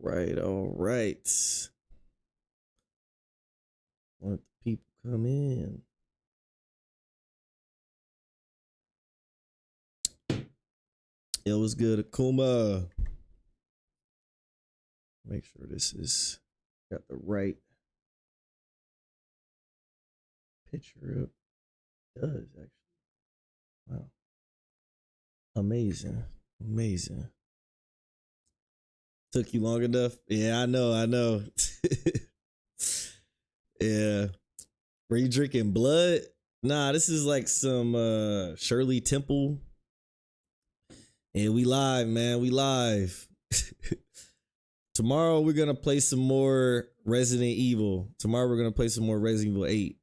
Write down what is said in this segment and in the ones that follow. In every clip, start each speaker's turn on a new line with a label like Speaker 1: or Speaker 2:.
Speaker 1: right, all right. Let the people come in. It was good, Akuma. Make sure this is got the right picture up. It does actually. Wow. Amazing. Amazing. Took you long enough? Yeah, I know. Yeah. Were you drinking blood? Nah, this is like some Shirley Temple. And we live, man. We live. Tomorrow we're gonna play some more Resident Evil. Tomorrow we're gonna play some more Resident Evil 8.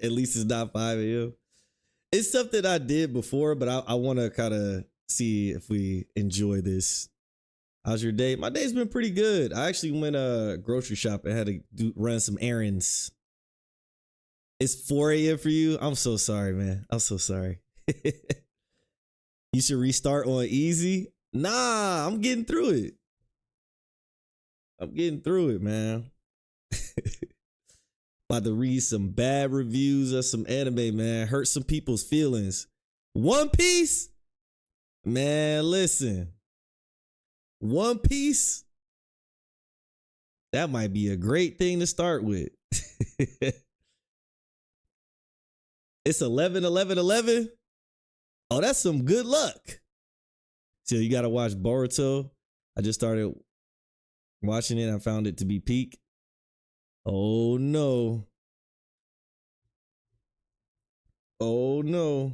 Speaker 1: At least it's not 5 a.m. It's something I did before, but I want to kind of see if we enjoy this. How's your day? My day's been pretty good. I actually went grocery shopping. I had to run some errands. It's 4 a.m. for you? I'm so sorry, man. I'm so sorry. You should restart on easy. Nah, I'm getting through it. I'm getting through it, man. About to read some bad reviews of some anime, man. Hurt some people's feelings. One Piece? Man, listen. One Piece? That might be a great thing to start with. It's 11. Oh, that's some good luck. So you got to watch Boruto. I just started watching it. I found it to be peak. Oh no. Oh no.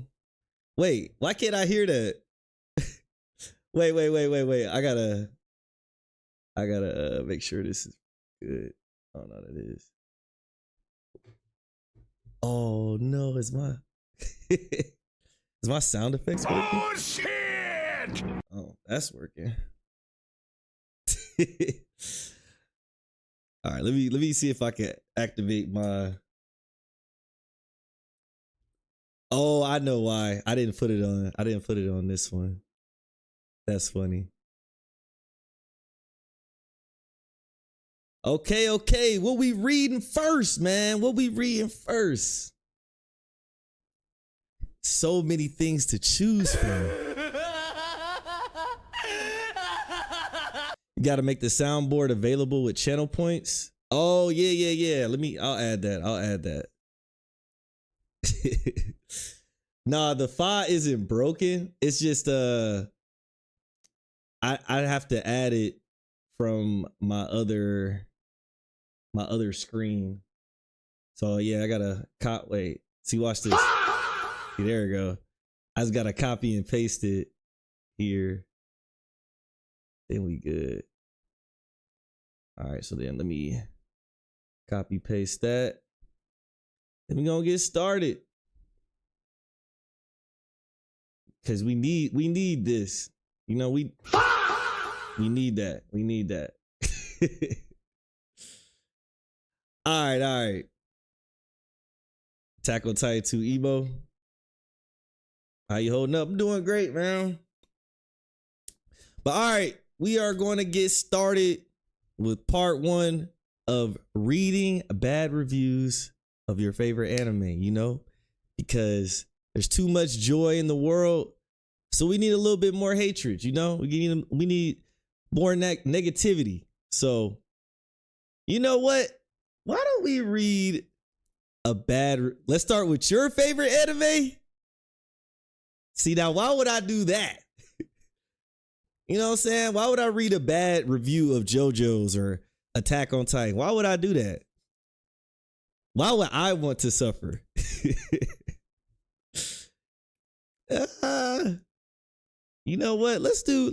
Speaker 1: Wait, why can't I hear that? Wait. I gotta make sure this is good. Oh no, that is. Oh no, is my is my sound effects working? Oh shit! Oh, that's working. All right, let me see if I can activate my. Oh, I know why. I didn't put it on this one. That's funny. Okay. What we reading first, man? What we reading first? So many things to choose from. You got to make the soundboard available with channel points. Oh, yeah. I'll add that. Nah, the file isn't broken. It's just I have to add it from my other screen. So yeah, I gotta wait. See, watch this. See, there we go. I just gotta copy and paste it here. Then we good. All right, so then let me copy paste that. Then we gonna get started. Cause we need this. You know, we need that. We need that. All right. Attack on Titan 2 Emo. How you holding up? I'm doing great, man. But all right, we are going to get started with part 1 of reading bad reviews of your favorite anime, you know, because there's too much joy in the world. So we need a little bit more hatred, you know, we need more negativity. So, you know what? Why don't we read let's start with your favorite anime. See, now, why would I do that? You know what I'm saying? Why would I read a bad review of JoJo's or Attack on Titan? Why would I do that? Why would I want to suffer? You know what? Let's do,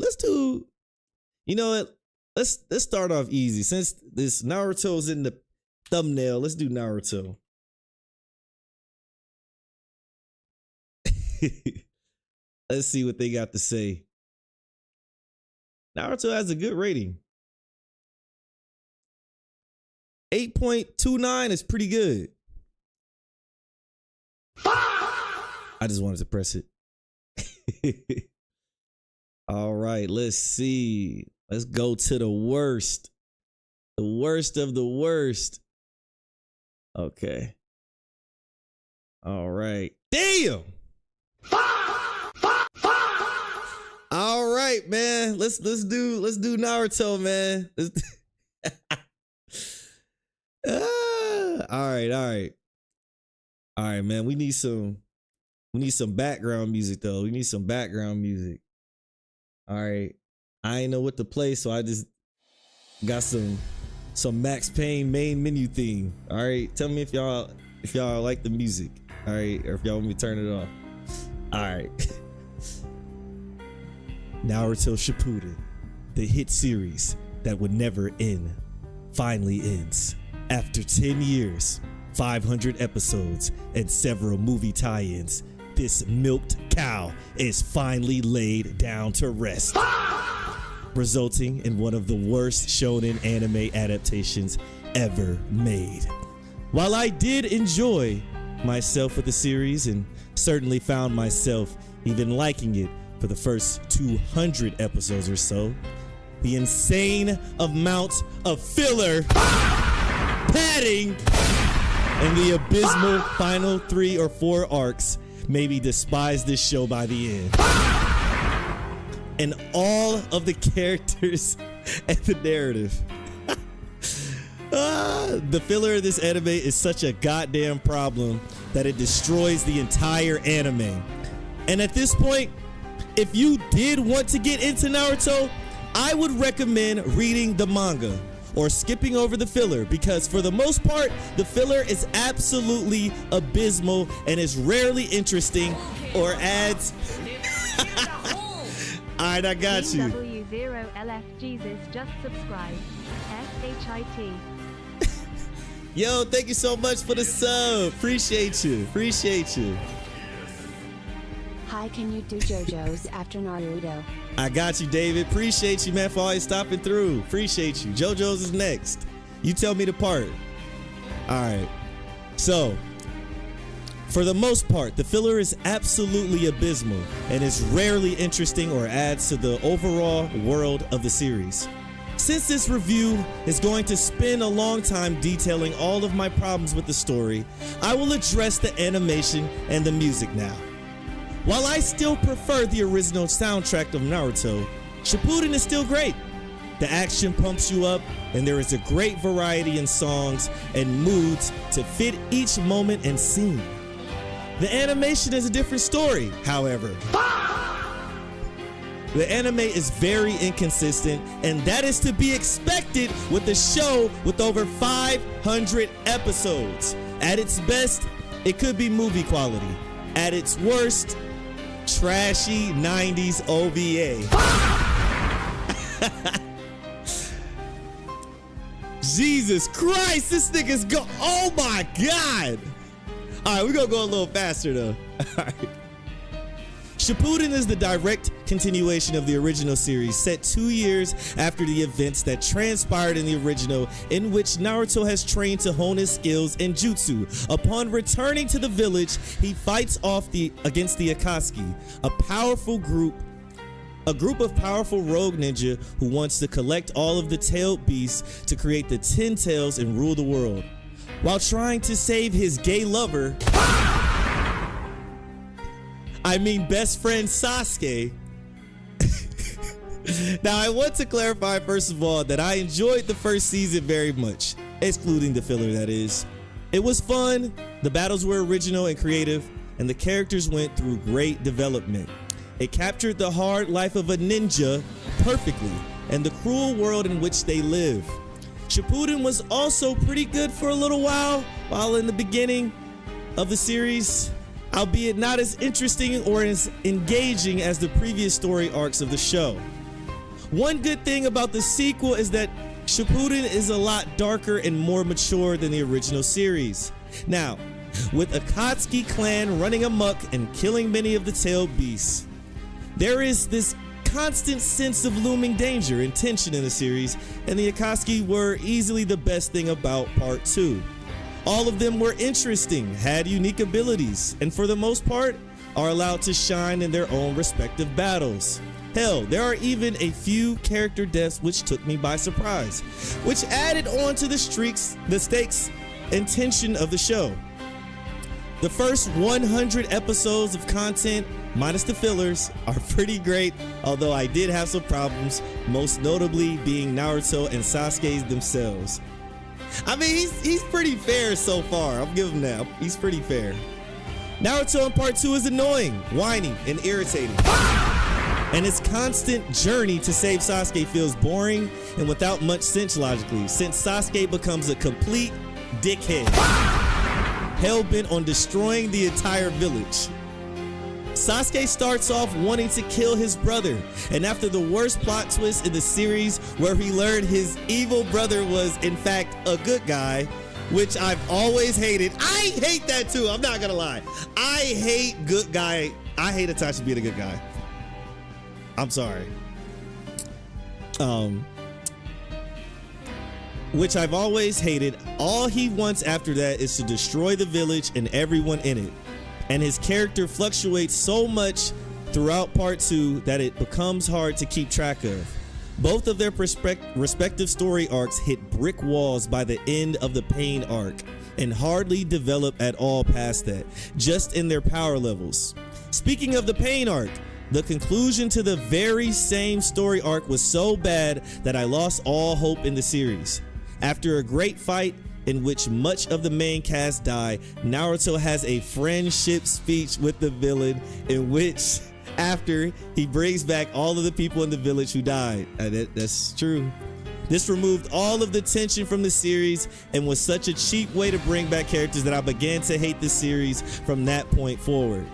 Speaker 1: you know what? Let's start off easy. Since this Naruto's in the thumbnail, let's do Naruto. Let's see what they got to say. Naruto has a good rating. 8.29 is pretty good. I just wanted to press it. All right, let's see. Let's go to the worst. The worst of the worst. Okay. All right. Damn. All right, man. Let's do Naruto, man. All right, man. We need some background music though. We need some background music. All right. I ain't know what to play, so I just got some Max Payne main menu theme. All right. Tell me if y'all like the music. All right, or if y'all want me to turn it off. All right. Naruto Shippuden, the hit series that would never end, finally ends. After 10 years, 500 episodes, and several movie tie-ins, this milked cow is finally laid down to rest, resulting in one of the worst shonen anime adaptations ever made. While I did enjoy myself with the series and certainly found myself even liking it for the first 200 episodes or so, the insane amount of filler, padding, and the abysmal final 3 or 4 arcs made me despise this show by the end. And all of the characters and the narrative. The filler of this anime is such a goddamn problem that it destroys the entire anime. And at this point, if you did want to get into Naruto, I would recommend reading the manga or skipping over the filler, because for the most part, the filler is absolutely abysmal and is rarely interesting or adds. All right, I got you.
Speaker 2: W0LF Jesus just subscribed. SHIT.
Speaker 1: Yo, thank you so much for the sub. Appreciate you.
Speaker 3: Hi, can you do JoJo's after Naruto?
Speaker 1: I got you, David. Appreciate you, man, for always stopping through. Appreciate you. JoJo's is next. You tell me the part. All right. So, for the most part, the filler is absolutely abysmal and is rarely interesting or adds to the overall world of the series. Since this review is going to spend a long time detailing all of my problems with the story, I will address the animation and the music now. While I still prefer the original soundtrack of Naruto, Shippuden is still great. The action pumps you up, and there is a great variety in songs and moods to fit each moment and scene. The animation is a different story, however. The anime is very inconsistent, and that is to be expected with a show with over 500 episodes. At its best, it could be movie quality. At its worst, trashy 90s OVA. Jesus Christ, this nigga's go. Oh my God. All right, we're gonna go a little faster though. All right. Shippuden is the direct continuation of the original series, set 2 years after the events that transpired in the original, in which Naruto has trained to hone his skills in jutsu. Upon returning to the village, he fights off against the Akatsuki, a group of powerful rogue ninja who wants to collect all of the tailed beasts to create the 10 tails and rule the world. While trying to save his gay lover, best friend Sasuke. Now, I want to clarify, first of all, that I enjoyed the first season very much, excluding the filler, that is. It was fun, the battles were original and creative, and the characters went through great development. It captured the hard life of a ninja perfectly, and the cruel world in which they live. Shippuden was also pretty good for a little while in the beginning of the series, albeit not as interesting or as engaging as the previous story arcs of the show. One good thing about the sequel is that Shippuden is a lot darker and more mature than the original series. Now, with Akatsuki clan running amok and killing many of the tailed beasts, there is this constant sense of looming danger and tension in the series, and the Akatsuki were easily the best thing about part 2. All of them were interesting, had unique abilities, and for the most part, are allowed to shine in their own respective battles. Hell, there are even a few character deaths which took me by surprise, which added on to the stakes and tension of the show. The first 100 episodes of content, minus the fillers, are pretty great, although I did have some problems, most notably being Naruto and Sasuke themselves. I mean, he's pretty fair so far. I'll give him that. He's pretty fair. Naruto in part 2 is annoying, whiny, and irritating. And his constant journey to save Sasuke feels boring and without much sense logically, since Sasuke becomes a complete dickhead, hell-bent on destroying the entire village. Sasuke starts off wanting to kill his brother, and after the worst plot twist in the series where he learned his evil brother was in fact a good guy, which I've always hated. I hate that too, I'm not gonna lie. I hate Itachi being a good guy. I'm sorry. Which I've always hated. All he wants after that is to destroy the village and everyone in it. And his character fluctuates so much throughout part 2 that it becomes hard to keep track of. Both of their respective story arcs hit brick walls by the end of the Pain arc and hardly develop at all past that, just in their power levels. Speaking of the Pain arc, the conclusion to the very same story arc was so bad that I lost all hope in the series. After a great fight in which much of the main cast die, Naruto has a friendship speech with the villain in which after he brings back all of the people in the village who died. That's true. This removed all of the tension from the series and was such a cheap way to bring back characters that I began to hate the series from that point forward.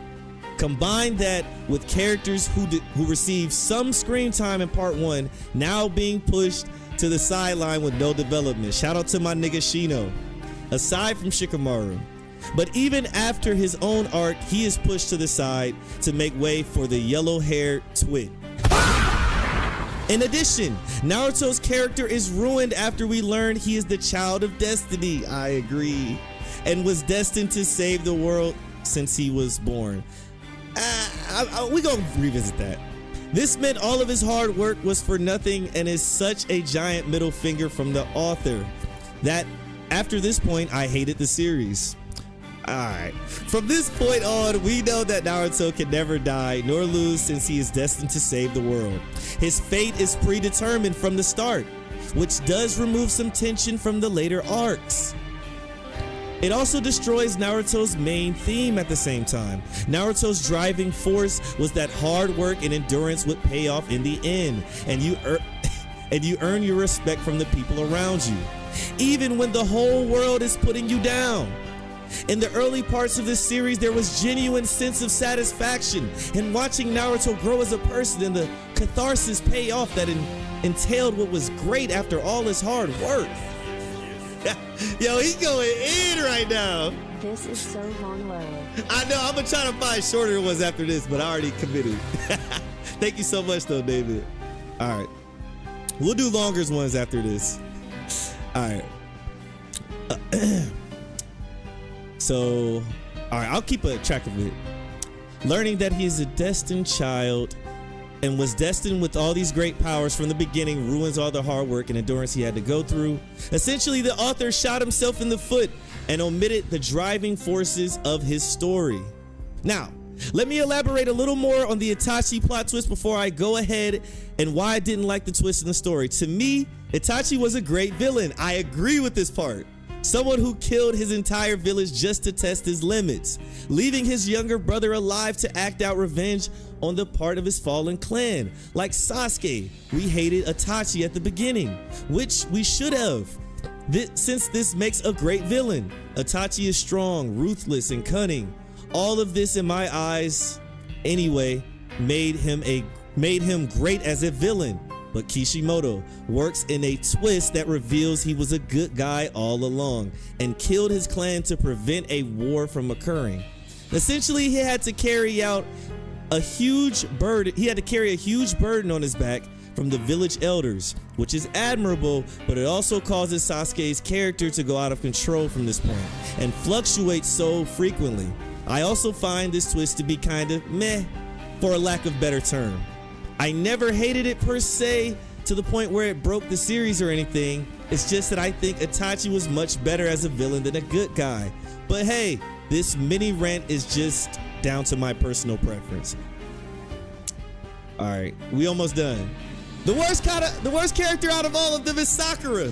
Speaker 1: Combine that with characters who received some screen time in part 1 now being pushed to the sideline with no development. Shout out to my nigga Shino. Aside from Shikamaru. But even after his own arc, he is pushed to the side to make way for the yellow-haired twit. In addition, Naruto's character is ruined after we learn he is the child of destiny. I agree. And was destined to save the world since he was born. We're gonna revisit that. This meant all of his hard work was for nothing and is such a giant middle finger from the author that after this point, I hated the series. Alright, from this point on, we know that Naruto can never die nor lose since he is destined to save the world. His fate is predetermined from the start, which does remove some tension from the later arcs. It also destroys Naruto's main theme at the same time. Naruto's driving force was that hard work and endurance would pay off in the end, and you earn your respect from the people around you, even when the whole world is putting you down. In the early parts of this series, there was genuine sense of satisfaction in watching Naruto grow as a person and the catharsis pay off that entailed what was great after all his hard work. Yo, he's going in right now.
Speaker 3: This is so long low.
Speaker 1: I know, I'm gonna try to find shorter ones after this, but I already committed. Thank you so much though, David. All right, we'll do longer ones after this. All right. So, all right, I'll keep a track of it. Learning that he is a destined child and was destined with all these great powers from the beginning ruins all the hard work and endurance he had to go through. Essentially, the author shot himself in the foot and omitted the driving forces of his story. Now, let me elaborate a little more on the Itachi plot twist before I go ahead and why I didn't like the twist in the story. To me, Itachi was a great villain. I agree with this part. Someone who killed his entire village just to test his limits, leaving his younger brother alive to act out revenge on the part of his fallen clan. Like Sasuke, we hated Itachi at the beginning, which we should have. Since this makes a great villain. Itachi is strong, ruthless, and cunning. All of this in my eyes, anyway, made him great as a villain. But Kishimoto works in a twist that reveals he was a good guy all along and killed his clan to prevent a war from occurring. Essentially, he had to carry a huge burden on his back from the village elders, which is admirable, but it also causes Sasuke's character to go out of control from this point and fluctuate so frequently. I also find this twist to be kind of meh, for a lack of better term. I never hated it per se, to the point where it broke the series or anything. It's just that I think Itachi was much better as a villain than a good guy. But hey, this mini rant is just down to my personal preference. All right, we almost done. The worst character out of all of them is Sakura.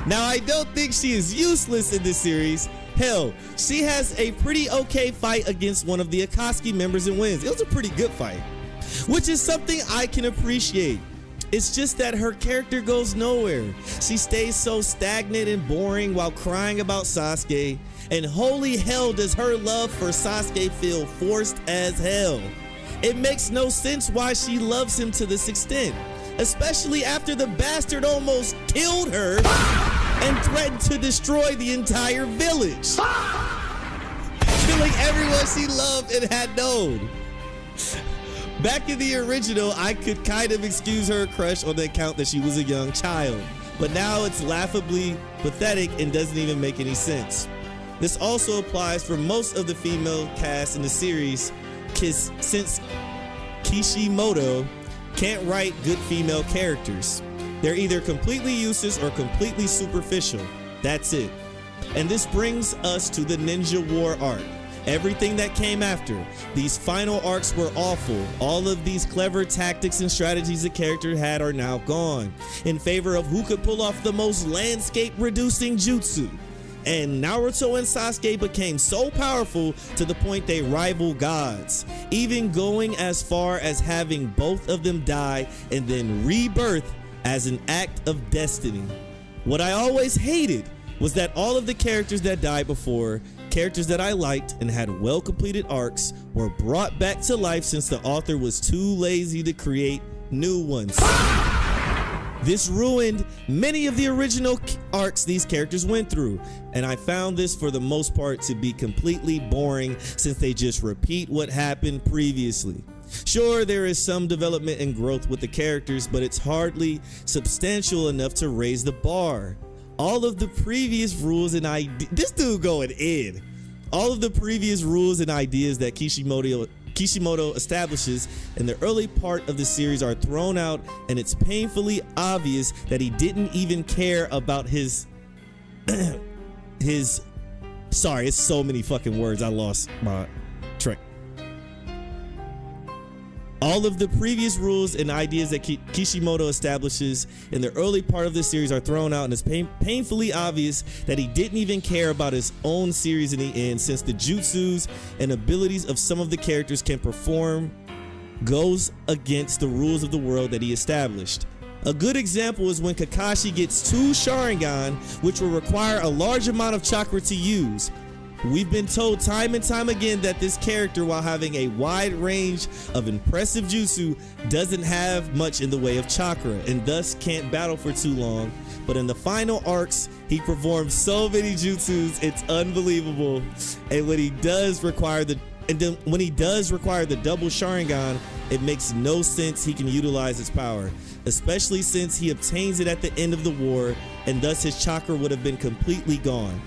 Speaker 1: Now, I don't think she is useless in this series. Hell, she has a pretty okay fight against one of the Akatsuki members and wins. It was a pretty good fight, which is something I can appreciate. It's just that her character goes nowhere. She stays so stagnant and boring while crying about Sasuke, and holy hell does her love for Sasuke feel forced as hell. It makes no sense why she loves him to this extent, especially after the bastard almost killed her and threatened to destroy the entire village, killing everyone she loved and had known. Back in the original, I could kind of excuse her crush on the account that she was a young child, but now it's laughably pathetic and doesn't even make any sense. This also applies for most of the female cast in the series, since Kishimoto can't write good female characters. They're either completely useless or completely superficial. That's it. And this brings us to the Ninja War arc. Everything that came after. These final arcs were awful. All of these clever tactics and strategies the character had are now gone, in favor of who could pull off the most landscape-reducing jutsu. And Naruto and Sasuke became so powerful to the point they rival gods, even going as far as having both of them die and then rebirth as an act of destiny. What I always hated was that all of the characters that died before, characters that I liked and had well completed arcs, were brought back to life since the author was too lazy to create new ones. This ruined many of the original arcs these characters went through, and I found this for the most part to be completely boring since they just repeat what happened previously. Sure, there is some development and growth with the characters, but it's hardly substantial enough to raise the bar. All of the previous rules and this dude going in. All of the previous rules and ideas that Kishimoto establishes in the early part of the series are thrown out, and it's painfully obvious that he didn't even care about his sorry, it's so many fucking words, I lost my track. All of the previous rules and ideas that Kishimoto establishes in the early part of the series are thrown out, and it's painfully obvious that he didn't even care about his own series in the end, since the jutsus and abilities of some of the characters can perform goes against the rules of the world that he established. A good example is when Kakashi gets 2 Sharingan, which will require a large amount of chakra to use. We've been told time and time again that this character, while having a wide range of impressive jutsu, doesn't have much in the way of chakra and thus can't battle for too long. But in the final arcs, he performs so many jutsus, it's unbelievable. And when he does require the double Sharingan, it makes no sense he can utilize its power, especially since he obtains it at the end of the war, and thus his chakra would have been completely gone.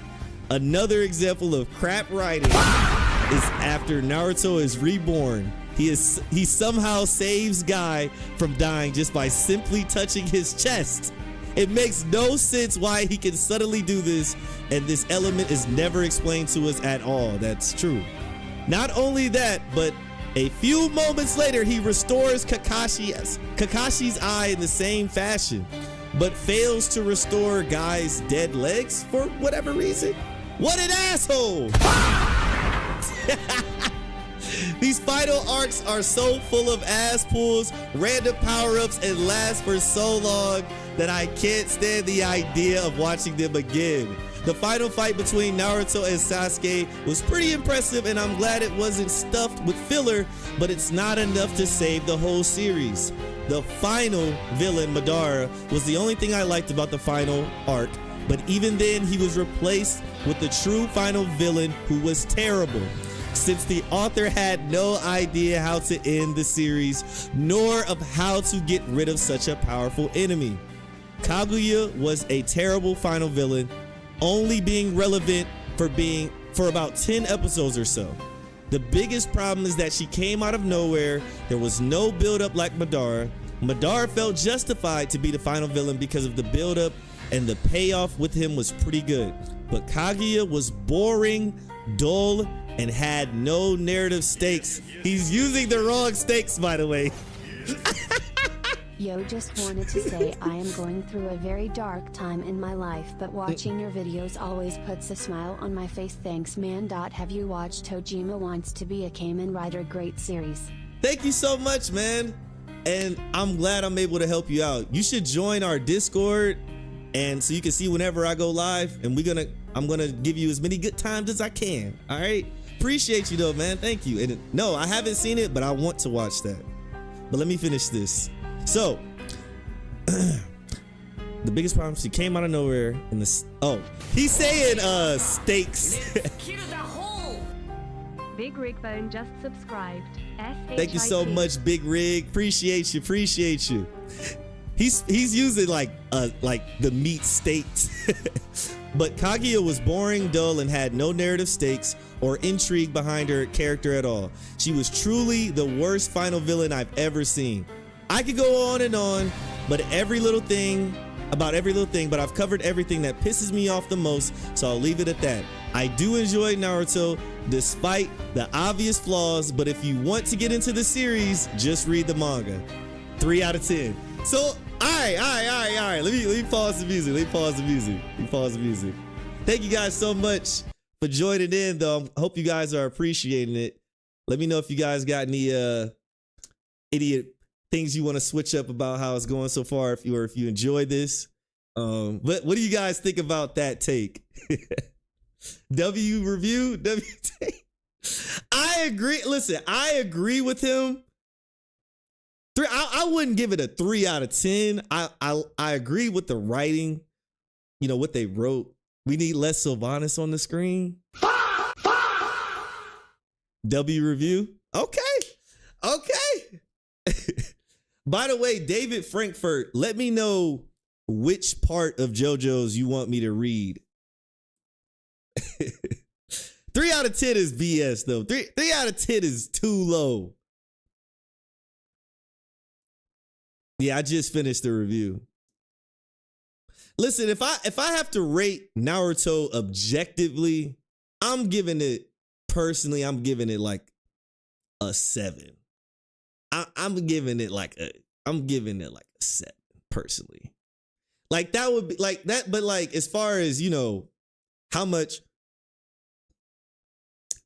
Speaker 1: Another example of crap writing is after Naruto is reborn. He somehow saves Guy from dying just by simply touching his chest. It makes no sense why he can suddenly do this, and this element is never explained to us at all. That's true. Not only that, but a few moments later, he restores Kakashi's eye in the same fashion, but fails to restore Guy's dead legs for whatever reason. What an asshole! These final arcs are so full of ass pulls, random power-ups, and last for so long that I can't stand the idea of watching them again. The final fight between Naruto and Sasuke was pretty impressive, and I'm glad it wasn't stuffed with filler, but it's not enough to save the whole series. The final villain, Madara, was the only thing I liked about the final arc, but even then he was replaced with the true final villain, who was terrible, since the author had no idea how to end the series, nor of how to get rid of such a powerful enemy. Kaguya was a terrible final villain, only being relevant for being for about 10 episodes or so. The biggest problem is that she came out of nowhere. There was no build-up like Madara. Madara felt justified to be the final villain because of the build-up, and the payoff with him was pretty good. But Kaguya was boring, dull, and had no narrative stakes. He's using the wrong stakes, by the way.
Speaker 3: Yo, just wanted to say I am going through a very dark time in my life, but watching your videos always puts a smile on my face. Thanks, man. Have you watched Tojima Wants to Be a Kamen Rider? Great series.
Speaker 1: Thank you so much, man. And I'm glad I'm able to help you out. You should join our Discord, and so you can see whenever I go live, and I'm gonna give you as many good times as I can. All right. Appreciate you though, man. Thank you. And no, I haven't seen it, but I want to watch that. But let me finish this. So, the biggest problem, she came out of nowhere in this. Oh, he's saying stakes.
Speaker 2: Big Rig Bone just subscribed.
Speaker 1: Thank you so much, Big Rig. Appreciate you. He's using like the meat stakes. But Kaguya was boring, dull, and had no narrative stakes or intrigue behind her character at all. She was truly the worst final villain I've ever seen. I could go on and on, but every little thing, but I've covered everything that pisses me off the most, so I'll leave it at that. I do enjoy Naruto, despite the obvious flaws, but if you want to get into the series, just read the manga. 3 out of 10. So, all right. Let me pause the music. Thank you guys so much for joining in, though. I hope you guys are appreciating it. Let me know if you guys got any idiot things you want to switch up about how it's going so far, if you enjoy this. But what do you guys think about that take? W take. I agree. Listen, I agree with him. I wouldn't give it a 3 out of 10. I agree with the writing, what they wrote. We need less Cilvanis on the screen. W review. Okay. By the way, David Frankfurt, let me know which part of JoJo's you want me to read. 3 out of 10 is BS though. 3 out of 10 is too low. Yeah, I just finished the review. Listen, if I have to rate Naruto objectively, I'm giving it like a 7. I'm giving it like a 7 personally. Like that would be like that, but like as far as how much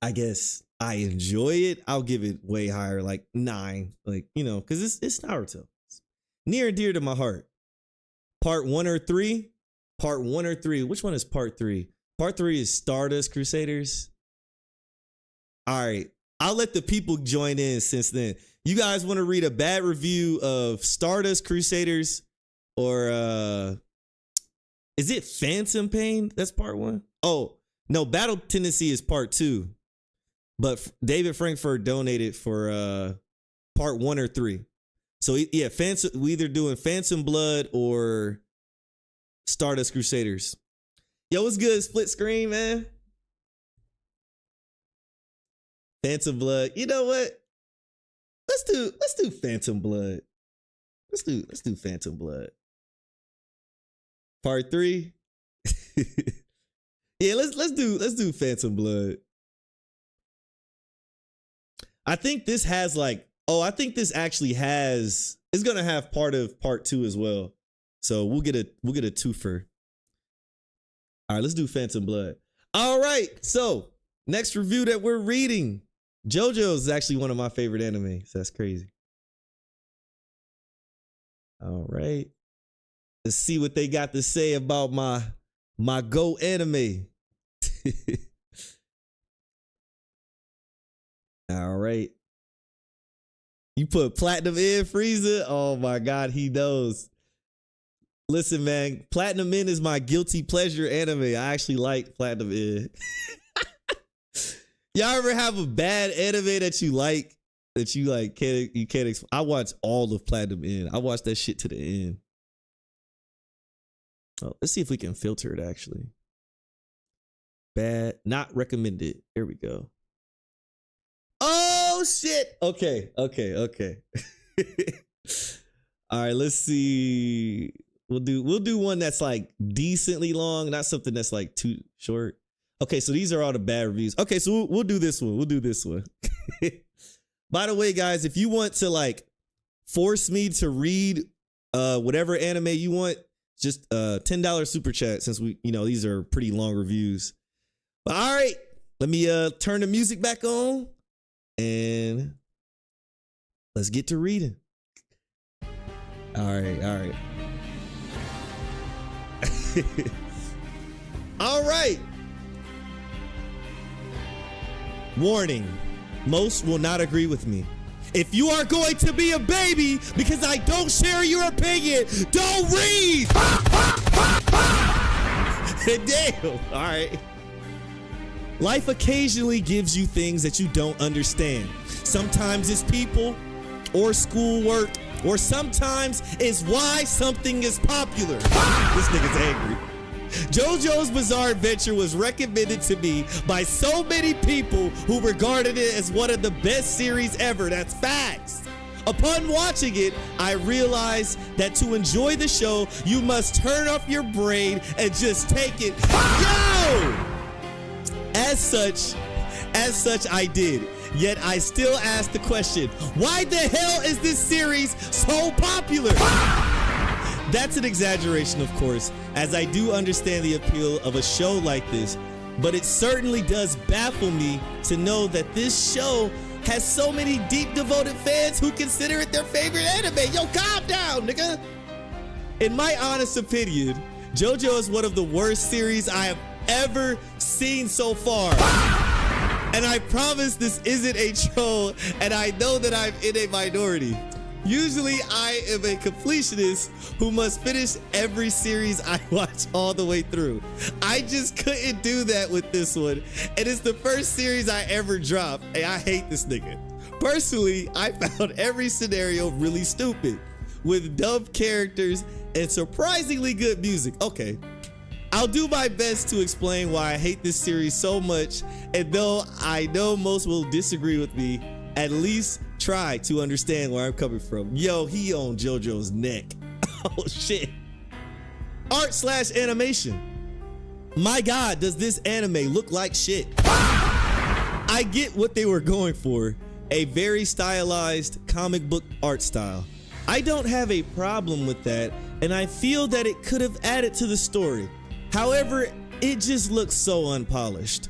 Speaker 1: I guess I enjoy it, I'll give it way higher, like 9. Like, because it's Naruto. It's near and dear to my heart. Part 1 or 3? Part 1 or 3? Which one is part 3? Part 3 is Stardust Crusaders. All right. I'll let the people join in since then. You guys want to read a bad review of Stardust Crusaders or is it Phantom Pain? That's part 1. Oh, no, Battle Tendency is part 2. But David Frankfurt donated for part 1 or 3. So yeah, we either doing Phantom Blood or Stardust Crusaders. Yo, what's good? Split screen, man. Phantom Blood. You know what? Let's do Phantom Blood. Let's do Phantom Blood. Part 3. Yeah, let's do Phantom Blood. I think this has it's gonna have part of part 2 as well. So we'll get a twofer. All right, let's do Phantom Blood. All right, so next review that we're reading, JoJo's is actually one of my favorite animes. That's crazy. All right, let's see what they got to say about my Go anime. All right. You put Platinum in, Frieza? Oh my God, he knows. Listen, man, Platinum in is my guilty pleasure anime. I actually like Platinum in. Y'all ever have a bad anime that you like can't I watch all of Platinum in. I watched that shit to the end. Oh, let's see if we can filter it actually. bad, not recommended. Here we go. Oh shit. Okay. All right, let's see. We'll do one that's like decently long, not something that's like too short. Okay, so these are all the bad reviews. Okay, so we'll do this one. By the way, guys, if you want to like force me to read whatever anime you want, just $10 super chat, since these are pretty long reviews. But all right, let me turn the music back on and let's get to reading. All right. All right. Warning, most will not agree with me. If you are going to be a baby because I don't share your opinion, don't read. Damn. All right. Life occasionally gives you things that you don't understand. Sometimes it's people or schoolwork, or sometimes it's why something is popular. This nigga's angry. JoJo's Bizarre Adventure was recommended to me by so many people who regarded it as one of the best series ever. That's facts. Upon watching it, I realized that to enjoy the show, you must turn off your brain and just take it. Yo! As such, I did. Yet I still ask the question, why the hell is this series so popular? That's an exaggeration, of course, as I do understand the appeal of a show like this, but it certainly does baffle me to know that this show has so many deep, devoted fans who consider it their favorite anime. Yo, calm down, nigga. In my honest opinion, JoJo is one of the worst series I have ever seen so far. And I promise this isn't a troll, and I know that I'm in a minority. Usually I am a completionist who must finish every series I watch all the way through. I just couldn't do that with this one, and it's the first series I ever dropped, and I hate this nigga. Personally, I found every scenario really stupid, with dumb characters and surprisingly good music. Okay, I'll do my best to explain why I hate this series so much, and though I know most will disagree with me, at least try to understand where I'm coming from. Yo, he on JoJo's neck. Oh shit. Art/animation. My God, does this anime look like shit? I get what they were going for, a very stylized comic book art style. I don't have a problem with that, and I feel that it could have added to the story. However, it just looks so unpolished.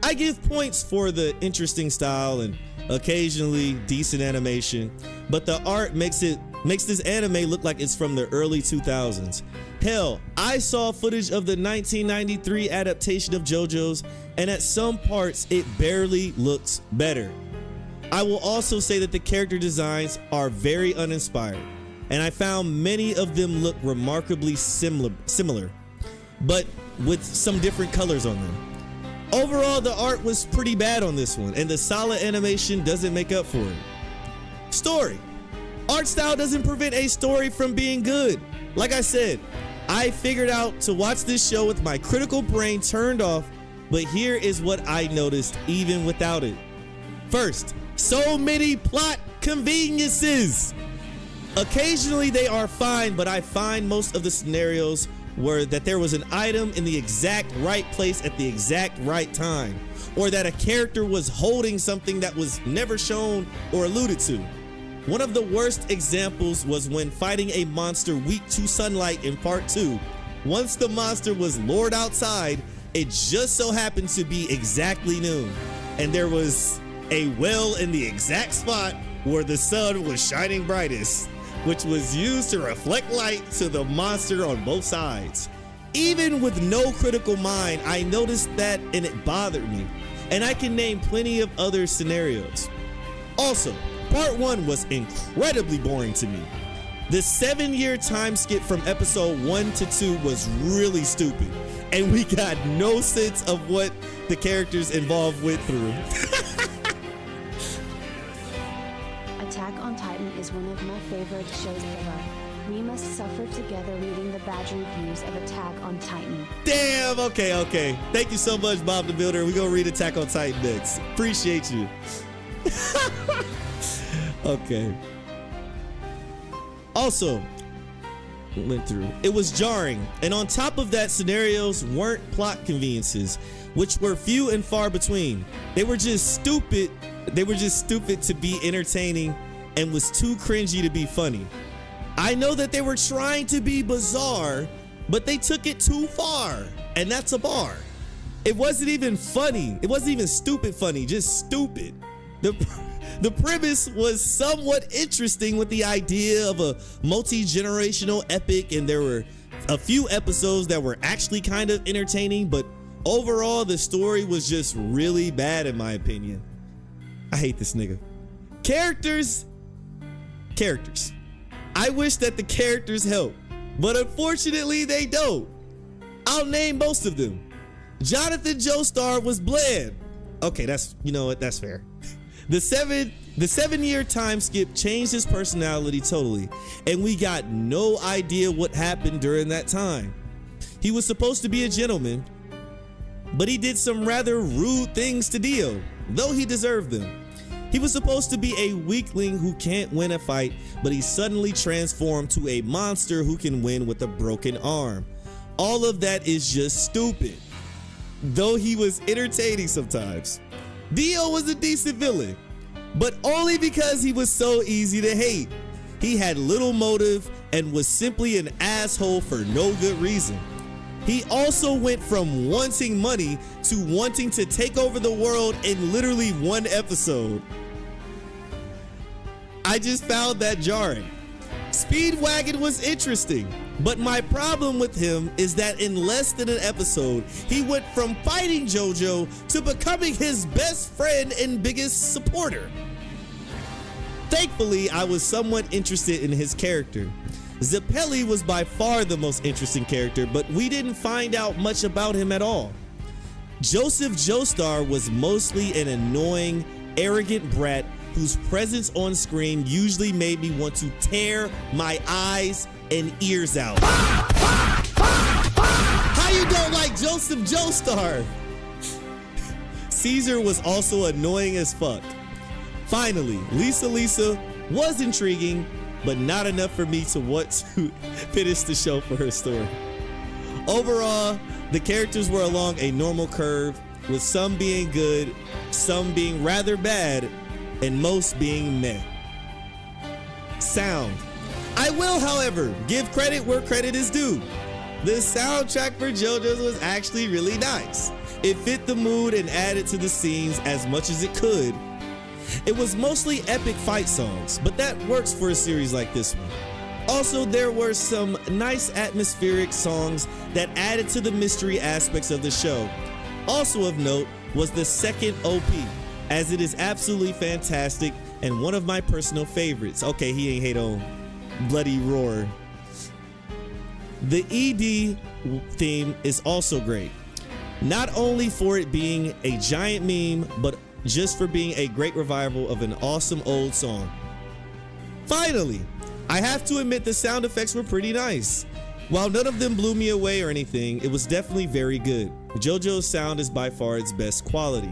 Speaker 1: I give points for the interesting style and occasionally decent animation, but the art makes this anime look like it's from the early 2000s. Hell, I saw footage of the 1993 adaptation of JoJo's, and at some parts it barely looks better. I will also say that the character designs are very uninspired, and I found many of them look remarkably similar, but with some different colors on them. Overall, the art was pretty bad on this one, and the solid animation doesn't make up for it. Story. Art style doesn't prevent a story from being good. Like I said, I figured out to watch this show with my critical brain turned off, but here is what I noticed even without it. First, so many plot conveniences. Occasionally they are fine, but I find most of the scenarios were that there was an item in the exact right place at the exact right time, or that a character was holding something that was never shown or alluded to. One of the worst examples was when fighting a monster weak to sunlight in part 2. Once the monster was lured outside, it just so happened to be exactly noon, and there was a well in the exact spot where the sun was shining brightest, which was used to reflect light to the monster on both sides. Even with no critical mind, I noticed that and it bothered me, and I can name plenty of other scenarios. Also, part 1 was incredibly boring to me. The 7-year time skip from episode 1 to 2 was really stupid, and we got no sense of what the characters involved went through.
Speaker 3: Attack on Titan is one of my favorite shows ever. We must suffer together reading the bad reviews of Attack on Titan.
Speaker 1: Damn, okay. Thank you so much, Bob the Builder. We're going to read Attack on Titan next. Appreciate you. Okay. Also, went through. It was jarring. And on top of that, scenarios weren't plot conveniences, which were few and far between. They were just stupid. They were just stupid to be entertaining and was too cringy to be funny. I know that they were trying to be bizarre, but they took it too far, and that's a bar. It wasn't even funny. It wasn't even stupid funny, just stupid. The premise was somewhat interesting with the idea of a multi-generational epic, and there were a few episodes that were actually kind of entertaining, but overall the story was just really bad in my opinion. I hate this nigga. Characters. I wish that the characters help, but unfortunately they don't. I'll name most of them. Jonathan Joestar was bland. Okay, you know what, that's fair. The 7-year time skip changed his personality totally, and we got no idea what happened during that time. He was supposed to be a gentleman, but he did some rather rude things to Dio, though he deserved them. He was supposed to be a weakling who can't win a fight, but he suddenly transformed to a monster who can win with a broken arm. All of that is just stupid, though he was entertaining sometimes. Dio was a decent villain, but only because he was so easy to hate. He had little motive and was simply an asshole for no good reason. He also went from wanting money to wanting to take over the world in literally one episode. I just found that jarring. Speedwagon was interesting, but my problem with him is that in less than an episode, he went from fighting JoJo to becoming his best friend and biggest supporter. Thankfully, I was somewhat interested in his character. Zeppeli was by far the most interesting character, but we didn't find out much about him at all. Joseph Joestar was mostly an annoying, arrogant brat whose presence on screen usually made me want to tear my eyes and ears out. How you don't like Joseph Joestar? Caesar was also annoying as fuck. Finally, Lisa was intriguing, but not enough for me to want to finish the show for her story. Overall, the characters were along a normal curve, with some being good, some being rather bad, and most being meh. Sound. I will, however, give credit where credit is due. The soundtrack for JoJo's was actually really nice. It fit the mood and added to the scenes as much as it could. It was mostly epic fight songs, but that works for a series like this one. Also, there were some nice atmospheric songs that added to the mystery aspects of the show. Also of note was the second OP, as it is absolutely fantastic and one of my personal favorites. Okay, he ain't hate on Bloody Roar. The ED theme is also great, not only for it being a giant meme, but just for being a great revival of an awesome old song. Finally, I have to admit the sound effects were pretty nice. While none of them blew me away or anything, it was definitely very good. JoJo's sound is by far its best quality.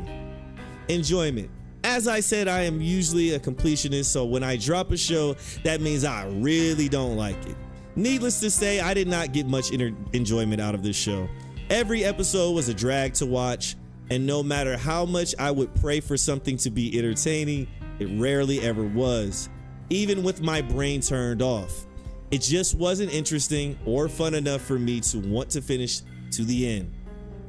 Speaker 1: Enjoyment. As I said, I am usually a completionist, so when I drop a show, that means I really don't like it. Needless to say, I did not get much enjoyment out of this show. Every episode was a drag to watch, and no matter how much I would pray for something to be entertaining, it rarely ever was, even with my brain turned off. It just wasn't interesting or fun enough for me to want to finish to the end.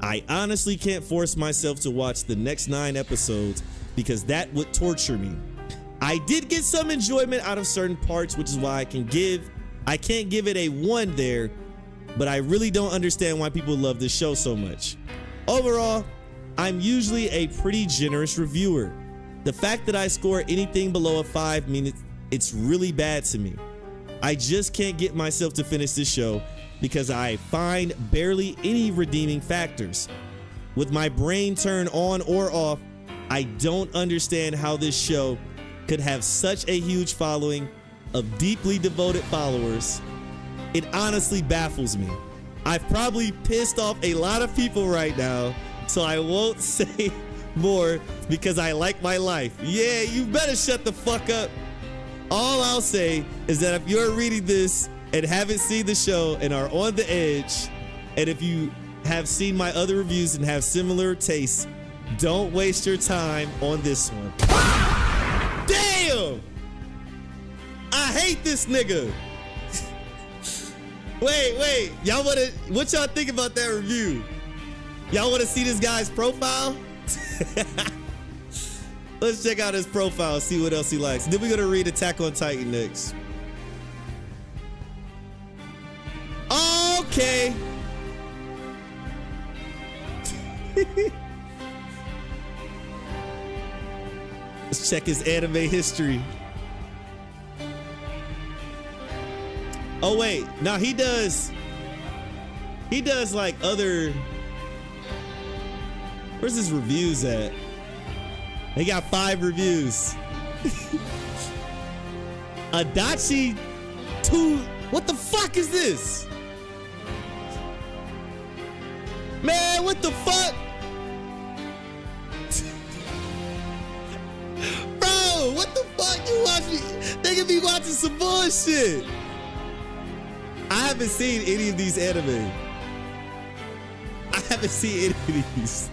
Speaker 1: I honestly can't force myself to watch the next 9 episodes because that would torture me. I did get some enjoyment out of certain parts, which is why I can't give it a 1 there, but I really don't understand why people love this show so much. Overall, I'm usually a pretty generous reviewer. The fact that I score anything below a 5 means it's really bad to me. I just can't get myself to finish this show because I find barely any redeeming factors. With my brain turned on or off, I don't understand how this show could have such a huge following of deeply devoted followers It honestly baffles me. I've probably pissed off a lot of people right now, so I won't say more because I like my life. Yeah, you better shut the fuck up. All I'll say is that if you're reading this and haven't seen the show and are on the edge, and if you have seen my other reviews and have similar tastes, don't waste your time on this one. Damn! I hate this nigga. Wait. What y'all think about that review? Y'all wanna see this guy's profile? Let's check out his profile, see what else he likes. Then we're gonna read Attack on Titan next. Okay. Let's check his anime history. Oh wait, now he does like other. Where's his reviews at? They got 5 reviews. Adachi 2. What the fuck is this? Man, what the fuck? Bro, what the fuck you watching? They could be watching some bullshit. I haven't seen any of these anime. I haven't seen any of these.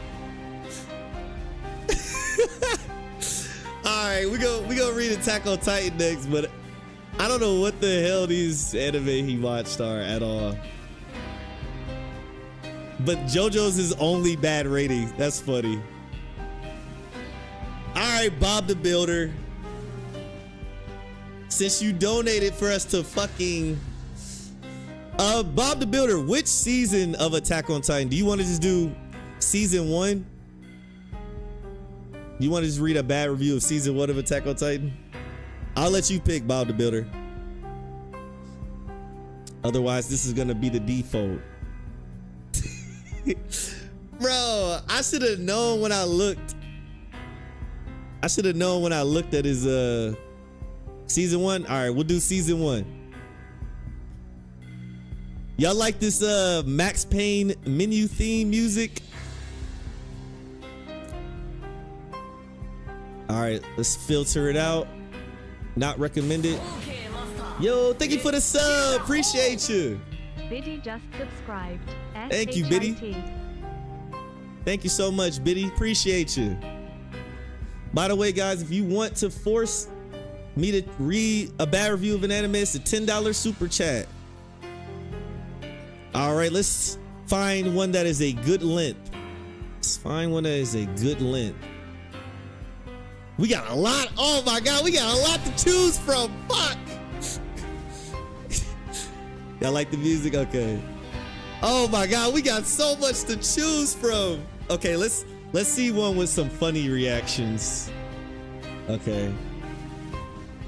Speaker 1: All right, we go read Attack on Titan next, but I don't know what the hell these anime he watched are at all. But JoJo's his only bad rating. That's funny. All right, Bob the Builder. Since you donated for us to fucking Bob the Builder, which season of Attack on Titan? Do you want to just do season 1? You want to just read a bad review of season 1 of Attack on Titan? I'll let you pick, Bob the Builder. Otherwise, this is gonna be the default. Bro, I should have known when I looked. I should have known when I looked at his season 1. All right, we'll do season 1. Y'all like this Max Payne menu theme music? All right, let's filter it out. Not recommended. Yo, thank you for the sub. Appreciate you.
Speaker 2: Biddy just subscribed.
Speaker 1: Thank you, Biddy. Thank you so much, Biddy. Appreciate you. By the way, guys, if you want to force me to read a bad review of an anime, it's a $10 super chat. All right, let's find one that is a good length. Let's find one that is a good length. We got a lot. Oh my God, we got a lot to choose from. Fuck. Y'all like the music? Okay. Oh my God, we got so much to choose from. Okay, let's see one with some funny reactions. Okay.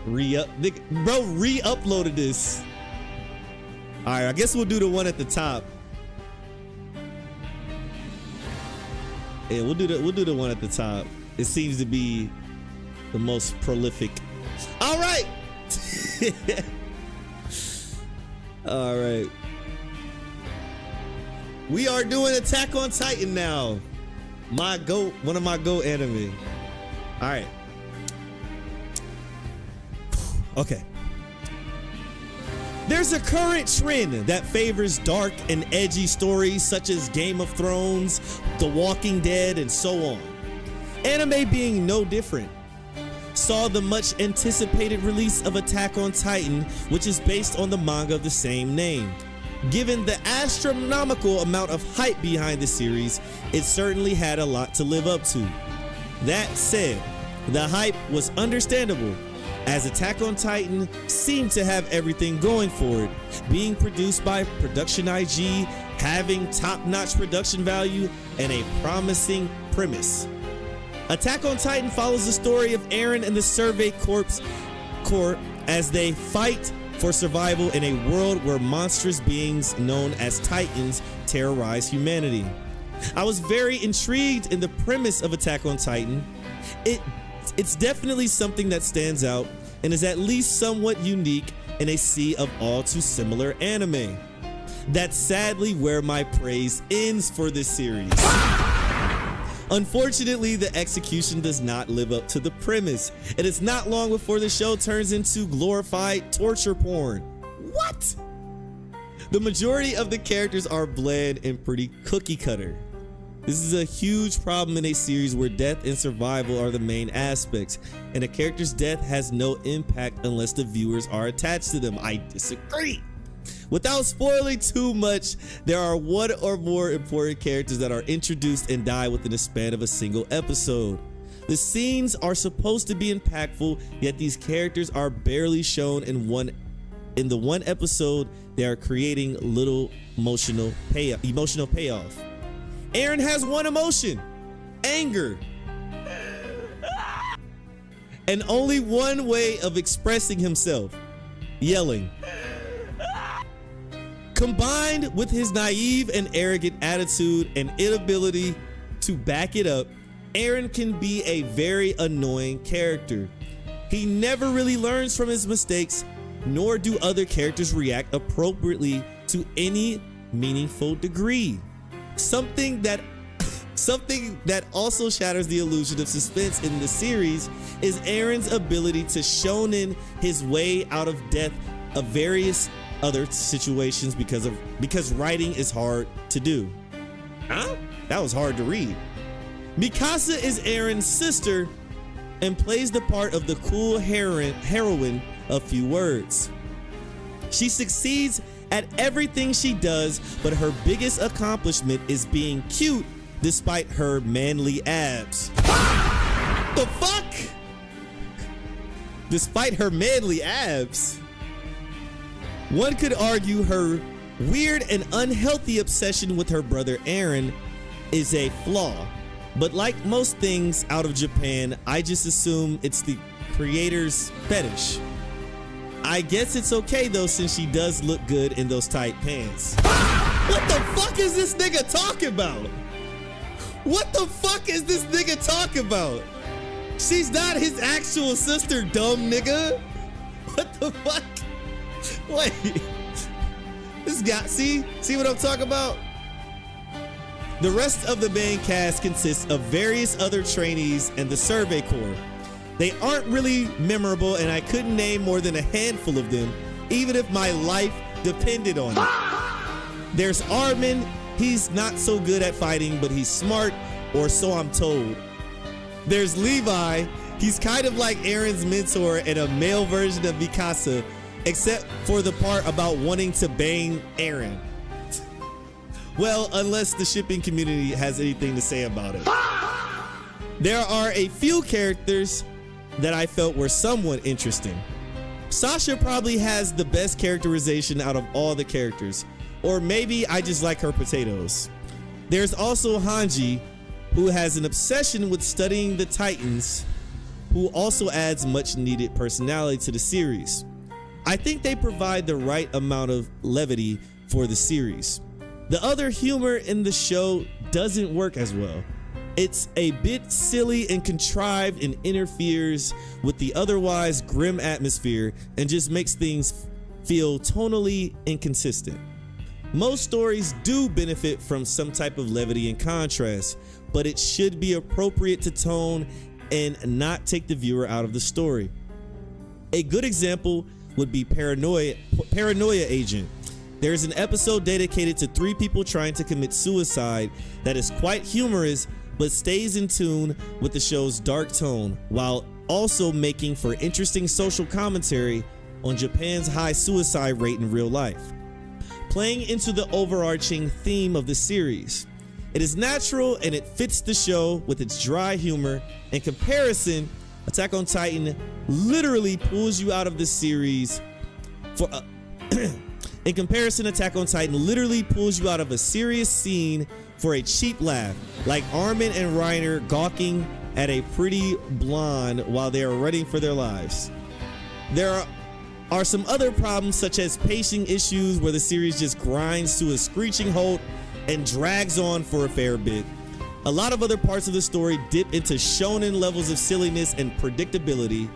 Speaker 1: Bro, re-uploaded this. All right, I guess we'll do the one at the top. Yeah, we'll do the one at the top. It seems to be the most prolific. All right. All right. We are doing Attack on Titan now. One of my GOAT anime. All right. Okay. There's a current trend that favors dark and edgy stories such as Game of Thrones, The Walking Dead, and so on. Anime being no different. Saw the much anticipated release of Attack on Titan, which is based on the manga of the same name. Given the astronomical amount of hype behind the series, it certainly had a lot to live up to. That said, the hype was understandable, as Attack on Titan seemed to have everything going for it, being produced by Production IG, having top-notch production value, and a promising premise. Attack on Titan follows the story of Eren and the Survey Corps as they fight for survival in a world where monstrous beings known as Titans terrorize humanity. I was very intrigued in the premise of Attack on Titan. It's definitely something that stands out and is at least somewhat unique in a sea of all too similar anime. That's sadly where my praise ends for this series. Unfortunately, the execution does not live up to the premise. It is not long before the show turns into glorified torture porn. What? The majority of the characters are bland and pretty cookie cutter. This is a huge problem in a series where death and survival are the main aspects, and a character's death has no impact unless the viewers are attached to them. I disagree. Without spoiling too much, there are one or more important characters that are introduced and die within the span of a single episode. The scenes are supposed to be impactful, yet these characters are barely shown in the one episode. They are creating little emotional payoff. Eren has one emotion: anger. And only one way of expressing himself: yelling. Combined with his naive and arrogant attitude and inability to back it up, Eren can be a very annoying character. He never really learns from his mistakes, nor do other characters react appropriately to any meaningful degree. Something that also shatters the illusion of suspense in the series is Eren's ability to shonen his way out of death of various other situations because writing is hard to do. Huh? That was hard to read. Mikasa is Eren's sister and plays the part of the cool heroine of few words. She succeeds at everything she does, but her biggest accomplishment is being cute despite her manly abs. The fuck? Despite her manly abs? One could argue her weird and unhealthy obsession with her brother Eren is a flaw, but like most things out of Japan, I just assume it's the creator's fetish. I guess it's okay though, since she does look good in those tight pants. What the fuck is this nigga talking about? What the fuck is this nigga talking about? She's not his actual sister, dumb nigga. What the fuck? Wait, this guy, see what I'm talking about? The rest of the main cast consists of various other trainees and the Survey Corps. They aren't really memorable, and I couldn't name more than a handful of them, even if my life depended on it. There's Armin. He's not so good at fighting, but he's smart, or so I'm told. There's Levi. He's kind of like Eren's mentor and a male version of Mikasa, except for the part about wanting to bang Eren. Well, unless the shipping community has anything to say about it. There are a few characters that I felt were somewhat interesting. Sasha probably has the best characterization out of all the characters, or maybe I just like her potatoes. There's also Hanji, who has an obsession with studying the Titans, who also adds much needed personality to the series. I think they provide the right amount of levity for the series. The other humor in the show doesn't work as well. It's a bit silly and contrived and interferes with the otherwise grim atmosphere and just makes things feel tonally inconsistent. Most stories do benefit from some type of levity and contrast, but it should be appropriate to tone and not take the viewer out of the story. A good example would be Paranoia Agent. There's an episode dedicated to 3 people trying to commit suicide that is quite humorous but stays in tune with the show's dark tone, while also making for interesting social commentary on Japan's high suicide rate in real life, playing into the overarching theme of the series. It is natural and it fits the show with its dry humor. In comparison, Attack on Titan literally pulls you out of the series for Attack on Titan literally pulls you out of a serious scene for a cheap laugh, like Armin and Reiner gawking at a pretty blonde while they are running for their lives. There are some other problems, such as pacing issues where the series just grinds to a screeching halt and drags on for a fair bit. A lot of other parts of the story dip into shonen levels of silliness and predictability.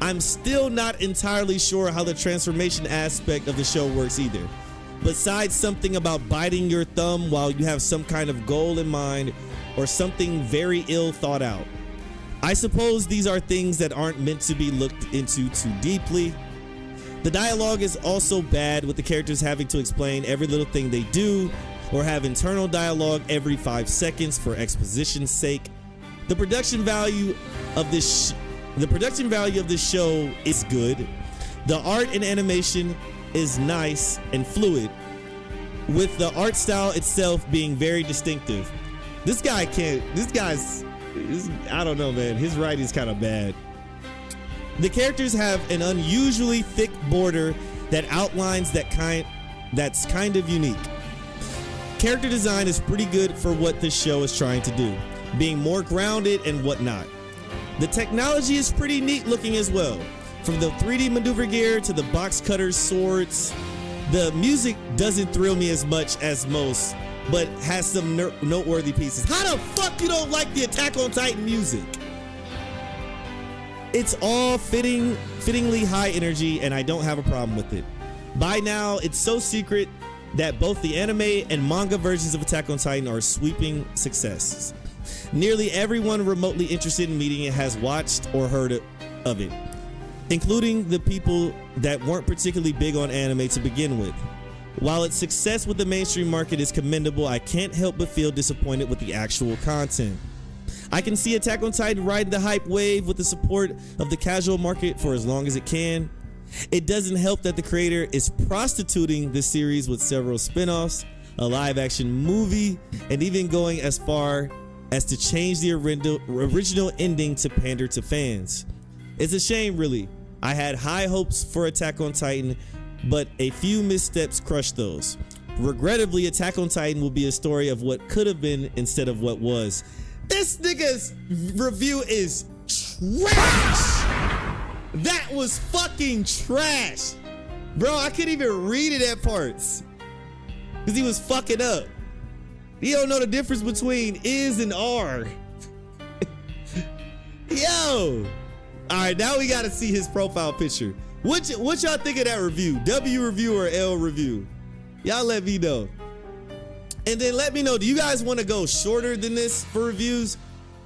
Speaker 1: I'm still not entirely sure how the transformation aspect of the show works either. Besides something about biting your thumb while you have some kind of goal in mind or something very ill thought out. I suppose these are things that aren't meant to be looked into too deeply. The dialogue is also bad, with the characters having to explain every little thing they do or have internal dialogue every 5 seconds for exposition's sake. The production value of this show is good. The art and animation is nice and fluid, with the art style itself being very distinctive. I don't know, man. His writing's kind of bad. The characters have an unusually thick border that outlines that's kind of unique. Character design is pretty good for what this show is trying to do, being more grounded and whatnot. The technology is pretty neat looking as well, from the 3D maneuver gear to the box cutters, swords. The music doesn't thrill me as much as most, but has some noteworthy pieces. How the fuck you don't like the Attack on Titan music? It's all fittingly high energy, and I don't have a problem with it. By now, it's so secret that both the anime and manga versions of Attack on Titan are sweeping successes. Nearly everyone remotely interested in meeting it has watched or heard of it, including the people that weren't particularly big on anime to begin with. While its success with the mainstream market is commendable, I can't help but feel disappointed with the actual content. I can see Attack on Titan riding the hype wave with the support of the casual market for as long as it can. It doesn't help that the creator is prostituting the series with several spin-offs, a live-action movie, and even going as far as to change the original ending to pander to fans. It's a shame, really. I had high hopes for Attack on Titan, but a few missteps crushed those. Regrettably, Attack on Titan will be a story of what could have been instead of what was. This nigga's review is trash. That was fucking trash. Bro, I couldn't even read it at parts because he was fucking up. He don't know the difference between is and are. Yo. All right, now we got to see his profile picture. What y'all think of that review? W review or L review? Y'all let me know. And then let me know, do you guys want to go shorter than this for reviews?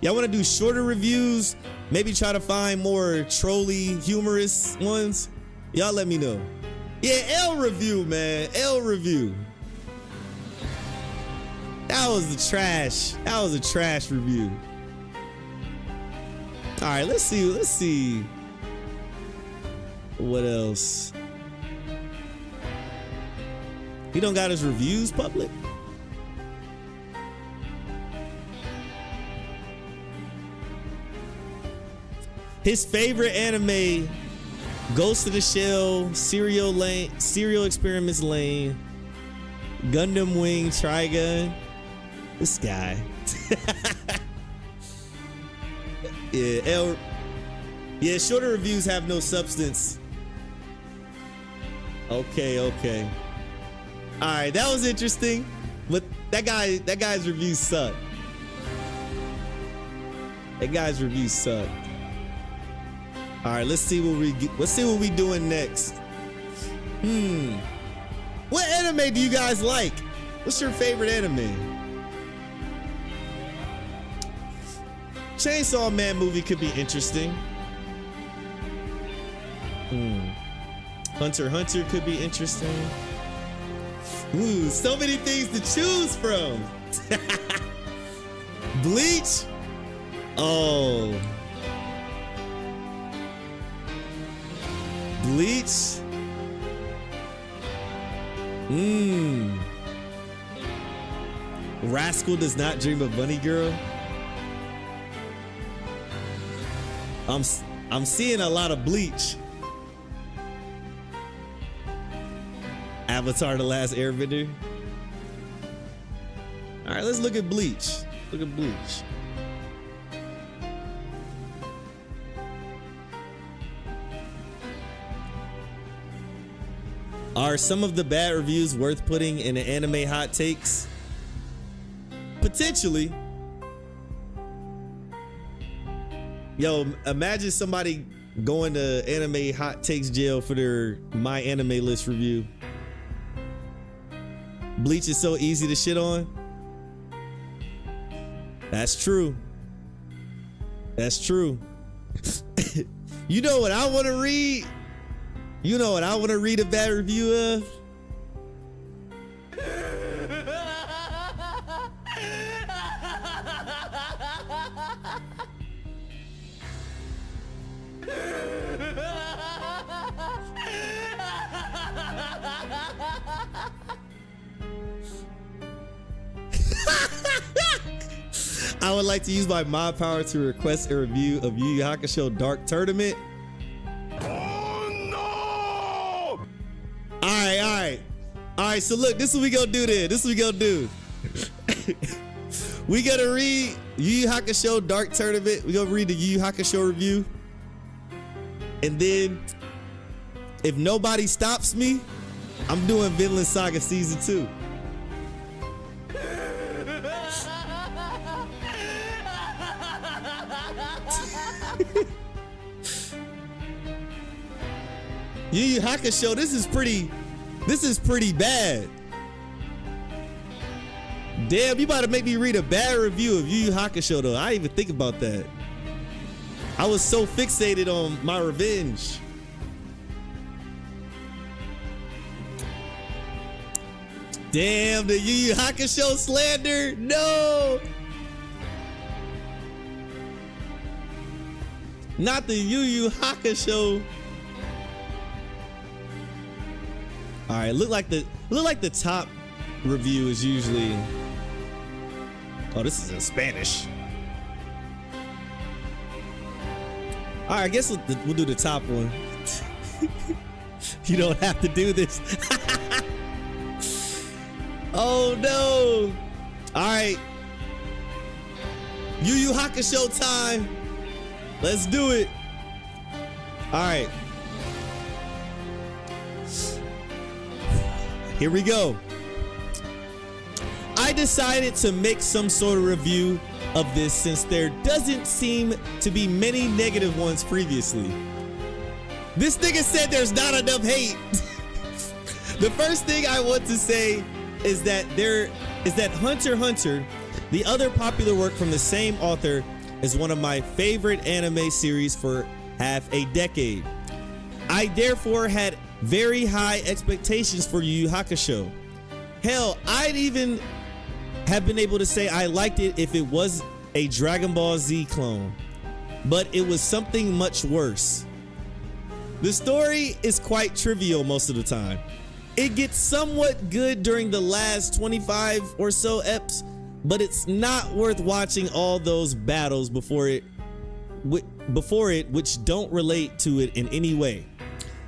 Speaker 1: Y'all want to do shorter reviews? Maybe try to find more trolly, humorous ones? Y'all let me know. Yeah, L review, man. L review. That was a trash review. All right, let's see. What else? He don't got his reviews public? His favorite anime: Ghost of the Shell, Serial Experiments Lane, Gundam Wing Trigun. This guy. Yeah, shorter reviews have no substance. Okay. All right, that was interesting, but that guy's reviews suck. All right, let's see what we doing next. What anime do you guys like? What's your favorite anime? Chainsaw Man movie could be interesting. Hunter x Hunter could be interesting. Ooh, so many things to choose from. Bleach. Oh. Bleach. Rascal Does Not Dream of Bunny Girl. I'm seeing a lot of Bleach. Avatar: The Last Airbender. All right, let's look at Bleach. Are some of the bad reviews worth putting in the anime hot takes? Potentially. Yo, imagine somebody going to anime hot takes jail for their My Anime List review. Bleach is so easy to shit on. That's true. That's true. You know what I want to read? You know what I want to read a bad review of? I would like to use my mod power to request a review of Yu Yu Hakusho Dark Tournament. Oh no! All right. So look, this is what we gonna do then. This is what we gonna do. We gonna read Yu Yu Hakusho Dark Tournament. We gonna read the Yu Yu Hakusho review, and then if nobody stops me, I'm doing Vinland Saga season 2. Yu Yu Hakusho, this is pretty bad. Damn, you about to make me read a bad review of Yu Yu Hakusho though. I didn't even think about that. I was so fixated on my revenge. Damn, the Yu Yu Hakusho slander. No. Not the Yu Yu Hakusho. All right, look like the top review is usually. Oh, this is in Spanish. All right, I guess we'll do the top one. You don't have to do this. Oh no! All right, Yu Yu Hakusho time. Let's do it. All right. Here we go. I decided to make some sort of review of this since there doesn't seem to be many negative ones previously. This nigga said there's not enough hate. The first thing I want to say is that Hunter x Hunter, the other popular work from the same author, is one of my favorite anime series for half a decade. I therefore had very high expectations for Yu Yu Hakusho. Hell, I'd even have been able to say I liked it if it was a Dragon Ball Z clone, but it was something much worse. The story is quite trivial most of the time. It gets somewhat good during the last 25 or so eps, but it's not worth watching all those battles before it, which don't relate to it in any way.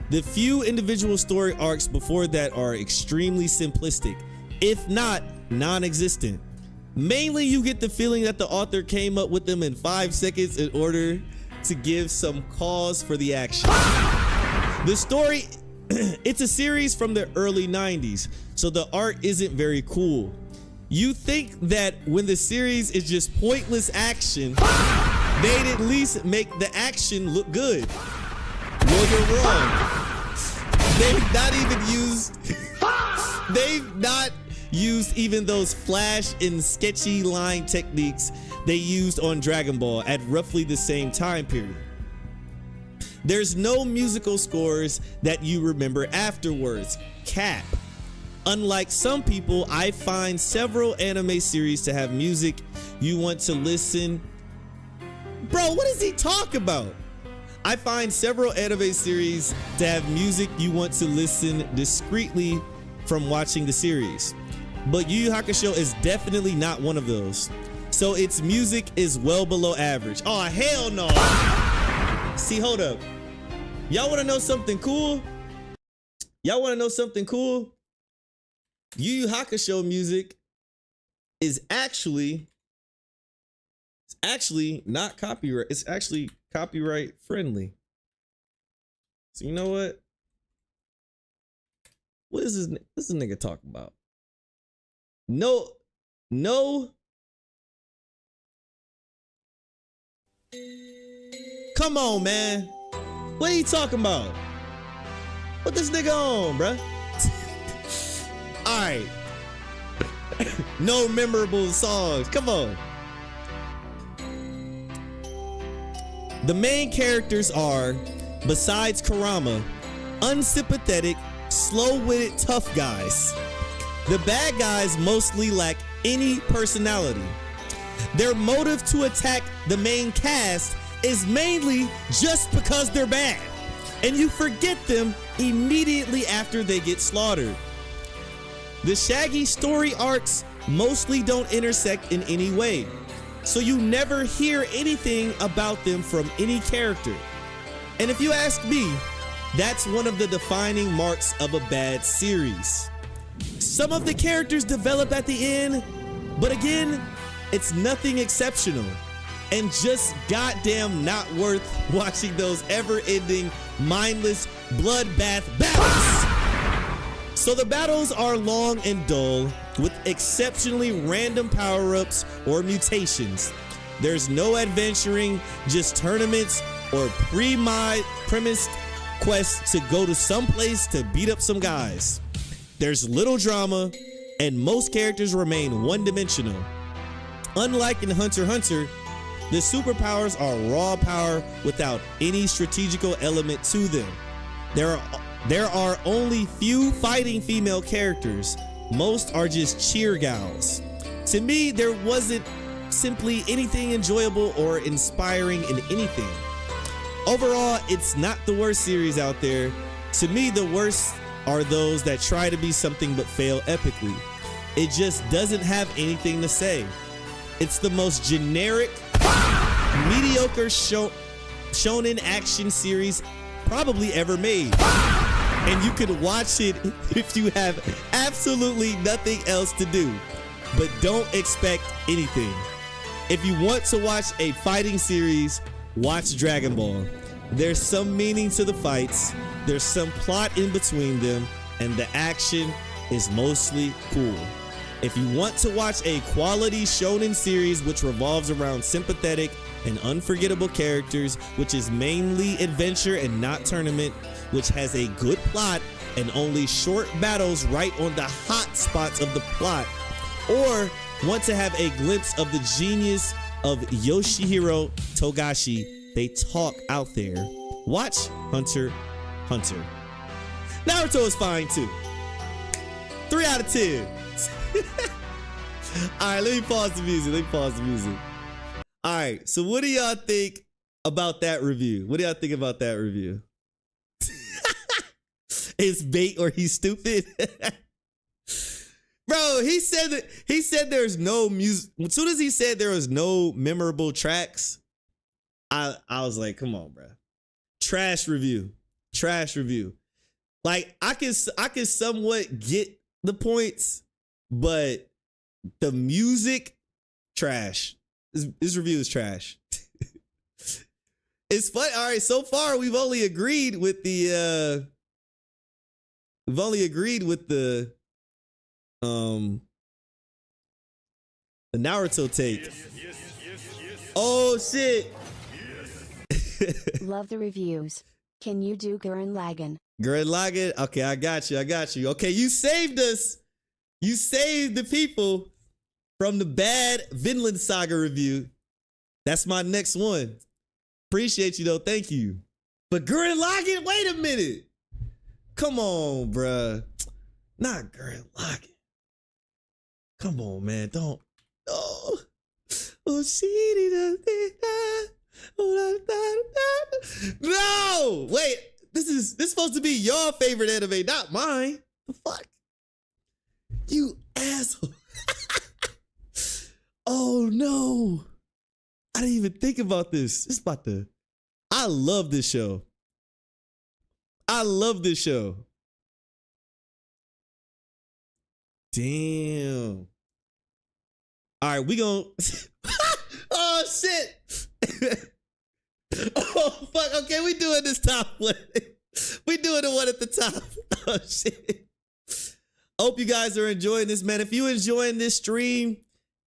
Speaker 1: The few individual story arcs before that are extremely simplistic, if not non-existent. Mainly, you get the feeling that the author came up with them in 5 seconds in order to give some cause for the action. The story, it's a series from the early 90s, so the art isn't very cool. You think that when the series is just pointless action, they'd at least make the action look good. Well, you're wrong. They've not used even those flash and sketchy line techniques they used on Dragon Ball at roughly the same time period. There's no musical scores that you remember afterwards. Cap. Unlike some people, I find several anime series to have music you want to listen. Bro, what does he talk about? I find several anime series to have music you want to listen discreetly from watching the series. But Yu Yu Hakusho is definitely not one of those. So its music is well below average. Oh, hell no. See, hold up. Y'all want to know something cool? Y'all want to know something cool? Yu Yu Hakusho music is actually not copyright. It's actually copyright friendly. So you know what? What is this nigga talking about? No. Come on, man. What are you talking about? Put this nigga on, bruh. All right. No memorable songs. Come on. The main characters are, besides Kurama, unsympathetic, slow-witted tough guys. The bad guys mostly lack any personality. Their motive to attack the main cast is mainly just because they're bad, and you forget them immediately after they get slaughtered. The Shaggy story arcs mostly don't intersect in any way, so you never hear anything about them from any character. And if you ask me, that's one of the defining marks of a bad series. Some of the characters develop at the end, but again, it's nothing exceptional and just goddamn not worth watching those ever-ending, mindless bloodbath battles. So the battles are long and dull with exceptionally random power-ups or mutations. There's no adventuring, just tournaments or premised quests to go to some place to beat up some guys. There's little drama, and most characters remain one-dimensional. Unlike in Hunter x Hunter, the superpowers are raw power without any strategical element to them. There are only few fighting female characters. Most are just cheer gals. To me, there wasn't simply anything enjoyable or inspiring in anything. Overall, it's not the worst series out there. To me, the worst are those that try to be something but fail epically. It just doesn't have anything to say. It's the most generic, mediocre shonen action series probably ever made. And you can watch it if you have absolutely nothing else to do. But don't expect anything. If you want to watch a fighting series, watch Dragon Ball. There's some meaning to the fights, there's some plot in between them, and the action is mostly cool. If you want to watch a quality shonen series which revolves around sympathetic and unforgettable characters, which is mainly adventure and not tournament, which has a good plot and only short battles right on the hot spots of the plot, or want to have a glimpse of the genius of Yoshihiro Togashi, they talk out there, watch Hunter x Hunter. Naruto is fine too. 3 out of 10. All right, let me pause the music. All right, so what do y'all think about that review? It's bait or he's stupid. Bro, he said there's no music. As soon as he said there was no memorable tracks, I was like, come on, bro. Trash review. Like I can somewhat get the points, but the music, trash. This review is trash. It's fun. All right, so far we've only agreed with the Naruto take. Oh shit.
Speaker 3: Love the reviews. Can you do Gurren Lagann?
Speaker 1: Gurren Lagann. Okay, I got you. Okay, you saved us. You saved the people from the bad Vinland Saga review. That's my next one. Appreciate you though. Thank you. But Gurren Lagann, wait a minute. Come on, bruh. Not Gurren Lagann. Come on, man. Don't. Oh. No! Wait. This is supposed to be your favorite anime, not mine. The fuck? You asshole. Oh no. I didn't even think about this. I love this show. Damn. All right, we gonna. Oh shit. Oh fuck. Okay, we doing this top one. We doing the one at the top. Oh shit. Hope you guys are enjoying this, man. If you enjoying this stream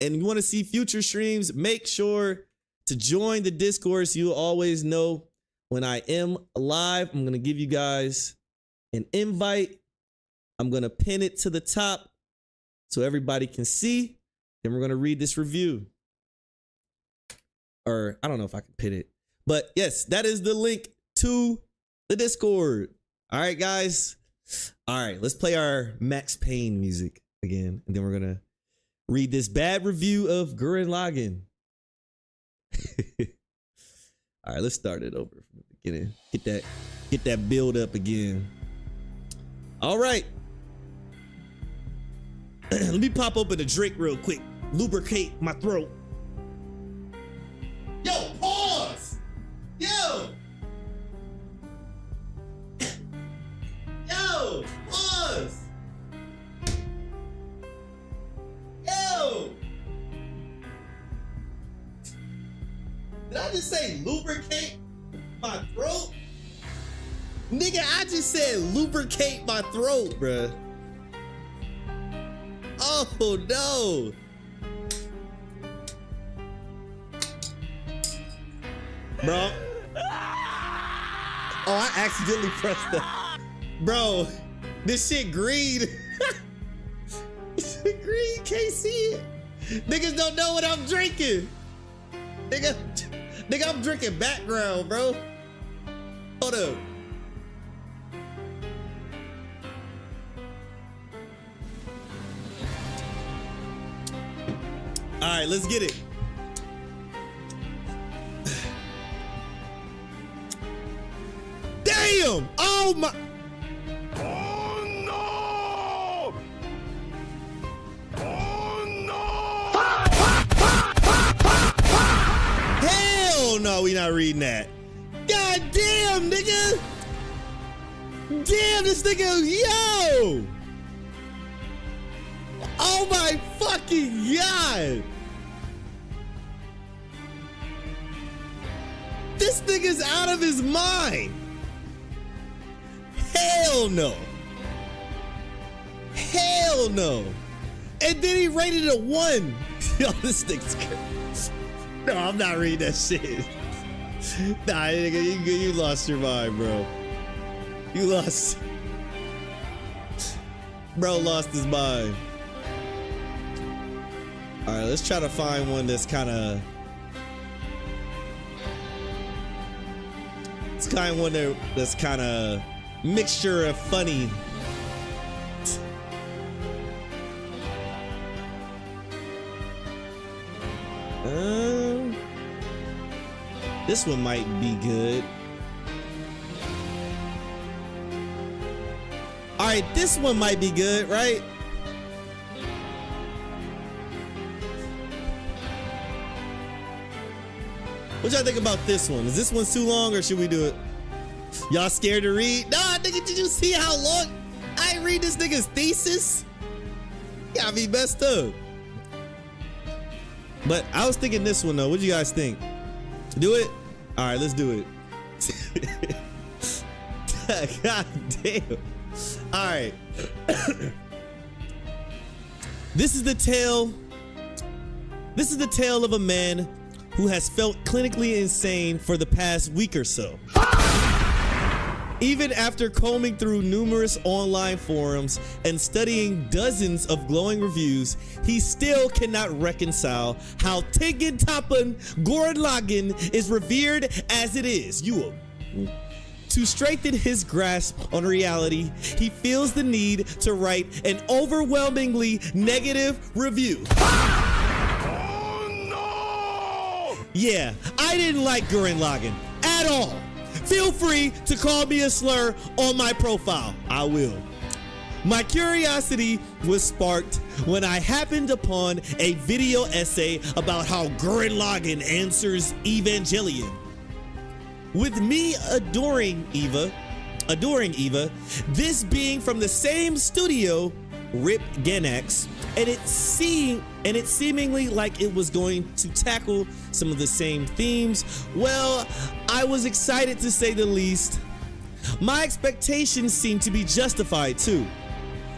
Speaker 1: and you want to see future streams, make sure to join the Discord so you'll always know when I am live, I'm going to give you guys an invite. I'm going to pin it to the top so everybody can see. Then we're going to read this review. Or I don't know if I can pin it. But yes, that is the link to the Discord. All right, guys. All right, let's play our Max Payne music again. And then we're going to read this bad review of Gurren Lagann. All right, let's start it over from the beginning. Get that build up again. All right. Let me pop open a drink real quick. Lubricate my throat. Yo, pause. Yo, pause. Yo. Did I just say lubricate my throat? Nigga, I just said lubricate my throat, bruh. Oh no. Bro. Oh, I accidentally pressed that. Bro, this shit green. Green, can't see it. Niggas don't know what I'm drinking. Nigga, I'm drinking background, bro. Hold up. All right, let's get it. Damn! Oh my!
Speaker 4: Oh no! Oh no!
Speaker 1: Hell no, we not reading that. God damn, nigga! Damn, this nigga, yo! Oh my fucking god! This nigga's out of his mind. Hell no. Hell no. And then he rated it a 1. Yo, this nigga's crazy. No, I'm not reading that shit. Nah, nigga, you lost your mind, bro. You lost. Bro lost his mind. All right, let's try to find one that's kind of. It's kind of one that's kind of mixture of funny. This one might be good. All right, this one might be good, right? What y'all think about this one? Is this one too long or should we do it? Y'all scared to read? Nah, nigga, did you see how long? I ain't read this nigga's thesis. Got me messed up. But I was thinking this one though. What do you guys think? Do it? All right, let's do it. God damn. All right. This is the tale of a man who has felt clinically insane for the past week or so. Even after combing through numerous online forums and studying dozens of glowing reviews, he still cannot reconcile how Tengen Toppan Gurren Lagann is revered as it is. To strengthen his grasp on reality, he feels the need to write an overwhelmingly negative review.
Speaker 4: Oh no!
Speaker 1: Yeah, I didn't like Gurren Lagann at all. Feel free to call me a slur on my profile. I will. My curiosity was sparked when I happened upon a video essay about how Gurren Lagann answers Evangelion. With me adoring Eva, this being from the same studio, Rip Genax, and it seemingly like it was going to tackle some of the same themes. Well, I was excited to say the least. My expectations seemed to be justified too,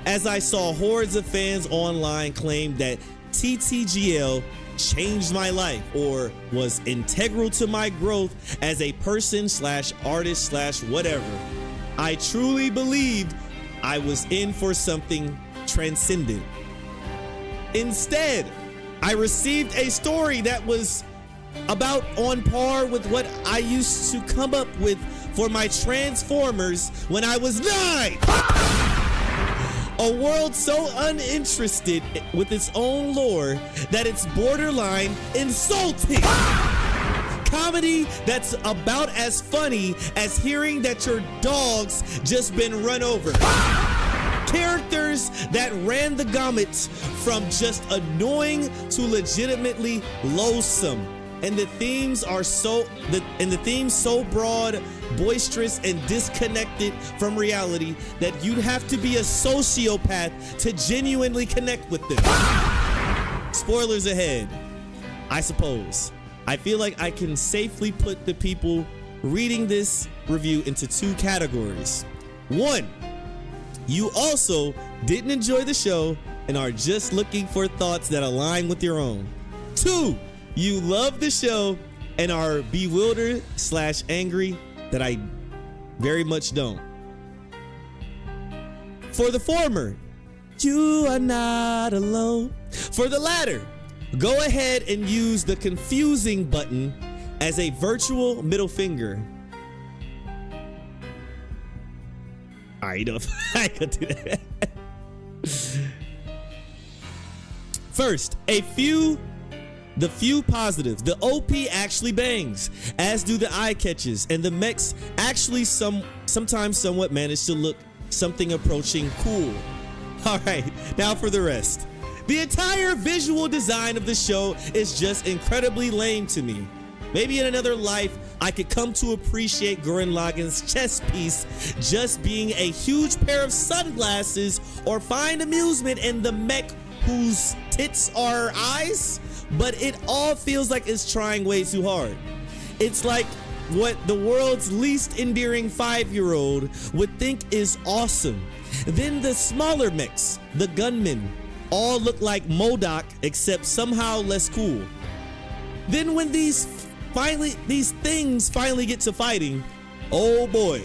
Speaker 1: as I saw hordes of fans online claim that TTGL changed my life or was integral to my growth as a person slash artist slash whatever. I truly believed I was in for something transcendent. Instead, I received a story that was about on par with what I used to come up with for my Transformers when I was 9. A world so uninterested with its own lore that it's borderline insulting. Comedy that's about as funny as hearing that your dog's just been run over. Characters that ran the gamut from just annoying to legitimately loathsome. And the themes are so broad, boisterous, and disconnected from reality that you'd have to be a sociopath to genuinely connect with them. Spoilers ahead, I suppose. I feel like I can safely put the people reading this review into 2 categories. 1, you also didn't enjoy the show and are just looking for thoughts that align with your own. 2, you love the show and are bewildered slash angry that I very much don't. For the former, you are not alone. For the latter, go ahead and use the confusing button as a virtual middle finger. All right, you know, I could do that. First, the few positives. The OP actually bangs, as do the eye catches, and the mechs actually sometimes somewhat manage to look something approaching cool. All right, now for the rest. The entire visual design of the show is just incredibly lame to me. Maybe in another life, I could come to appreciate Gurren Lagann's chess piece just being a huge pair of sunglasses, or find amusement in the mech whose tits are eyes, but it all feels like it's trying way too hard. It's like what the world's least endearing 5-year-old would think is awesome. Then the smaller mechs, the gunmen, all look like MODOK except somehow less cool. Then when these things finally get to fighting, oh boy,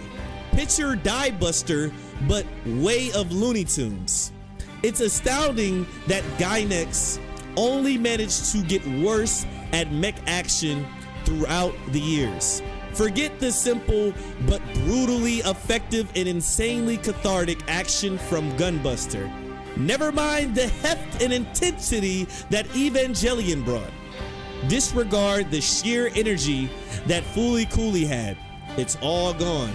Speaker 1: picture Die Buster but way of Looney Tunes. It's astounding that Gainax only managed to get worse at mech action throughout the years. Forget the simple but brutally effective and insanely cathartic action from Gunbuster. Never mind the heft and intensity that Evangelion brought. Disregard the sheer energy that Fooly Cooly had. It's all gone.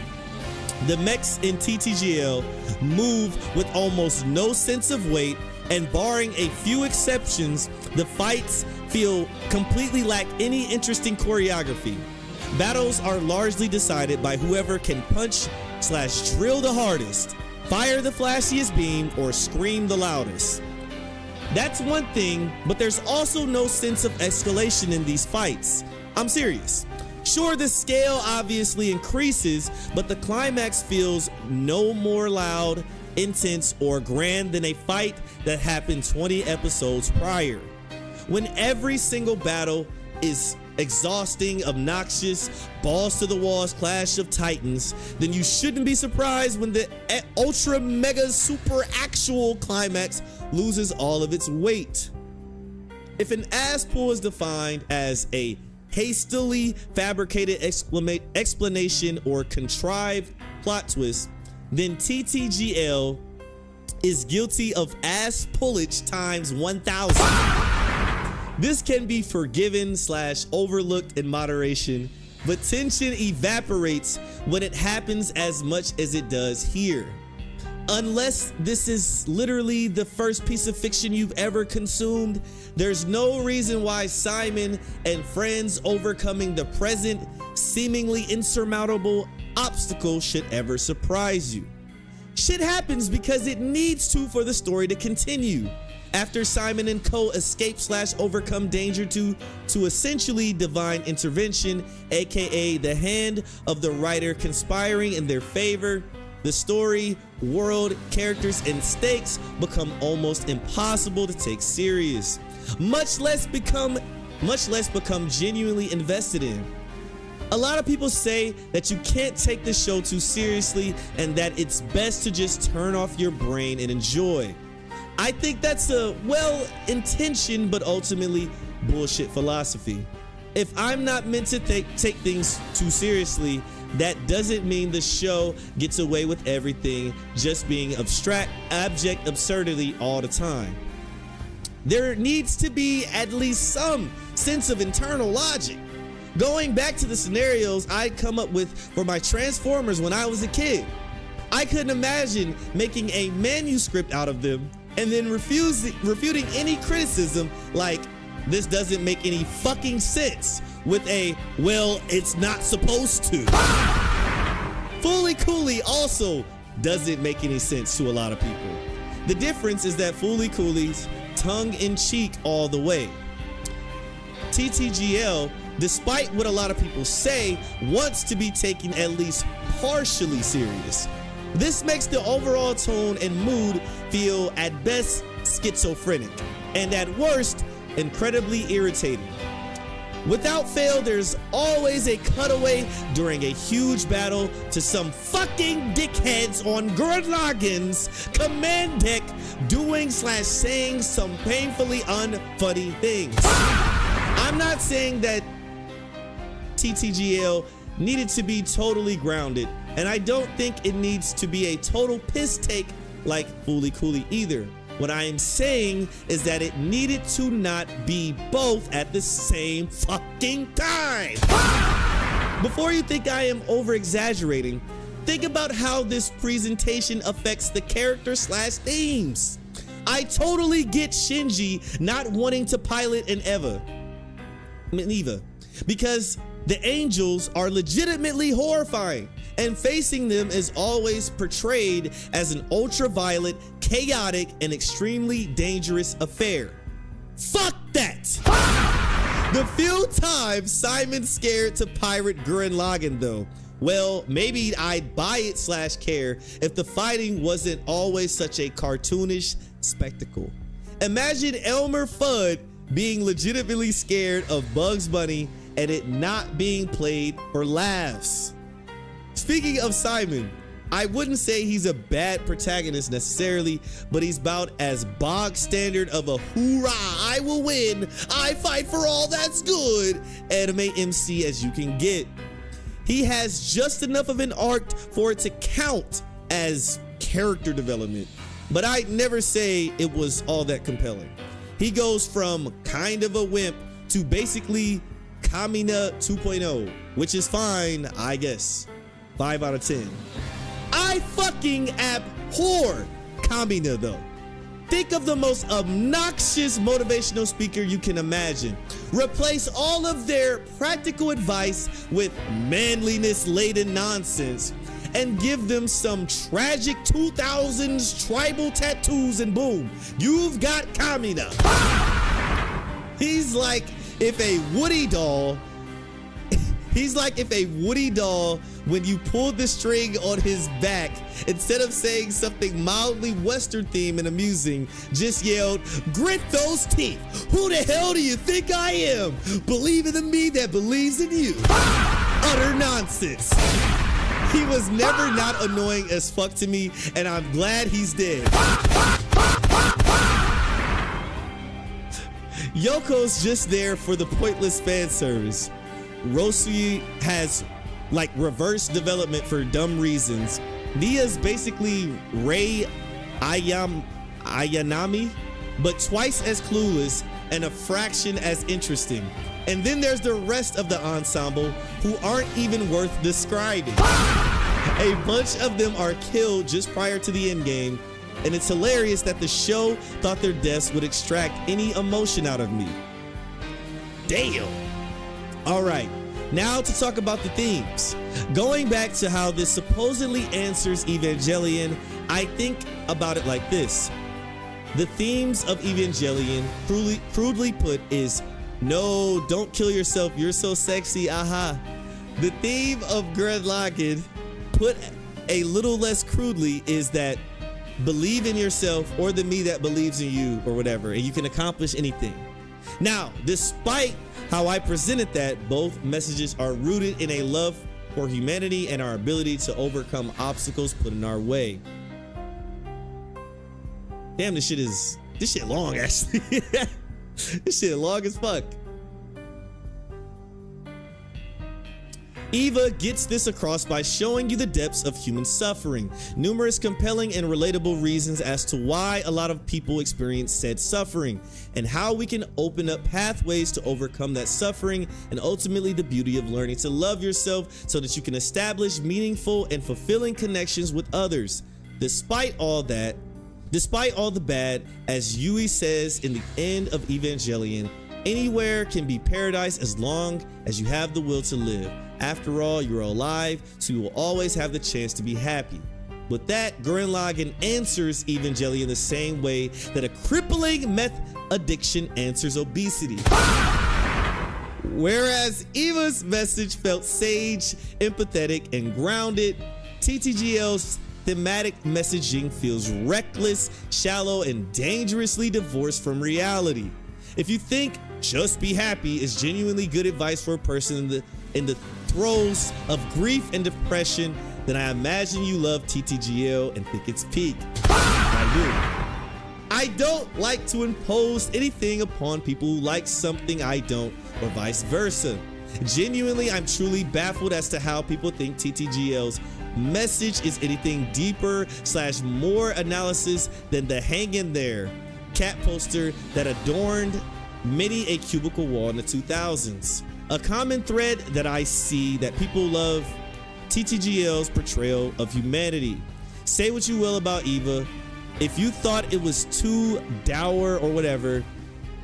Speaker 1: The mechs in TTGL move with almost no sense of weight, and barring a few exceptions, the fights feel completely lack any interesting choreography. Battles are largely decided by whoever can punch / drill the hardest, fire the flashiest beam, or scream the loudest. That's one thing, but there's also no sense of escalation in these fights. I'm serious. Sure, the scale obviously increases, but the climax feels no more loud, intense, or grand than a fight that happened 20 episodes prior. When every single battle is exhausting, obnoxious, balls to the walls clash of titans, then you shouldn't be surprised when the ultra mega super actual climax loses all of its weight. If an ass pull is defined as a hastily fabricated explanation or contrived plot twist, then TTGL is guilty of ass pullage times 1000. This can be forgiven / overlooked in moderation, but tension evaporates when it happens as much as it does here. Unless this is literally the first piece of fiction you've ever consumed, there's no reason why Simon and friends overcoming the present seemingly insurmountable obstacle should ever surprise you. Shit happens because it needs to for the story to continue. After Simon and co escape / overcome danger to essentially divine intervention, aka the hand of the writer conspiring in their favor, the story, world, characters, and stakes become almost impossible to take serious. much less become genuinely invested in. A lot of people say that you can't take the show too seriously and that it's best to just turn off your brain and enjoy. I think that's a well-intentioned but ultimately bullshit philosophy. If I'm not meant to take things too seriously, that doesn't mean the show gets away with everything just being abject absurdity all the time. There needs to be at least some sense of internal logic. Going back to the scenarios I'd come up with for my Transformers when I was a kid, I couldn't imagine making a manuscript out of them and then refuting any criticism like, this doesn't make any fucking sense, with a, well, it's not supposed to. Fooly Cooley also doesn't make any sense to a lot of people. The difference is that Fooly Cooley's tongue-in-cheek all the way. TTGL, despite what a lot of people say, wants to be taken at least partially serious. This makes the overall tone and mood feel at best schizophrenic, and at worst, incredibly irritating. Without fail, there's always a cutaway during a huge battle to some fucking dickheads on Gurren Lagann's command deck doing/saying some painfully unfunny things. I'm not saying that TTGL needed to be totally grounded, and I don't think it needs to be a total piss take like Fooly Cooley either. What I am saying is that it needed to not be both at the same fucking time. Before you think I am over exaggerating, think about how this presentation affects the character/themes. I totally get Shinji not wanting to pilot an Eva, because the angels are legitimately horrifying, and facing them is always portrayed as an ultraviolet, chaotic, and extremely dangerous affair. Fuck that! The few times Simon's scared to pirate Gurren Lagann though, well, maybe I'd buy it/care if the fighting wasn't always such a cartoonish spectacle. Imagine Elmer Fudd being legitimately scared of Bugs Bunny and it not being played for laughs. Speaking of Simon, I wouldn't say he's a bad protagonist necessarily, but he's about as bog standard of a hoorah, I will win, I fight for all that's good anime MC as you can get. He has just enough of an arc for it to count as character development, but I'd never say it was all that compelling. He goes from kind of a wimp to basically Kamina 2.0, which is fine, I guess. 5 out of 10. I fucking abhor Kamina though. Think of the most obnoxious motivational speaker you can imagine. Replace all of their practical advice with manliness-laden nonsense and give them some tragic 2000s tribal tattoos and boom, you've got Kamina. He's like if a Woody doll, when you pulled the string on his back, instead of saying something mildly Western themed and amusing, just yelled, "Grit those teeth. Who the hell do you think I am? Believe in the me that believes in you." Utter nonsense. He was never not annoying as fuck to me, and I'm glad he's dead. Yoko's just there for the pointless fan service. Rosui has like reverse development for dumb reasons. Nia's basically Rei Ayanami, but twice as clueless and a fraction as interesting. And then there's the rest of the ensemble who aren't even worth describing. A bunch of them are killed just prior to the end game, and it's hilarious that the show thought their deaths would extract any emotion out of me. Damn. All right, now to talk about the themes. Going back to how this supposedly answers Evangelion, I think about it like this. The themes of Evangelion, crudely put, is no, don't kill yourself, you're so sexy, aha. The theme of Gurren Lagann, put a little less crudely, is that believe in yourself or the me that believes in you or whatever, and you can accomplish anything. Now, despite how I presented that, both messages are rooted in a love for humanity and our ability to overcome obstacles put in our way. Damn, this shit long, actually. This shit long as fuck. Eva gets this across by showing you the depths of human suffering, numerous compelling and relatable reasons as to why a lot of people experience said suffering, and how we can open up pathways to overcome that suffering, and ultimately the beauty of learning to love yourself so that you can establish meaningful and fulfilling connections with others. Despite all the bad, as Yui says in the end of Evangelion, anywhere can be paradise as long as you have the will to live. After all, you're alive, so you will always have the chance to be happy. With that, Gurren Lagann answers Evangelion the same way that a crippling meth addiction answers obesity. Whereas Eva's message felt sage, empathetic, and grounded, TTGL's thematic messaging feels reckless, shallow, and dangerously divorced from reality. If you think just be happy is genuinely good advice for a person in the throes of grief and depression, then I imagine you love TTGL and think it's peak. I do. I don't like to impose anything upon people who like something I don't, or vice versa. Genuinely, I'm truly baffled as to how people think TTGL's message is anything deeper / more analysis than the hang in there cat poster that adorned many a cubicle wall in the 2000s. A common thread that I see that people love TTGL's portrayal of humanity. Say what you will about Eva, if you thought it was too dour or whatever,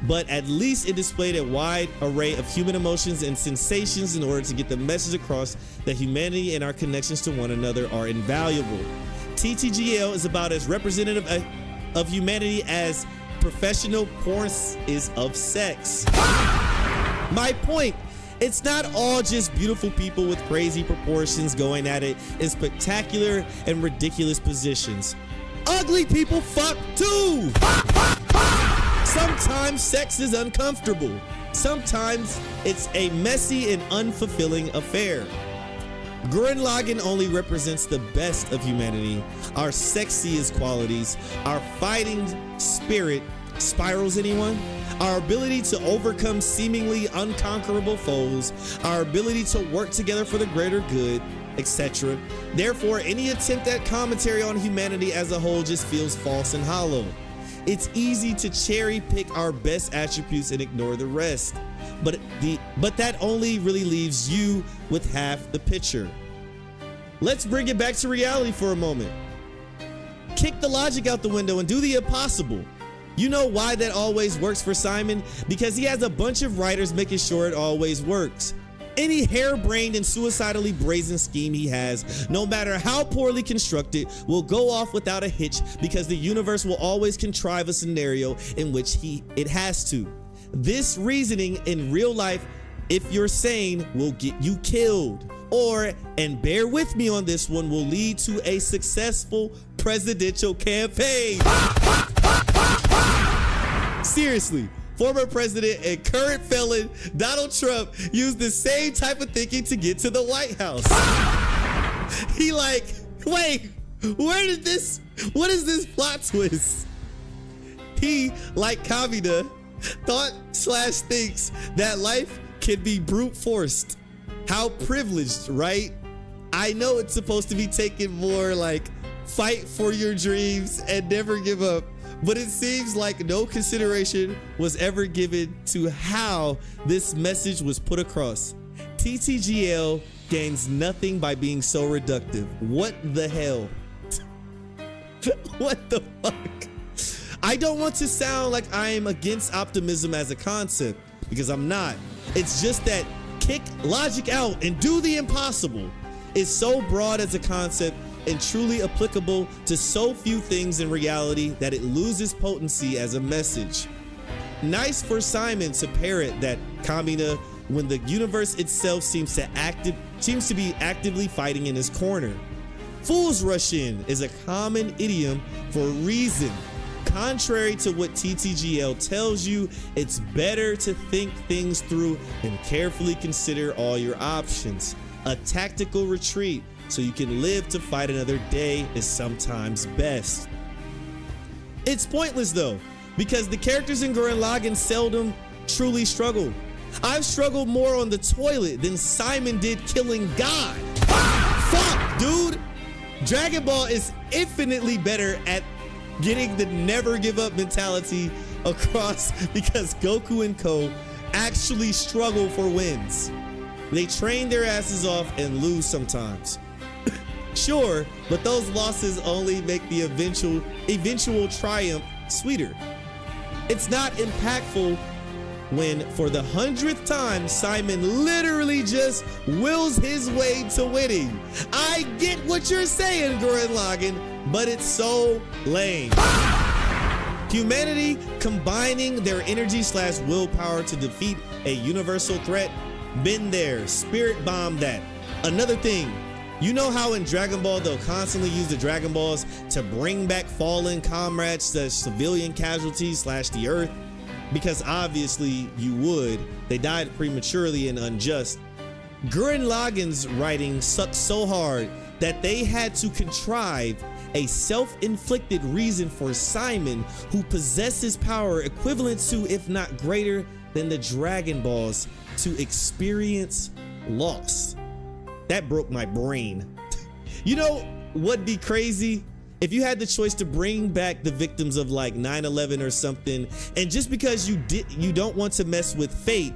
Speaker 1: but at least it displayed a wide array of human emotions and sensations in order to get the message across that humanity and our connections to one another are invaluable. TTGL is about as representative of humanity as professional porn is of sex. My point, it's not all just beautiful people with crazy proportions going at it in spectacular and ridiculous positions. Ugly people fuck too! Sometimes sex is uncomfortable. Sometimes it's a messy and unfulfilling affair. Gurren Lagann only represents the best of humanity, our sexiest qualities, our fighting spirit. Spirals, anyone? Our ability to overcome seemingly unconquerable foes, our ability to work together for the greater good, etc. Therefore, any attempt at commentary on humanity as a whole just feels false and hollow. It's easy to cherry pick our best attributes and ignore the rest, but that only really leaves you with half the picture. Let's bring it back to reality for a moment. Kick the logic out the window and do the impossible. You know why that always works for Simon? Because he has a bunch of writers making sure it always works. Any harebrained and suicidally brazen scheme he has, no matter how poorly constructed, will go off without a hitch because the universe will always contrive a scenario in which it has to. This reasoning in real life, if you're sane, will get you killed. Or, and bear with me on this one, will lead to a successful presidential campaign. Seriously, former president and current felon Donald Trump used the same type of thinking to get to the White House. He like, wait, what is this plot twist? He, like Kavita, thought/thinks that life can be brute forced. How privileged, right? I know it's supposed to be taken more like fight for your dreams and never give up, but it seems like no consideration was ever given to how this message was put across. TTGL gains nothing by being so reductive. What the hell? What the fuck? I don't want to sound like I am against optimism as a concept, because I'm not. It's just that kick logic out and do the impossible is so broad as a concept and truly applicable to so few things in reality that it loses potency as a message. Nice for Simon to parrot that Kamina when the universe itself seems to be actively fighting in his corner. Fools rush in is a common idiom for a reason. Contrary to what TTGL tells you, it's better to think things through and carefully consider all your options. A tactical retreat so you can live to fight another day is sometimes best. It's pointless though, because the characters in Gurren Lagann seldom truly struggle. I've struggled more on the toilet than Simon did killing God. Fuck, dude. Dragon Ball is infinitely better at getting the never give up mentality across because Goku and Co actually struggle for wins. They train their asses off and lose sometimes. Sure, but those losses only make the eventual triumph sweeter. It's not impactful when, for the 100th time, Simon literally just wills his way to winning. I get what you're saying, Gurren Lagann, but it's so lame. Humanity combining their energy / willpower to defeat a universal threat? Been there, spirit bomb that. Another thing, you know how in Dragon Ball they'll constantly use the Dragon Balls to bring back fallen comrades to civilian casualties / the earth? Because obviously you would. They died prematurely and unjust. Gurren Lagann's writing sucked so hard that they had to contrive a self-inflicted reason for Simon, who possesses power equivalent to, if not greater than, the Dragon Balls, to experience loss. That broke my brain. You know what'd be crazy? If you had the choice to bring back the victims of like 9/11 or something, and just because you don't want to mess with fate,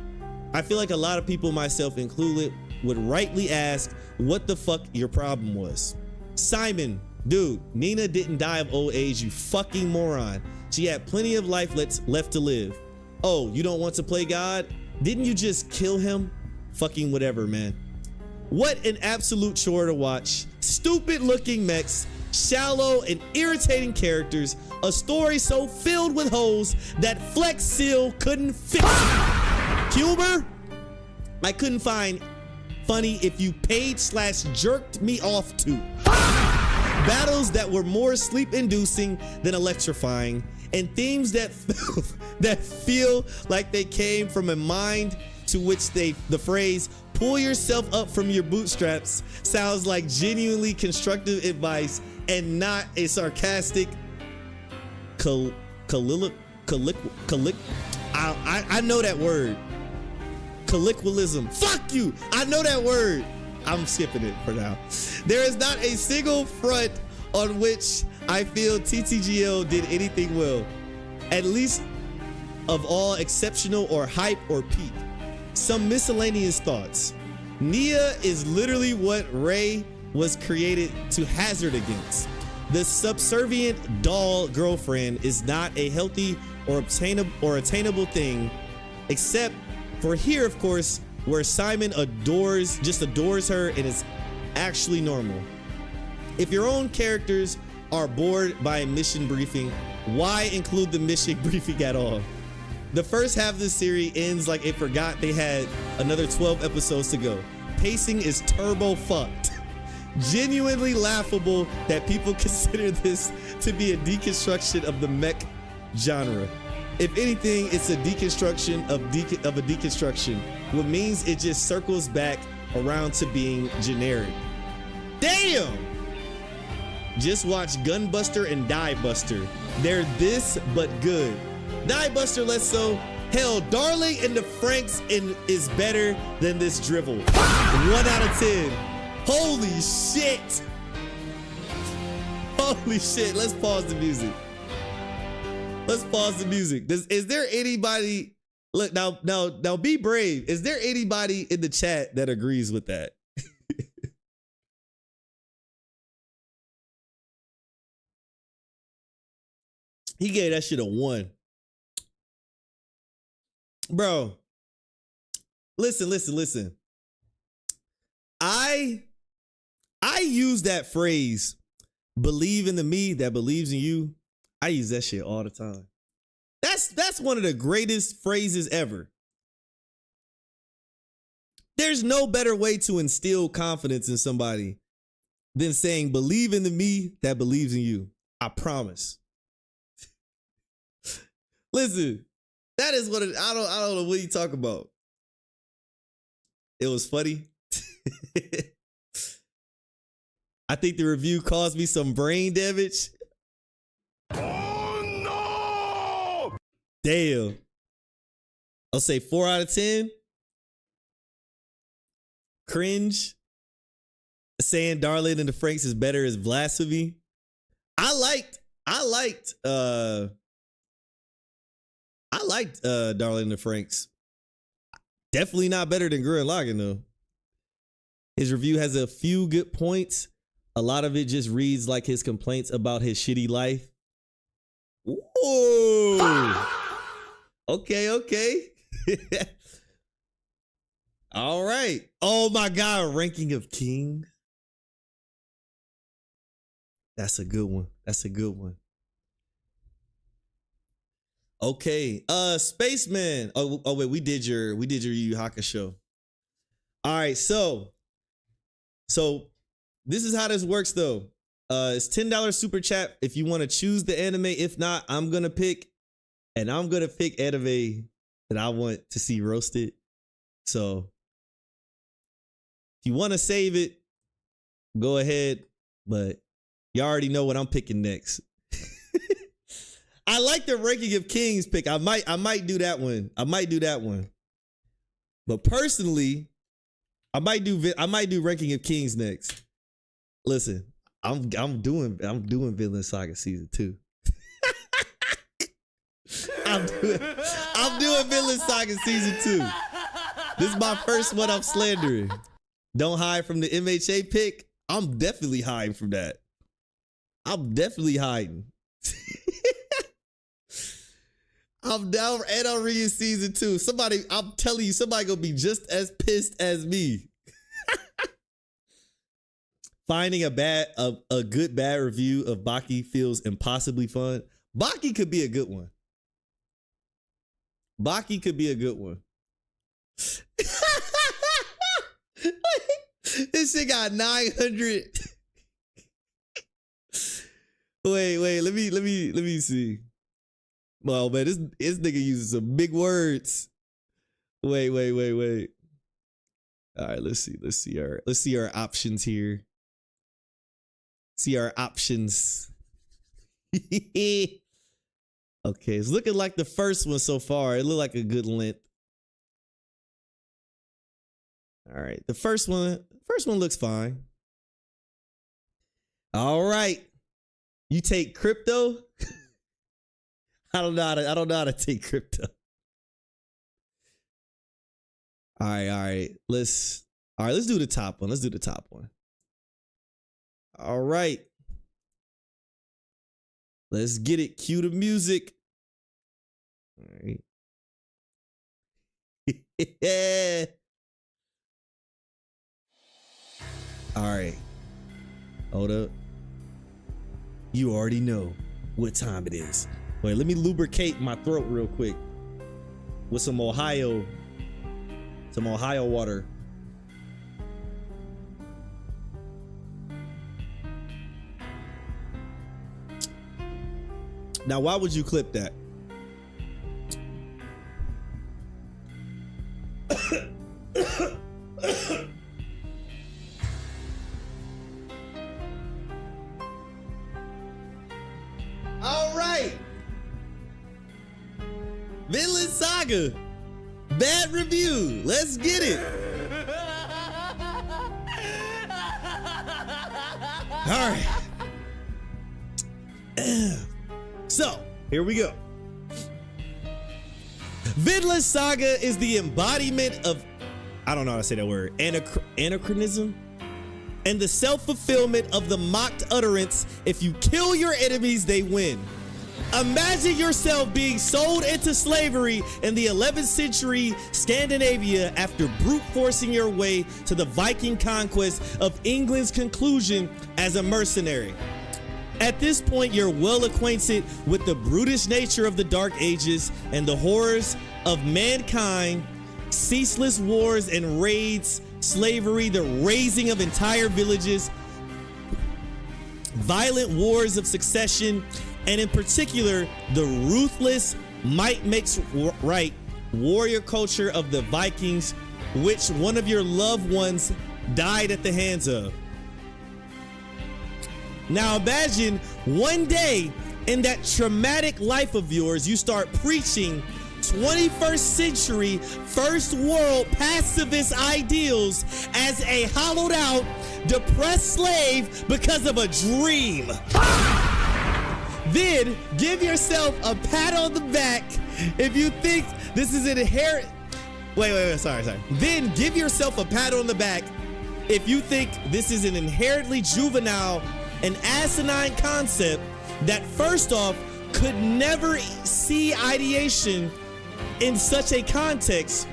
Speaker 1: I feel like a lot of people, myself included, would rightly ask what the fuck your problem was. Simon, dude, Nina didn't die of old age, you fucking moron. She had plenty of life left to live. Oh, you don't want to play God? Didn't you just kill him? Fucking whatever, man. What an absolute chore to watch. Stupid looking mechs, shallow and irritating characters, a story so filled with holes that Flex Seal couldn't fix it. Cuber, I couldn't find funny if you paid / jerked me off to. Battles that were more sleep-inducing than electrifying, and themes that feel like they came from a mind to which the phrase "pull yourself up from your bootstraps" sounds like genuinely constructive advice and not a sarcastic I know that word. Colloquialism. Fuck you. I know that word. I'm skipping it for now. There is not a single front on which I feel TTGL did anything well, at least of all exceptional or hype or peak. Some miscellaneous thoughts. Nia is literally what Ray was created to hazard against. The subservient doll girlfriend is not a healthy or attainable thing, except for here, of course, where Simon adores her and is actually normal. If your own characters are bored by a mission briefing, why include the mission briefing at all? The first half of the series ends like it forgot they had another 12 episodes to go. Pacing is turbo fucked. Genuinely laughable that people consider this to be a deconstruction of the mech genre. If anything, it's a deconstruction of a deconstruction, which means it just circles back around to being generic. Damn! Just watch Gunbuster and Diebuster. They're this but good. Diebuster less so. Hell, Darling and the Franks is better than this drivel. 1 out of 10. Holy shit. Holy shit. Let's pause the music. Let's pause the music. Is there anybody, look, now be brave. Is there anybody in the chat that agrees with that? He gave that shit a 1. Bro, listen. I use that phrase, believe in the me that believes in you. I use that shit all the time. That's one of the greatest phrases ever. There's no better way to instill confidence in somebody than saying, believe in the me that believes in you. I promise. Listen, that is what I don't know what you talk about. It was funny. I think the review caused me some brain damage.
Speaker 4: Oh no!
Speaker 1: Damn. I'll say 4 out of 10. Cringe. Saying Darling in the Franxx is better is blasphemy. I liked Darling in the Franxx. Definitely not better than Gurren Lagann though. His review has a few good points. A lot of it just reads like his complaints about his shitty life. Whoa. Okay. All right. Oh my God, Ranking of Kings. That's a good one. Okay. Spaceman. Oh wait, we did your Yu Yu Hakusho. All right, so this is how this works though. It's $10 super chat if you want to choose the anime. If not, I'm gonna pick anime that I want to see roasted. So if you want to save it, go ahead. But you already know what I'm picking next. I like the Ranking of Kings pick. I might do that one. But personally, I might do Ranking of Kings next. Listen, I'm doing Vinland Saga season 2. I'm doing Vinland Saga season 2. This is my first one I'm slandering. Don't hide from the MHA pick. I'm definitely hiding from that. I'm definitely hiding. I'm down and I'm reading season 2. I'm telling you, somebody gonna be just as pissed as me. Finding a good bad review of Baki feels impossibly fun. Baki could be a good one. This shit got 900. Wait, let me see. Well, man, this nigga uses some big words. Wait. All right, let's see our options here. See our options. Okay, it's looking like the first one so far. It looked like a good length. All right, the first one looks fine. All right, you take crypto. I don't know how to take crypto. All right. Let's do the top one. All right. Let's get it. Cue the music. All right. Yeah. All right. Hold up. You already know what time it is. Wait, let me lubricate my throat real quick with some Ohio water. Now, why would you clip that? All right. Vinland Saga. Bad review. Let's get it. All right. So, here we go. Vinland Saga is the embodiment of, I don't know how to say that word, anachronism, and the self-fulfillment of the mocked utterance, if you kill your enemies, they win. Imagine yourself being sold into slavery in the 11th century Scandinavia after brute forcing your way to the Viking conquest of England's conclusion as a mercenary. At this point, you're well acquainted with the brutish nature of the Dark Ages and the horrors of mankind, ceaseless wars and raids, slavery, the razing of entire villages, violent wars of succession, and in particular, the ruthless might makes right warrior culture of the Vikings, which one of your loved ones died at the hands of. Now imagine one day in that traumatic life of yours, you start preaching 21st century, first world pacifist ideals as a hollowed out, depressed slave because of a dream. Then give yourself a pat on the back if you think this is an inherent. Wait, sorry. Then give yourself a pat on the back if you think this is an inherently juvenile and asinine concept that, first off, could never see ideation in such a context,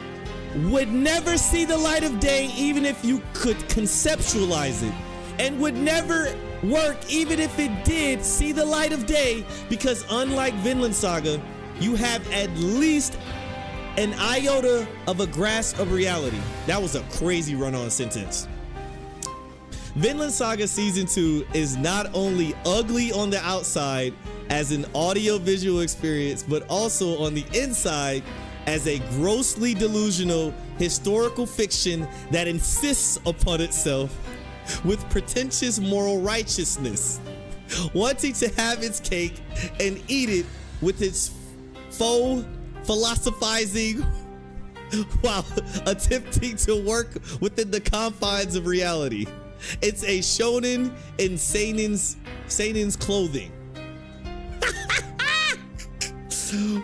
Speaker 1: would never see the light of day even if you could conceptualize it, and would never work even if it did see the light of day, because unlike Vinland Saga, you have at least an iota of a grasp of reality. That was a crazy run-on sentence. Vinland Saga Season 2 is not only ugly on the outside as an audio-visual experience, but also on the inside as a grossly delusional historical fiction that insists upon itself with pretentious moral righteousness, wanting to have its cake and eat it with its faux philosophizing while attempting to work within the confines of reality. It's a shonen in seinen's clothing.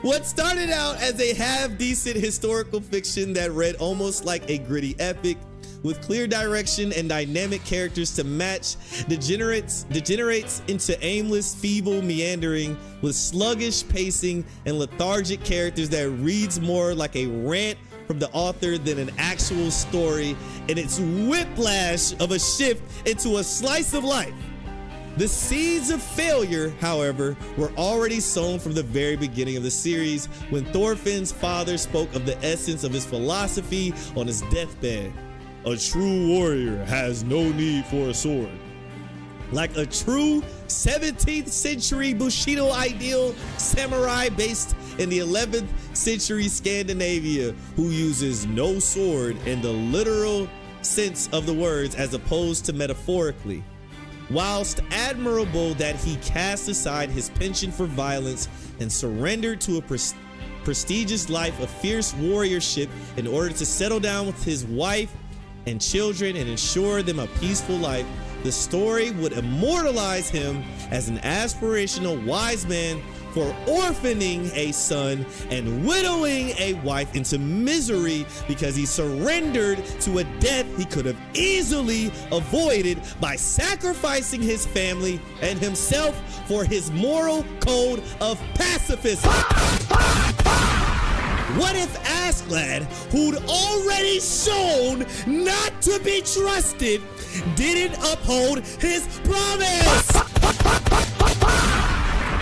Speaker 1: What started out as a half-decent historical fiction that read almost like a gritty epic with clear direction and dynamic characters to match degenerates into aimless, feeble meandering with sluggish pacing and lethargic characters that reads more like a rant from the author than an actual story, and its whiplash of a shift into a slice of life. The seeds of failure, however, were already sown from the very beginning of the series when Thorfinn's father spoke of the essence of his philosophy on his deathbed. A true warrior has no need for a sword. Like a true 17th century Bushido ideal samurai based in the 11th century Scandinavia who uses no sword in the literal sense of the words as opposed to metaphorically. Whilst admirable that he cast aside his penchant for violence and surrendered to a prestigious life of fierce warriorship in order to settle down with his wife and children and ensure them a peaceful life, the story would immortalize him as an aspirational wise man for orphaning a son and widowing a wife into misery because he surrendered to a death he could have easily avoided by sacrificing his family and himself for his moral code of pacifism. What if Askeladd, who'd already shown not to be trusted, didn't uphold his promise?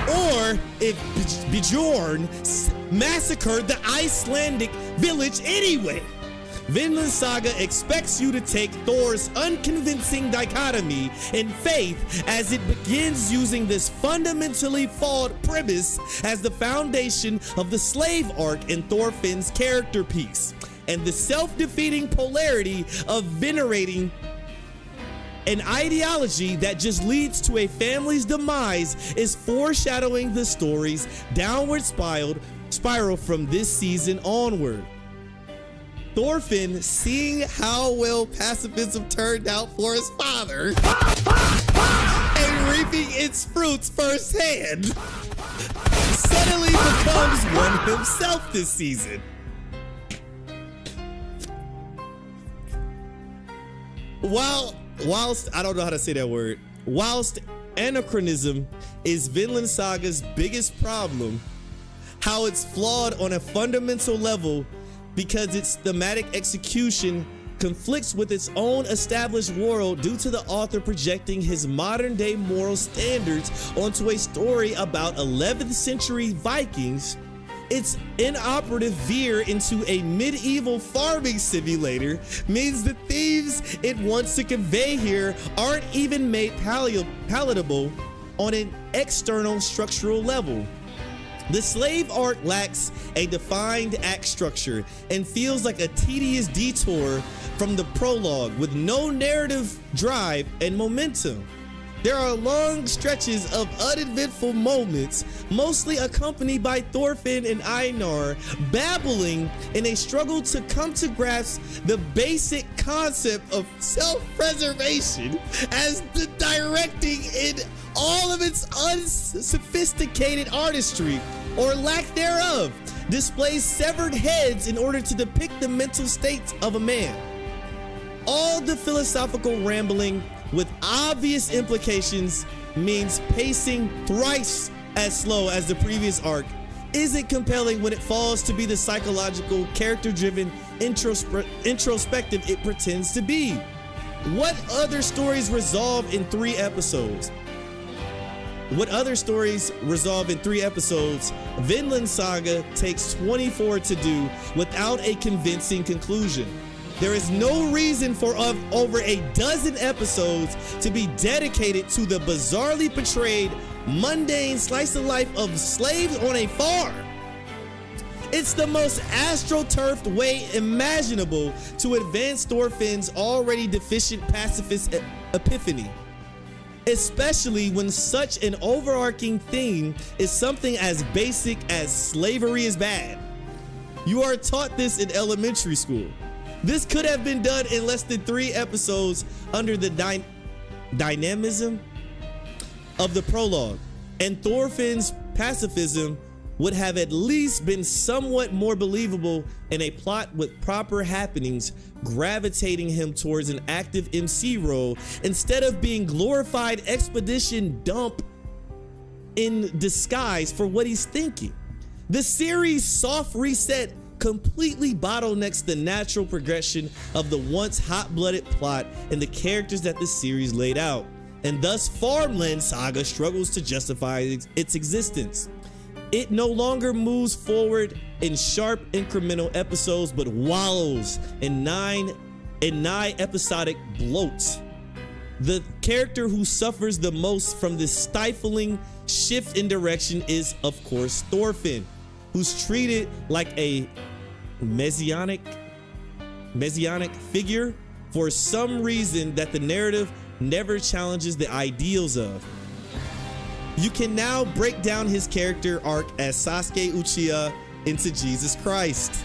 Speaker 1: Or if Bjorn massacred the Icelandic village anyway? Vinland Saga expects you to take Thor's unconvincing dichotomy in faith as it begins using this fundamentally flawed premise as the foundation of the slave arc in Thorfinn's character piece, and the self-defeating polarity of venerating an ideology that just leads to a family's demise is foreshadowing the story's downward spiral from this season onward. Thorfinn, seeing how well pacifism turned out for his father and reaping its fruits firsthand, suddenly becomes one himself this season. Whilst I don't know how to say that word, whilst anachronism is Vinland Saga's biggest problem, how it's flawed on a fundamental level because its thematic execution conflicts with its own established world due to the author projecting his modern day moral standards onto a story about 11th century Vikings. Its inoperative veer into a medieval farming simulator means the themes it wants to convey here aren't even made palatable on an external structural level. The slave arc lacks a defined act structure and feels like a tedious detour from the prologue with no narrative drive and momentum. There are long stretches of uneventful moments, mostly accompanied by Thorfinn and Einar babbling in a struggle to come to grasp the basic concept of self-preservation, as the directing in all of its unsophisticated artistry, or lack thereof, displays severed heads in order to depict the mental state of a man. All the philosophical rambling with obvious implications means pacing thrice as slow as the previous arc isn't compelling when it falls to be the psychological, character-driven, introspective it pretends to be. What other stories resolve in 3 episodes? Vinland Saga takes 24 to do without a convincing conclusion. There is no reason for over a dozen episodes to be dedicated to the bizarrely portrayed mundane slice of life of slaves on a farm. It's the most astroturfed way imaginable to advance Thorfinn's already deficient pacifist epiphany, especially when such an overarching theme is something as basic as slavery is bad. You are taught this in elementary school. This could have been done in less than 3 episodes under the dynamism of the prologue, and Thorfinn's pacifism would have at least been somewhat more believable in a plot with proper happenings gravitating him towards an active MC role instead of being glorified expedition dump in disguise for what he's thinking. The series' soft reset completely bottlenecks the natural progression of the once hot-blooded plot and the characters that the series laid out, and thus Farmland Saga struggles to justify its existence. It no longer moves forward in sharp incremental episodes, but wallows in nigh episodic bloat. The character who suffers the most from this stifling shift in direction is, of course, Thorfinn, who's treated like a messianic figure for some reason that the narrative never challenges the ideals of. You can now break down his character arc as Sasuke Uchiha into Jesus Christ.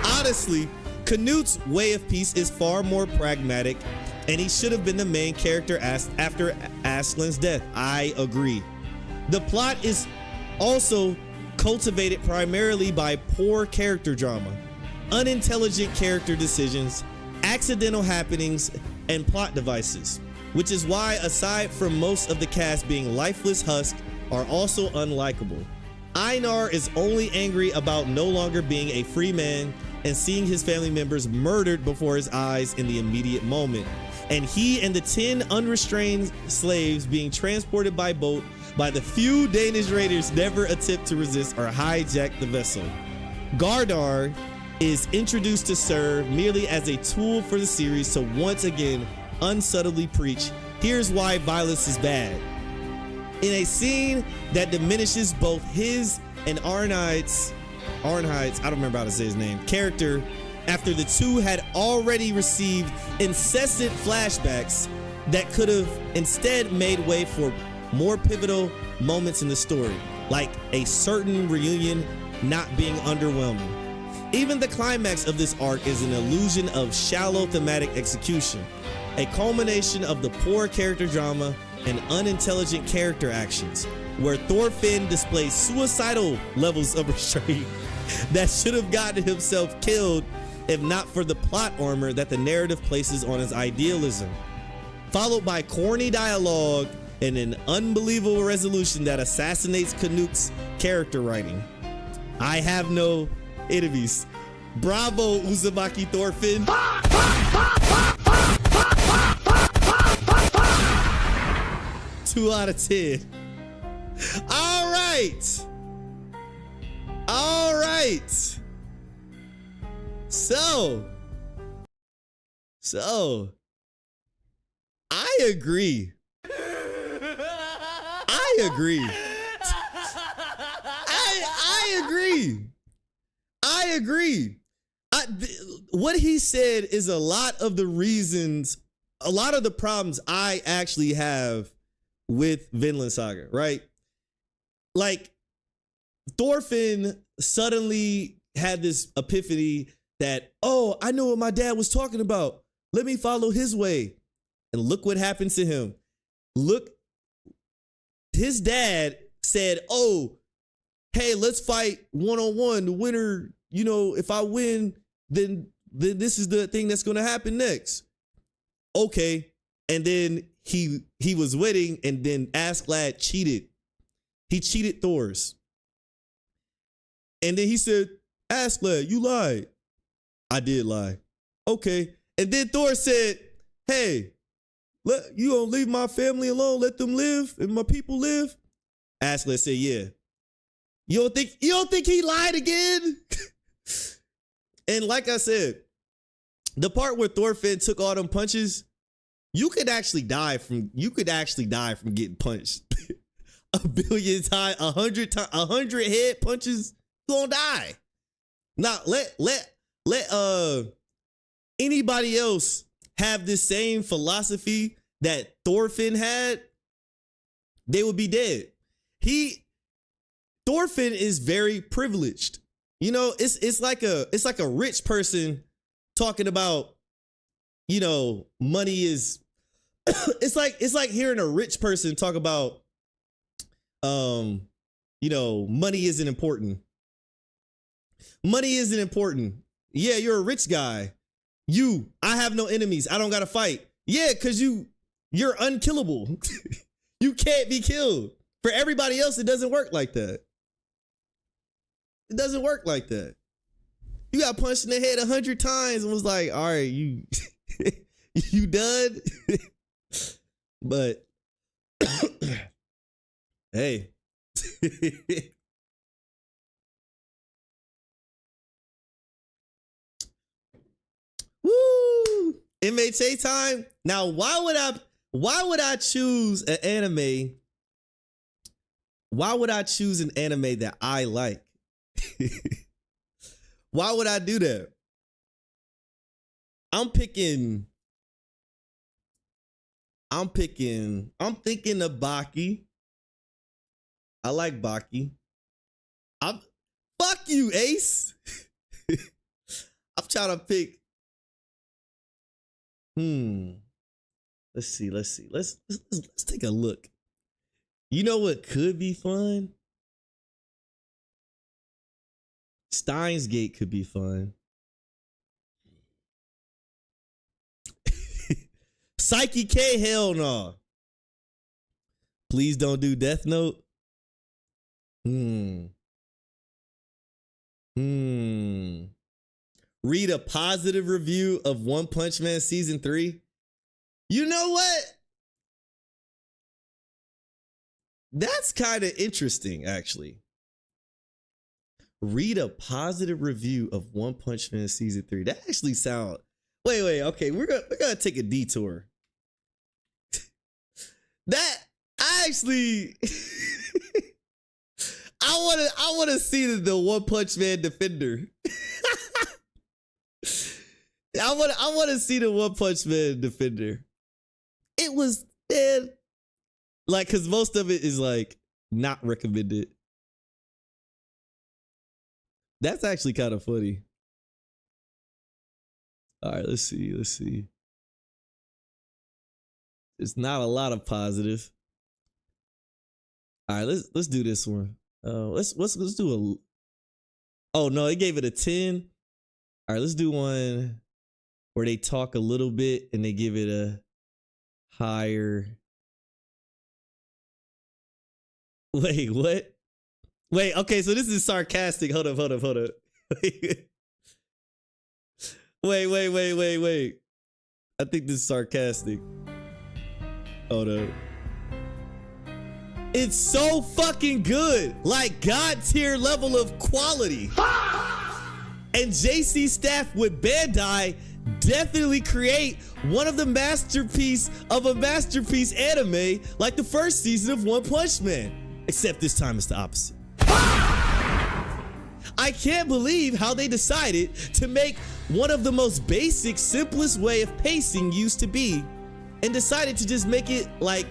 Speaker 1: Honestly, Knut's way of peace is far more pragmatic, and he should have been the main character after Aslan's death. I agree. The plot is also cultivated primarily by poor character drama, unintelligent character decisions, accidental happenings, and plot devices, which is why, aside from most of the cast being lifeless husks, are also unlikable. Einar is only angry about no longer being a free man and seeing his family members murdered before his eyes in the immediate moment, and he and the 10 unrestrained slaves being transported by boat by the few Danish raiders never attempt to resist or hijack the vessel. Gardar is introduced to serve merely as a tool for the series to once again unsubtly preach, here's why violence is bad. In a scene that diminishes both his and Arnheid's, I don't remember how to say his name, character, after the two had already received incessant flashbacks that could have instead made way for more pivotal moments in the story, like a certain reunion not being underwhelming. Even the climax of this arc is an illusion of shallow thematic execution, a culmination of the poor character drama and unintelligent character actions, where Thorfinn displays suicidal levels of restraint that should have gotten himself killed if not for the plot armor that the narrative places on his idealism, followed by corny dialogue and an unbelievable resolution that assassinates Knut's character writing. I have no enemies. Bravo, Uzumaki Thorfinn. 2 out of 10. All right. So I agree. I agree. What he said is a lot of the problems I actually have with Vinland Saga, right? Like, Thorfinn suddenly had this epiphany that, oh, I know what my dad was talking about. Let me follow his way. And look what happens to him. Look, his dad said, oh, hey, let's fight one-on-one. The winner, you know, if I win, then this is the thing that's going to happen next. Okay. And then he was winning, and then Askeladd cheated. He cheated Thor's. And then he said, Askeladd, you lied. I did lie. Okay. And then Thor said, hey, you gonna leave my family alone, let them live and my people live? Askeladd said, yeah. You don't think he lied again? And like I said, the part where Thorfinn took all them punches, you could actually die from getting punched. A billion times, 100 head punches, you gonna die. Now let anybody else have this same philosophy that Thorfinn had, they would be dead. Thorfinn is very privileged. You know, it's like a rich person talking about, you know, money is it's like hearing a rich person talk about you know, money isn't important. Money isn't important. Yeah, you're a rich guy. I have no enemies. I don't gotta fight. Yeah, because you're unkillable. You can't be killed. For everybody else, it doesn't work like that. It doesn't work like that. You got punched in the head 100 times and was like, all right, you you done? But hey. Woo! MHA time. Now, why would I choose an anime? Why would I choose an anime that I like? Why would I do that? I'm thinking of Baki. I like Baki. Fuck you, Ace. I'm trying to pick. Let's see. Let's take a look. You know what could be fun? Steins Gate could be fun. Psyche K, hell no. Please don't do Death Note. Read a positive review of One Punch Man season 3. You know what? That's kind of interesting, actually. Read a positive review of One Punch Man season 3. That actually sounds. Wait. Okay, we're gonna take a detour. That I actually. I want to see the One Punch Man defender. I want to see the One Punch Man defender. It was dead. Like, cause most of it is like not recommended. That's actually kind of funny. All right, let's see. It's not a lot of positive. All right, let's do this one. Let's do a. Oh no, they gave it a 10. All right, let's do one where they talk a little bit and they give it a higher. Wait, what? Wait, okay, so this is sarcastic. Hold up. Wait. I think this is sarcastic. Hold up. It's so fucking good. Like God tier level of quality. And JC staff with Bandai definitely create one of the masterpiece of a masterpiece anime like the first season of One Punch Man. Except this time it's the opposite. I can't believe how they decided to make one of the most basic, simplest way of pacing used to be, and decided to just make it like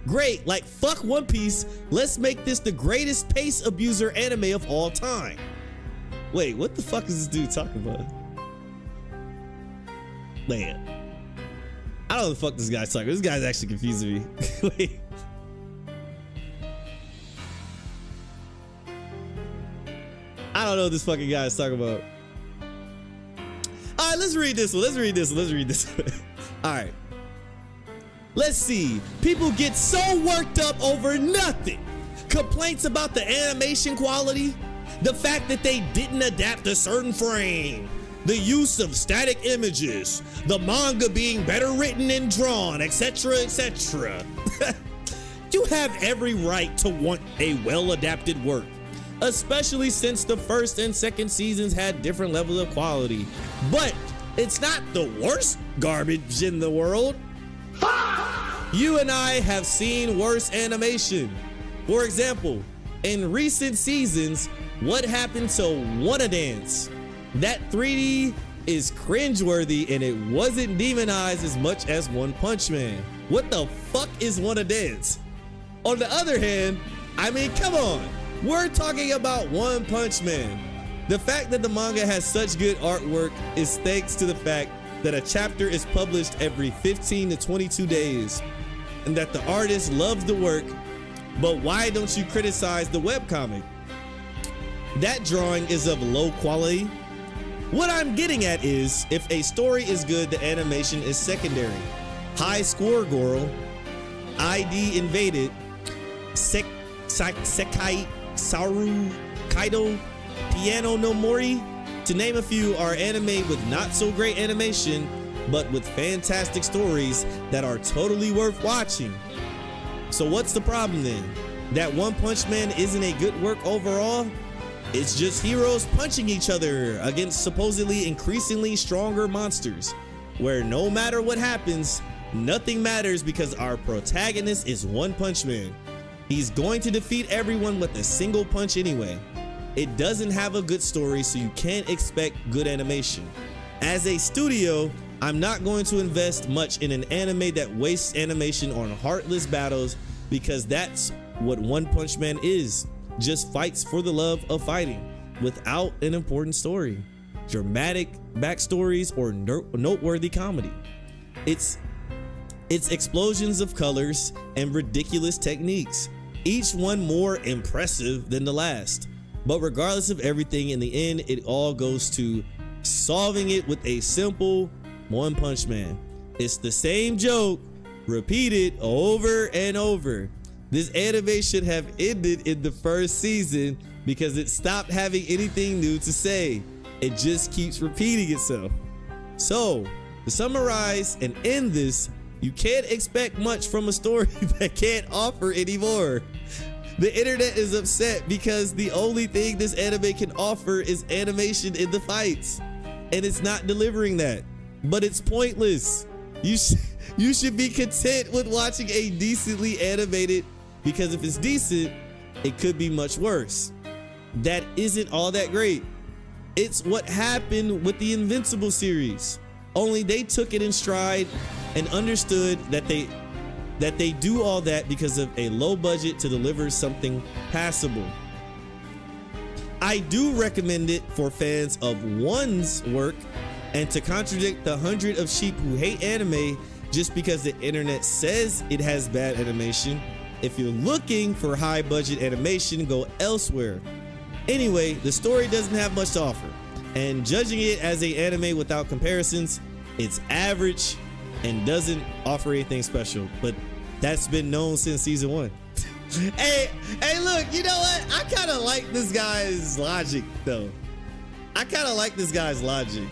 Speaker 1: great, like fuck One Piece, let's make this the greatest pace abuser anime of all time. Wait, what the fuck is this dude talking about? Man, I don't know what the fuck this guy's talking about. This guy's actually confusing me. Wait. I don't know what this fucking guy is talking about. All right, let's read this one. Let's read this one. Let's read this one. All right. Let's see. People get so worked up over nothing. Complaints about the animation quality, the fact that they didn't adapt a certain frame, the use of static images, the manga being better written and drawn, etc., etc. You have every right to want a well-adapted work, especially since the first and second seasons had different levels of quality. But it's not the worst garbage in the world. You and I have seen worse animation. For example, in recent seasons, what happened to Wanna Dance? That 3D is cringeworthy and it wasn't demonized as much as One Punch Man. What the fuck is Wanna Dance? On the other hand, I mean, come on. We're talking about One Punch Man. The fact that the manga has such good artwork is thanks to the fact that a chapter is published every 15 to 22 days and that the artist loves the work. But why don't you criticize the webcomic? That drawing is of low quality. What I'm getting at is, if a story is good, the animation is secondary. High Score Girl, ID Invaded, Sekai Saru Kaido, Piano no Mori, to name a few, are anime with not so great animation, but with fantastic stories that are totally worth watching. So what's the problem then? That One Punch Man isn't a good work overall? It's just heroes punching each other against supposedly increasingly stronger monsters, where no matter what happens, nothing matters because our protagonist is One Punch Man. He's going to defeat everyone with a single punch anyway. It doesn't have a good story, so you can't expect good animation. As a studio, I'm not going to invest much in an anime that wastes animation on heartless battles, because that's what One Punch Man is. Just fights for the love of fighting without an important story, dramatic backstories, or noteworthy comedy. It's explosions of colors and ridiculous techniques, each one more impressive than the last. But regardless of everything, in the end, it all goes to solving it with a simple One Punch Man. It's the same joke repeated over and over. This anime should have ended in the first season because it stopped having anything new to say. It just keeps repeating itself. So, to summarize and end this, you can't expect much from a story that can't offer anymore. The internet is upset because the only thing this anime can offer is animation in the fights, and it's not delivering that. But it's pointless. You should be content with watching a decently animated, because if it's decent, it could be much worse. That isn't all that great. It's what happened with the Invincible series. Only they took it in stride and understood that they do all that because of a low budget to deliver something passable. I do recommend it for fans of One's work, and to contradict the 100 of sheep who hate anime just because the internet says it has bad animation. If you're looking for high budget animation, go elsewhere. Anyway, the story doesn't have much to offer, and judging it as an anime without comparisons, it's average and doesn't offer anything special. But that's been known since season 1. hey look, you know what, I kind of like this guy's logic though. I kind of like this guy's logic.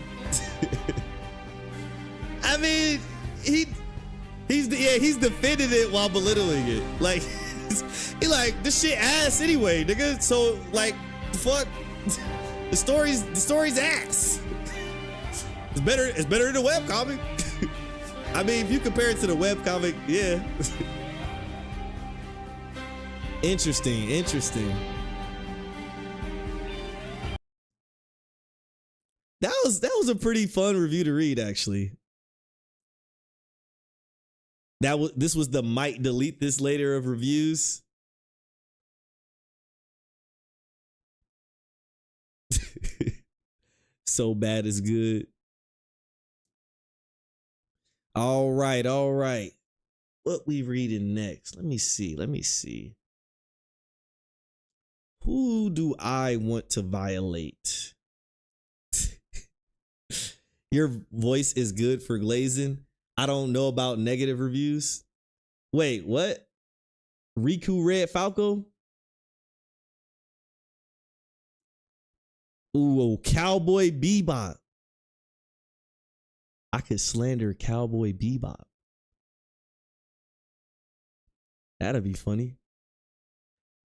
Speaker 1: I mean, he's defending it while belittling it. Like, he like, this shit ass anyway, nigga. So like, the fuck, the story's ass. It's better than the webcomic. I mean, if you compare it to the webcomic, yeah. Interesting. was a pretty fun review to read, actually. This was the might delete this later of reviews. So bad is good. All right, all right. What we reading next? Let me see. Who do I want to violate? Your voice is good for glazing. I don't know about negative reviews. Wait, what? Riku Red Falco? Ooh, Cowboy Bebop. I could slander Cowboy Bebop. That'd be funny.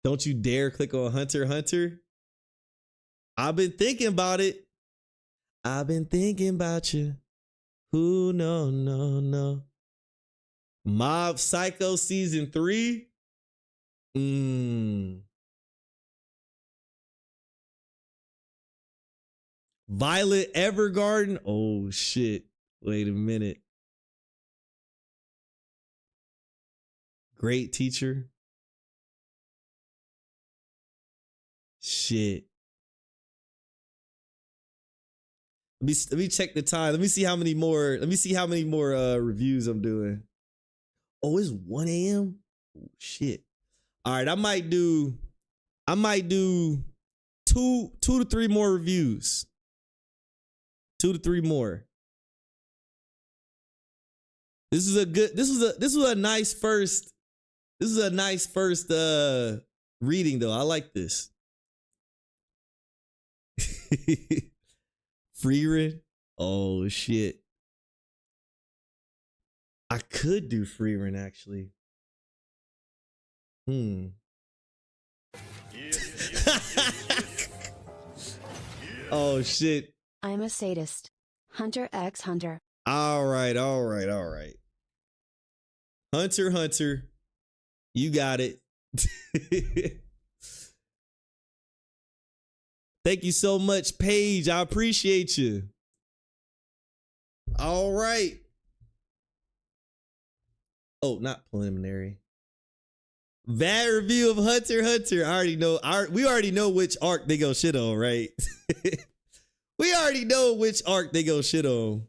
Speaker 1: Don't you dare click on Hunter x Hunter. I've been thinking about it. I've been thinking about you. Ooh, no. Mob Psycho season 3. Violet Evergarden. Oh shit. Wait a minute. Great teacher. Shit. Let me check the time. Let me see how many more reviews I'm doing. Oh, it's 1 a.m. Oh, shit. All right, I might do 2 to 3 more reviews. 2 to 3 more. This was a nice first reading though. I like this. Freerin? Oh shit. I could do Freerin actually. Oh shit.
Speaker 3: I'm a sadist. Hunter x Hunter.
Speaker 1: All right. Hunter x Hunter. You got it. Thank you so much, Paige. I appreciate you. All right. Oh, not preliminary. Bad review of Hunter x Hunter. I already know. We already know which arc they go shit on, right? We already know which arc they go shit on.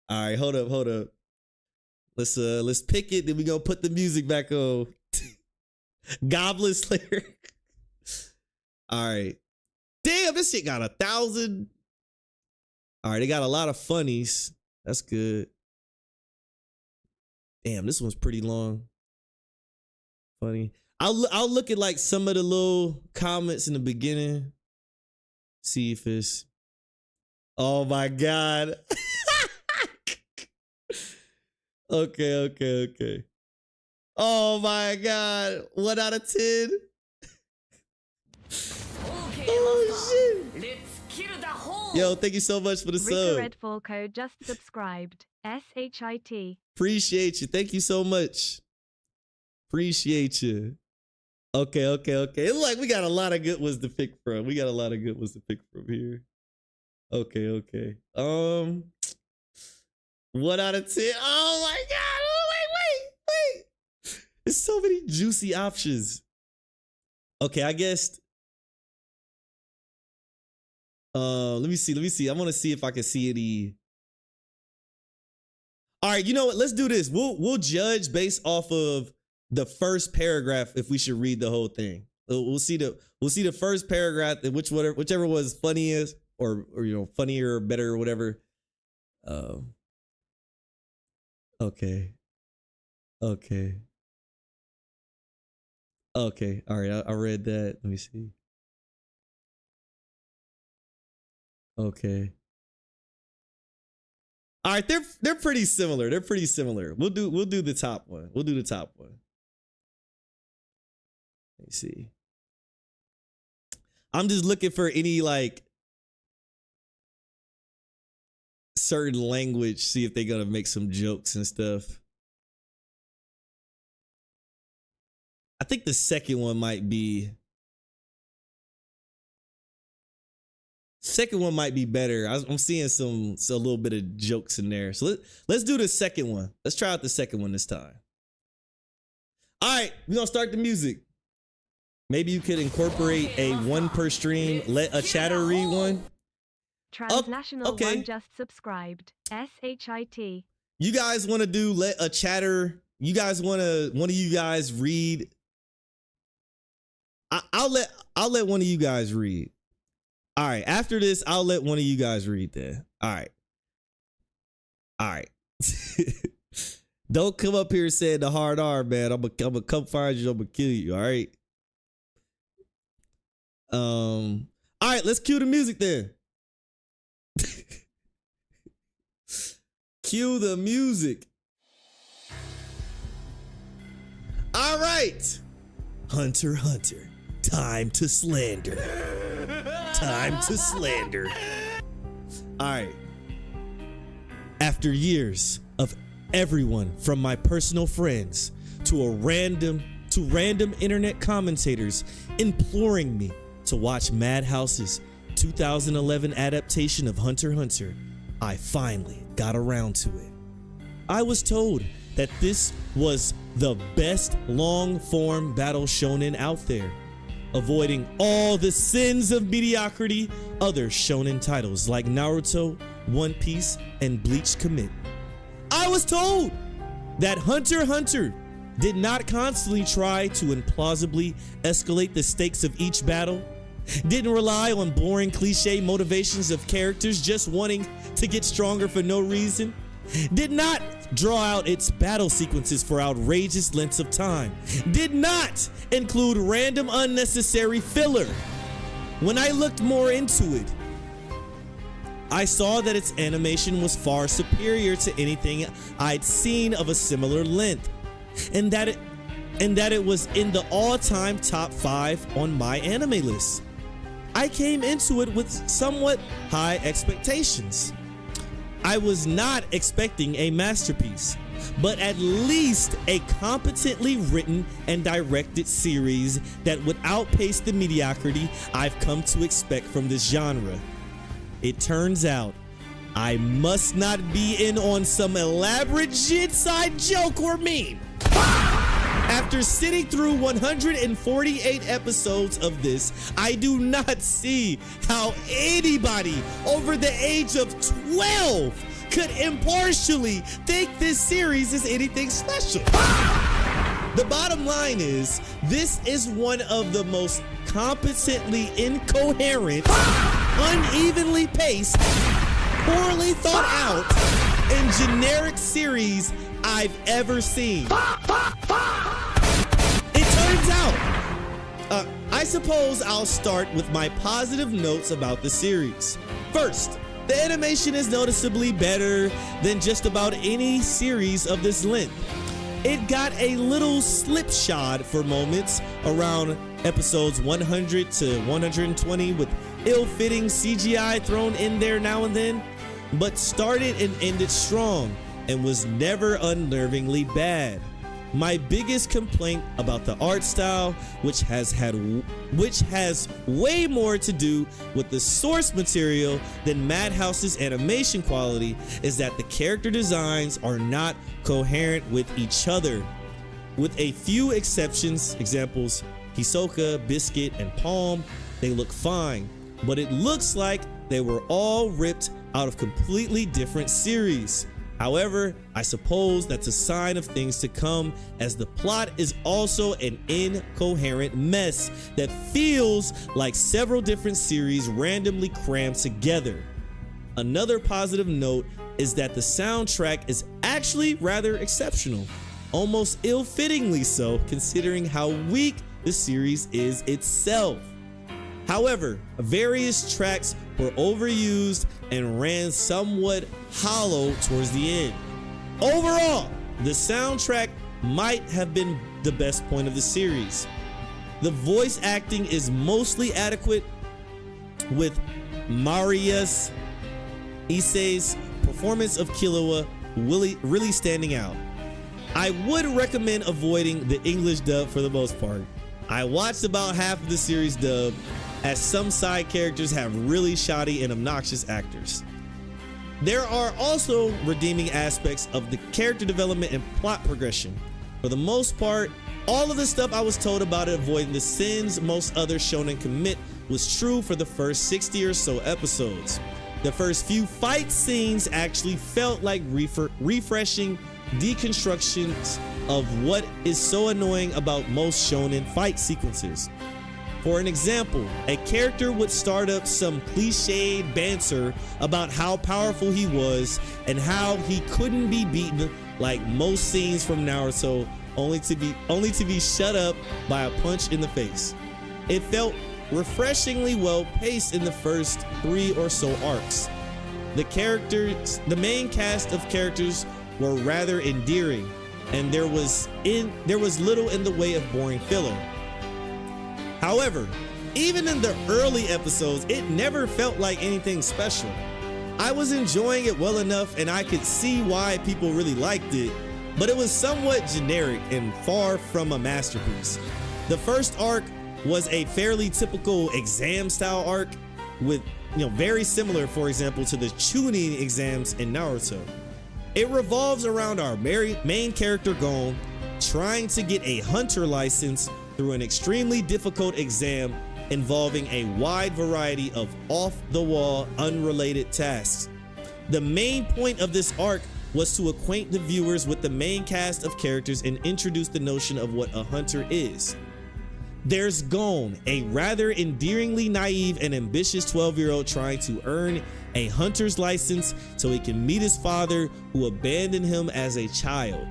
Speaker 1: All right, hold up. Let's pick it. Then we gonna put the music back on. Goblin Slayer. All right. Damn, this shit got 1,000. All right, they got a lot of funnies. That's good. Damn, this one's pretty long. Funny. I'll look at like some of the little comments in the beginning. See if it's. Oh my god. Okay. Oh my god. 1 out of 10. Oh shit. Yo, thank you so much for the
Speaker 2: Rico
Speaker 1: sub.
Speaker 2: Red Falco just subscribed. SHIT.
Speaker 1: Appreciate you. Thank you so much. Appreciate you. Okay. It's like we got a lot of good ones to pick from. Here. Okay. 1 out of 10. Oh my god. Oh, wait. There's so many juicy options. Okay, I guess. Let me see. I want to see if I can see any. All right, you know what? Let's do this. We'll judge based off of the first paragraph if we should read the whole thing. We'll see the first paragraph and whichever was funniest or funnier or better or whatever. Okay. All right, I read that. Let me see. Okay. All right, they're pretty similar. We'll do the top one. Let me see. I'm just looking for any like certain language, see if they're gonna make some jokes and stuff. I think the second one might be. Second one might be better. I'm seeing a little bit of jokes in there. So let's do the second one. Let's try out the second one this time. All right, we're gonna start the music. Maybe you could incorporate a one per stream, let a chatter read one.
Speaker 2: Transnational
Speaker 1: okay.
Speaker 2: one just subscribed. SHIT.
Speaker 1: You guys want to do let a chatter? You guys want to one of you guys read? I'll let one of you guys read. All right. After this, I'll let one of you guys read then. All right. All right. Don't come up here saying the hard R, man. I'm gonna come find you. I'm gonna kill you. All right. All right. Let's cue the music then. Cue the music. All right. Hunter, Hunter. Time to slander. Time to slander. All right. After years of everyone from my personal friends to random internet commentators imploring me to watch Madhouse's 2011 adaptation of Hunter x Hunter, I finally got around to it. I was told that this was the best long-form battle shonen out there, avoiding all the sins of mediocrity other shonen titles like Naruto, One Piece, and Bleach commit. I was told that Hunter x Hunter did not constantly try to implausibly escalate the stakes of each battle, didn't rely on boring cliche motivations of characters just wanting to get stronger for no reason, did not draw out its battle sequences for outrageous lengths of time, did not include random unnecessary filler. When I looked more into it, I saw that its animation was far superior to anything I'd seen of a similar length, and that it was in the all-time top 5 on my anime list. I came into it with somewhat high expectations. I was not expecting a masterpiece, but at least a competently written and directed series that would outpace the mediocrity I've come to expect from this genre. It turns out I must not be in on some elaborate shit-side joke or meme. After sitting through 148 episodes of this, I do not see how anybody over the age of 12 could impartially think this series is anything special. The bottom line is, this is one of the most competently incoherent, unevenly paced, poorly thought out, and generic series I've ever seen. It turns out, I suppose I'll start with my positive notes about the series. First, the animation is noticeably better than just about any series of this length. It got a little slipshod for moments around episodes 100 to 120 with ill-fitting CGI thrown in there now and then, but started and ended strong and was never unnervingly bad. My biggest complaint about the art style, which has way more to do with the source material than Madhouse's animation quality, is that the character designs are not coherent with each other. With a few exceptions, examples Hisoka, Biscuit, and Palm, they look fine, but it looks like they were all ripped out of completely different series. However, I suppose that's a sign of things to come, as the plot is also an incoherent mess that feels like several different series randomly crammed together. Another positive note is that the soundtrack is actually rather exceptional, almost ill-fittingly so considering how weak the series is itself. However, various tracks were overused and ran somewhat hollow towards the end. Overall, the soundtrack might have been the best point of the series. The voice acting is mostly adequate, with Marius Issei's performance of Killua really standing out. I would recommend avoiding the English dub for the most part. I watched about half of the series dub, as some side characters have really shoddy and obnoxious actors. There are also redeeming aspects of the character development and plot progression. For the most part, all of the stuff I was told about it avoiding the sins most other shonen commit was true for the first 60 or so episodes. The first few fight scenes actually felt like refreshing deconstructions of what is so annoying about most shonen fight sequences. For an example, a character would start up some cliched banter about how powerful he was and how he couldn't be beaten like most scenes from Naruto, only to be shut up by a punch in the face. It felt refreshingly well paced in the first 3 or so arcs. The main cast of characters were rather endearing, and there was little in the way of boring filler. However, even in the early episodes, it never felt like anything special. I was enjoying it well enough and I could see why people really liked it, but it was somewhat generic and far from a masterpiece. The first arc was a fairly typical exam style arc with, very similar, for example, to the Chunin exams in Naruto. It revolves around our main character Gon trying to get a hunter license through an extremely difficult exam involving a wide variety of off-the-wall, unrelated tasks. The main point of this arc was to acquaint the viewers with the main cast of characters and introduce the notion of what a hunter is. There's Gon, a rather endearingly naive and ambitious 12-year-old trying to earn a hunter's license so he can meet his father who abandoned him as a child.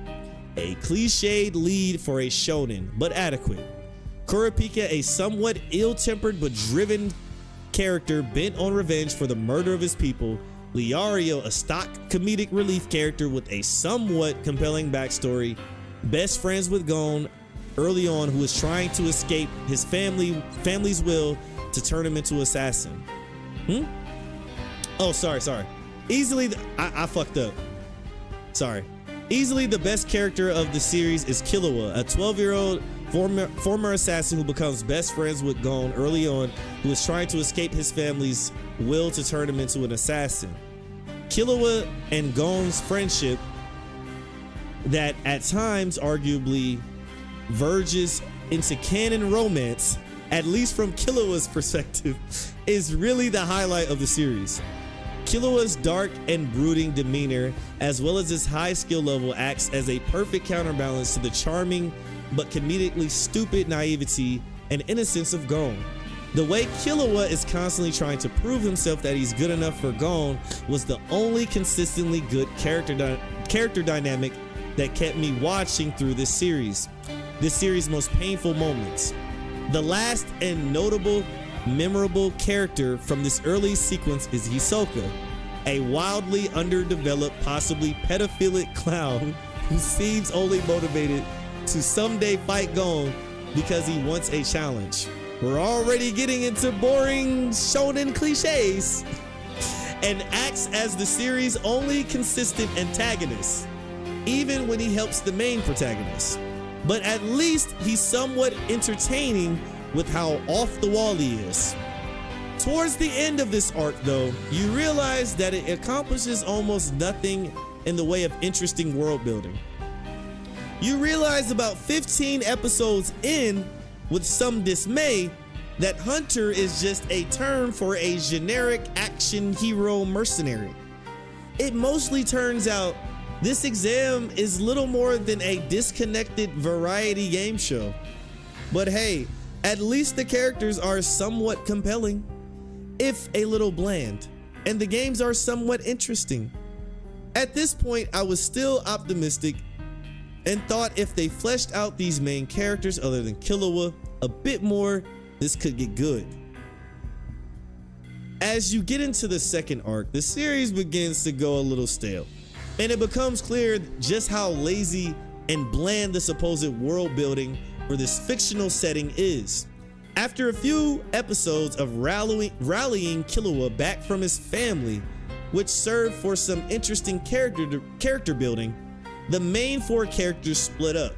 Speaker 1: A cliched lead for a shonen, but adequate. Kurapika, a somewhat ill-tempered but driven character bent on revenge for the murder of his people. Liario, a stock comedic relief character with a somewhat compelling backstory, best friends with Gon early on, who is trying to escape his family's will to turn him into an assassin. Oh, sorry. Easily, I fucked up. Sorry. Easily the best character of the series is Killua, a 12-year-old former assassin who becomes best friends with Gon early on, who is trying to escape his family's will to turn him into an assassin. Killua and Gon's friendship, that at times arguably verges into canon romance, at least from Killua's perspective, is really the highlight of the series. Killua's dark and brooding demeanor, as well as his high skill level, acts as a perfect counterbalance to the charming but comedically stupid naivety and innocence of Gon. The way Killua is constantly trying to prove himself that he's good enough for Gon was the only consistently good character dynamic that kept me watching through this series' most painful moments. The last and notable memorable character from this early sequence is Hisoka, a wildly underdeveloped, possibly pedophilic clown who seems only motivated to someday fight Gon because he wants a challenge. We're already getting into boring shonen cliches, and acts as the series' only consistent antagonist, even when he helps the main protagonist. But at least he's somewhat entertaining with how off the wall he is. Towards the end of this arc, though, you realize that it accomplishes almost nothing in the way of interesting world building. You realize about 15 episodes in, with some dismay, that Hunter is just a term for a generic action hero mercenary. It mostly turns out this exam is little more than a disconnected variety game show. But hey, at least the characters are somewhat compelling, if a little bland, and the games are somewhat interesting. At this point, I was still optimistic and thought if they fleshed out these main characters other than Killua a bit more, this could get good. As you get into the second arc, the series begins to go a little stale, and it becomes clear just how lazy and bland the supposed world building for this fictional setting is. After a few episodes of rallying Killua back from his family, which served for some interesting character building, the main 4 characters split up.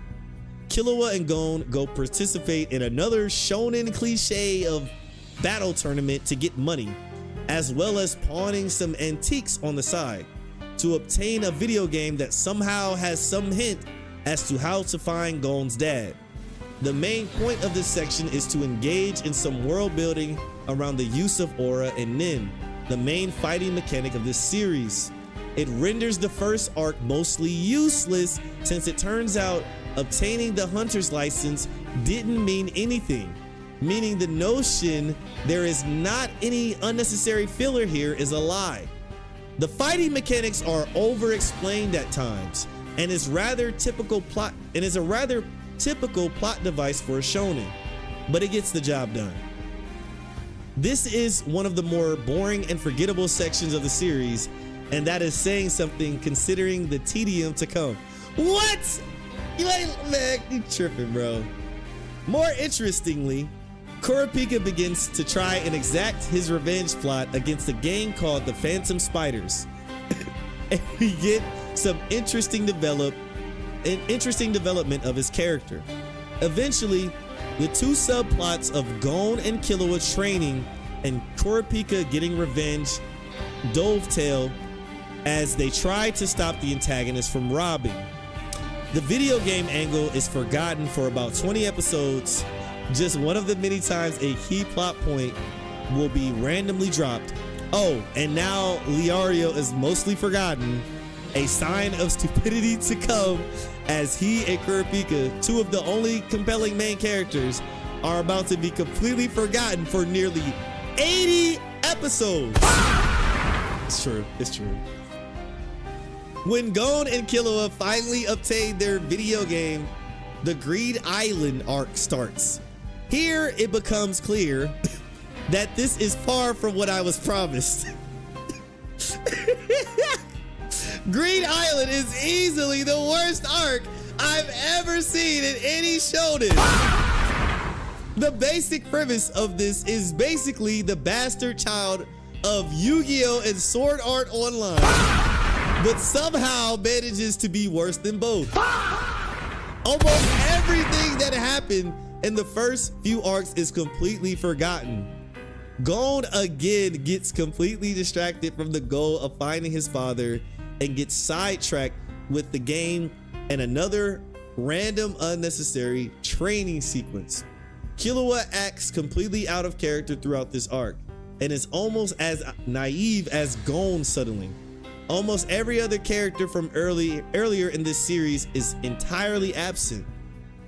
Speaker 1: Killua and Gon go participate in another shonen cliche of battle tournament to get money, as well as pawning some antiques on the side to obtain a video game that somehow has some hint as to how to find Gon's dad. The main point of this section is to engage in some world building around the use of aura and nin, the main fighting mechanic of this series. It renders the first arc mostly useless since it turns out obtaining the hunter's license didn't mean anything, meaning the notion there is not any unnecessary filler here is a lie. The fighting mechanics are over-explained at times and is a rather typical plot device for a shonen, but it gets the job done. This is one of the more boring and forgettable sections of the series, and that is saying something considering the tedium to come. What? You ain't, man, you tripping, bro. More interestingly, Kurapika begins to try and exact his revenge plot against a gang called the Phantom Spiders. And we get some interesting development of his character. Eventually, the two subplots of Gon and Killua training and Kurapika getting revenge dovetail as they try to stop the antagonist from robbing. The video game angle is forgotten for about 20 episodes, just one of the many times a key plot point will be randomly dropped. Oh, and now Leario is mostly forgotten, a sign of stupidity to come, as he and Kurapika, two of the only compelling main characters, are about to be completely forgotten for nearly 80 episodes. It's true, it's true. When Gon and Killua finally obtain their video game, the Greed Island arc starts. Here it becomes clear that this is far from what I was promised. Greed Island is easily the worst arc I've ever seen in any shonen. The basic premise of this is basically the bastard child of Yu-Gi-Oh! And Sword Art Online, but somehow manages to be worse than both. Almost everything that happened in the first few arcs is completely forgotten. Gon again gets completely distracted from the goal of finding his father and gets sidetracked with the game and another random unnecessary training sequence. Killua acts completely out of character throughout this arc and is almost as naive as Gon suddenly. Almost every other character from earlier in this series is entirely absent,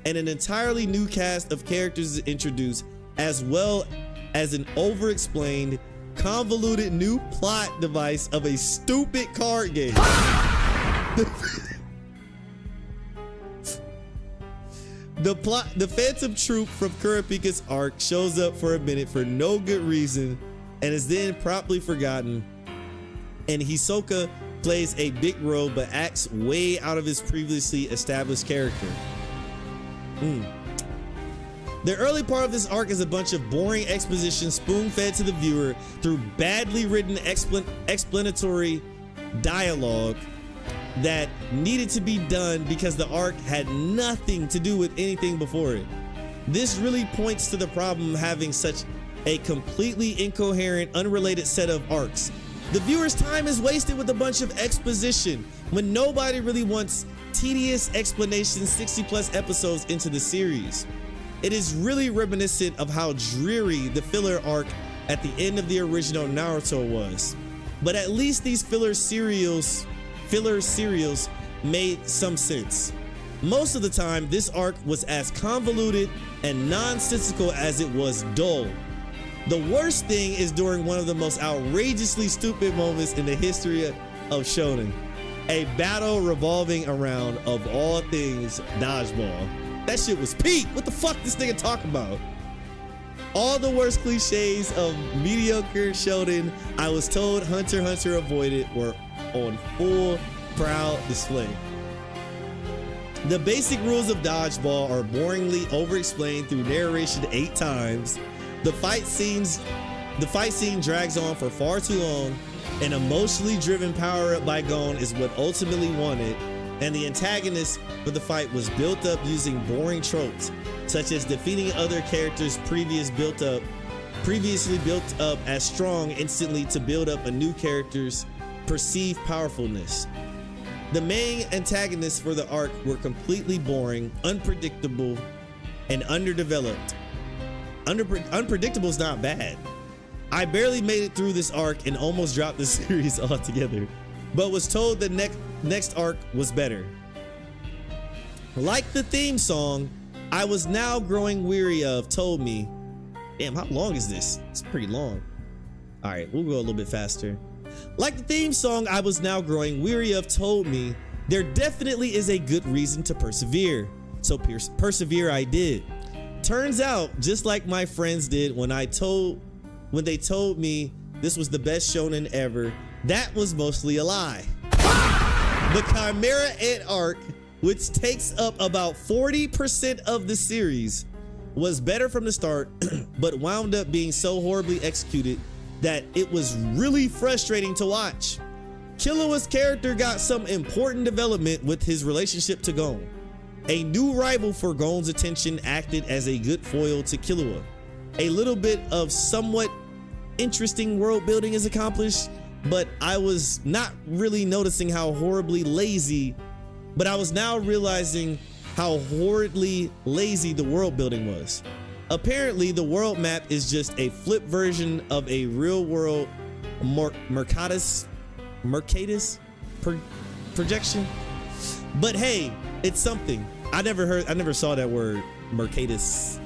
Speaker 1: and an entirely new cast of characters is introduced, as well as an over-explained, convoluted new plot device of a stupid card game. The Phantom Troop from Kurapika's arc shows up for a minute for no good reason and is then promptly forgotten, and Hisoka plays a big role but acts way out of his previously established character. The early part of this arc is a bunch of boring exposition spoon-fed to the viewer through badly written explanatory dialogue that needed to be done because the arc had nothing to do with anything before it. This really points to the problem of having such a completely incoherent, unrelated set of arcs. The viewer's time is wasted with a bunch of exposition when nobody really wants tedious explanations 60+ episodes into the series. It is really reminiscent of how dreary the filler arc at the end of the original Naruto was. But at least these filler serials made some sense. Most of the time, this arc was as convoluted and nonsensical as it was dull. The worst thing is during one of the most outrageously stupid moments in the history of shonen, a battle revolving around, of all things, dodgeball. That shit was peak. What the fuck this nigga talking about? All the worst cliches of mediocre shonen I was told Hunter x Hunter avoided were on full proud display. The basic rules of dodgeball are boringly over-explained through narration 8 times. The fight scene drags on for far too long. An emotionally driven power-up by Gon is what ultimately won it, and the antagonist for the fight was built up using boring tropes, such as defeating other characters' previous built-up previously built up as strong instantly to build up a new character's perceived powerfulness. The main antagonists for the arc were completely boring, unpredictable, and underdeveloped. Unpredictable is not bad. I barely made it through this arc and almost dropped the series altogether, but was told the next arc was better. Like the theme song, I was now growing weary of told me, damn, how long is this? It's pretty long. All right, we'll go a little bit faster. Like the theme song I was now growing weary of told me, there definitely is a good reason to persevere. So persevere I did. Turns out, just like my friends did when they told me this was the best shonen ever, that was mostly a lie. The Chimera Ant arc, which takes up about 40% of the series, was better from the start, but wound up being so horribly executed that it was really frustrating to watch. Killua's character got some important development with his relationship to Gon. A new rival for Gon's attention acted as a good foil to Killua. A little bit of somewhat interesting world building is accomplished, but I was not really noticing how horribly lazy, but I was now realizing how horridly lazy the world building was. Apparently, the world map is just a flip version of a real world Mercatus projection. But hey, it's something. I never saw that word, Mercatus.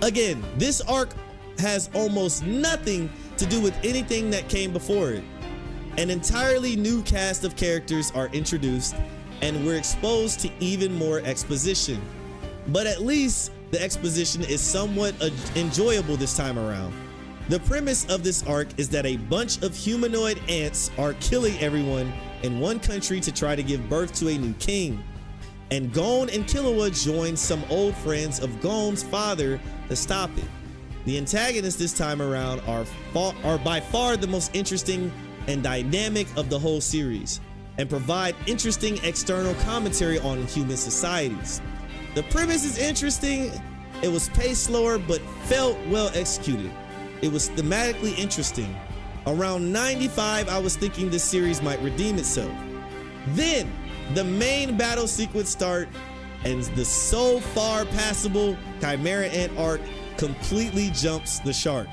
Speaker 1: Again, this arc has almost nothing to do with anything that came before it. An entirely new cast of characters are introduced, and we're exposed to even more exposition. But at least the exposition is somewhat enjoyable this time around. The premise of this arc is that a bunch of humanoid ants are killing everyone in one country to try to give birth to a new king. And Gon and Killua join some old friends of Gon's father to stop it. The antagonists this time around are by far the most interesting and dynamic of the whole series, and provide interesting external commentary on human societies. The premise is interesting. It was paced slower, but felt well executed. It was thematically interesting. Around 95, I was thinking this series might redeem itself. Then the main battle sequence start, and the so far passable Chimera Ant arc completely jumps the shark.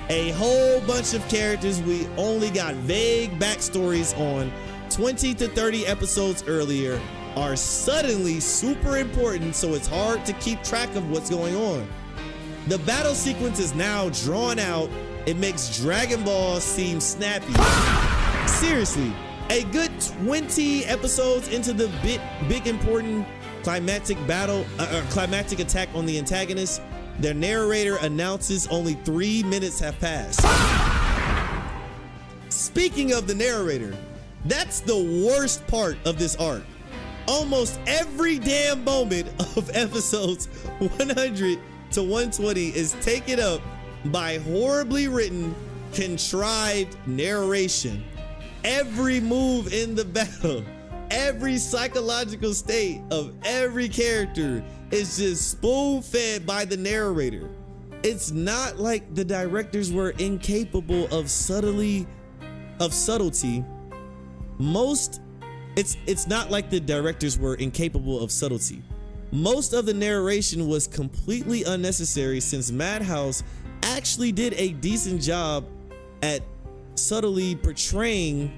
Speaker 1: A whole bunch of characters we only got vague backstories on 20 to 30 episodes earlier are suddenly super important, so it's hard to keep track of what's going on. The battle sequence is now drawn out. It makes Dragon Ball seem snappy. Seriously, a good 20 episodes into the big important climactic attack on the antagonist, their narrator announces only 3 minutes have passed. Speaking of the narrator, that's the worst part of this arc. Almost every damn moment of episodes 100 to 120 is taken up by horribly written, contrived narration. Every move in the battle, every psychological state of every character is just spoon-fed by the narrator. It's not like the directors were incapable of subtlety. It's not like the directors were incapable of subtlety. Most of the narration was completely unnecessary, since Madhouse actually did a decent job at subtly portraying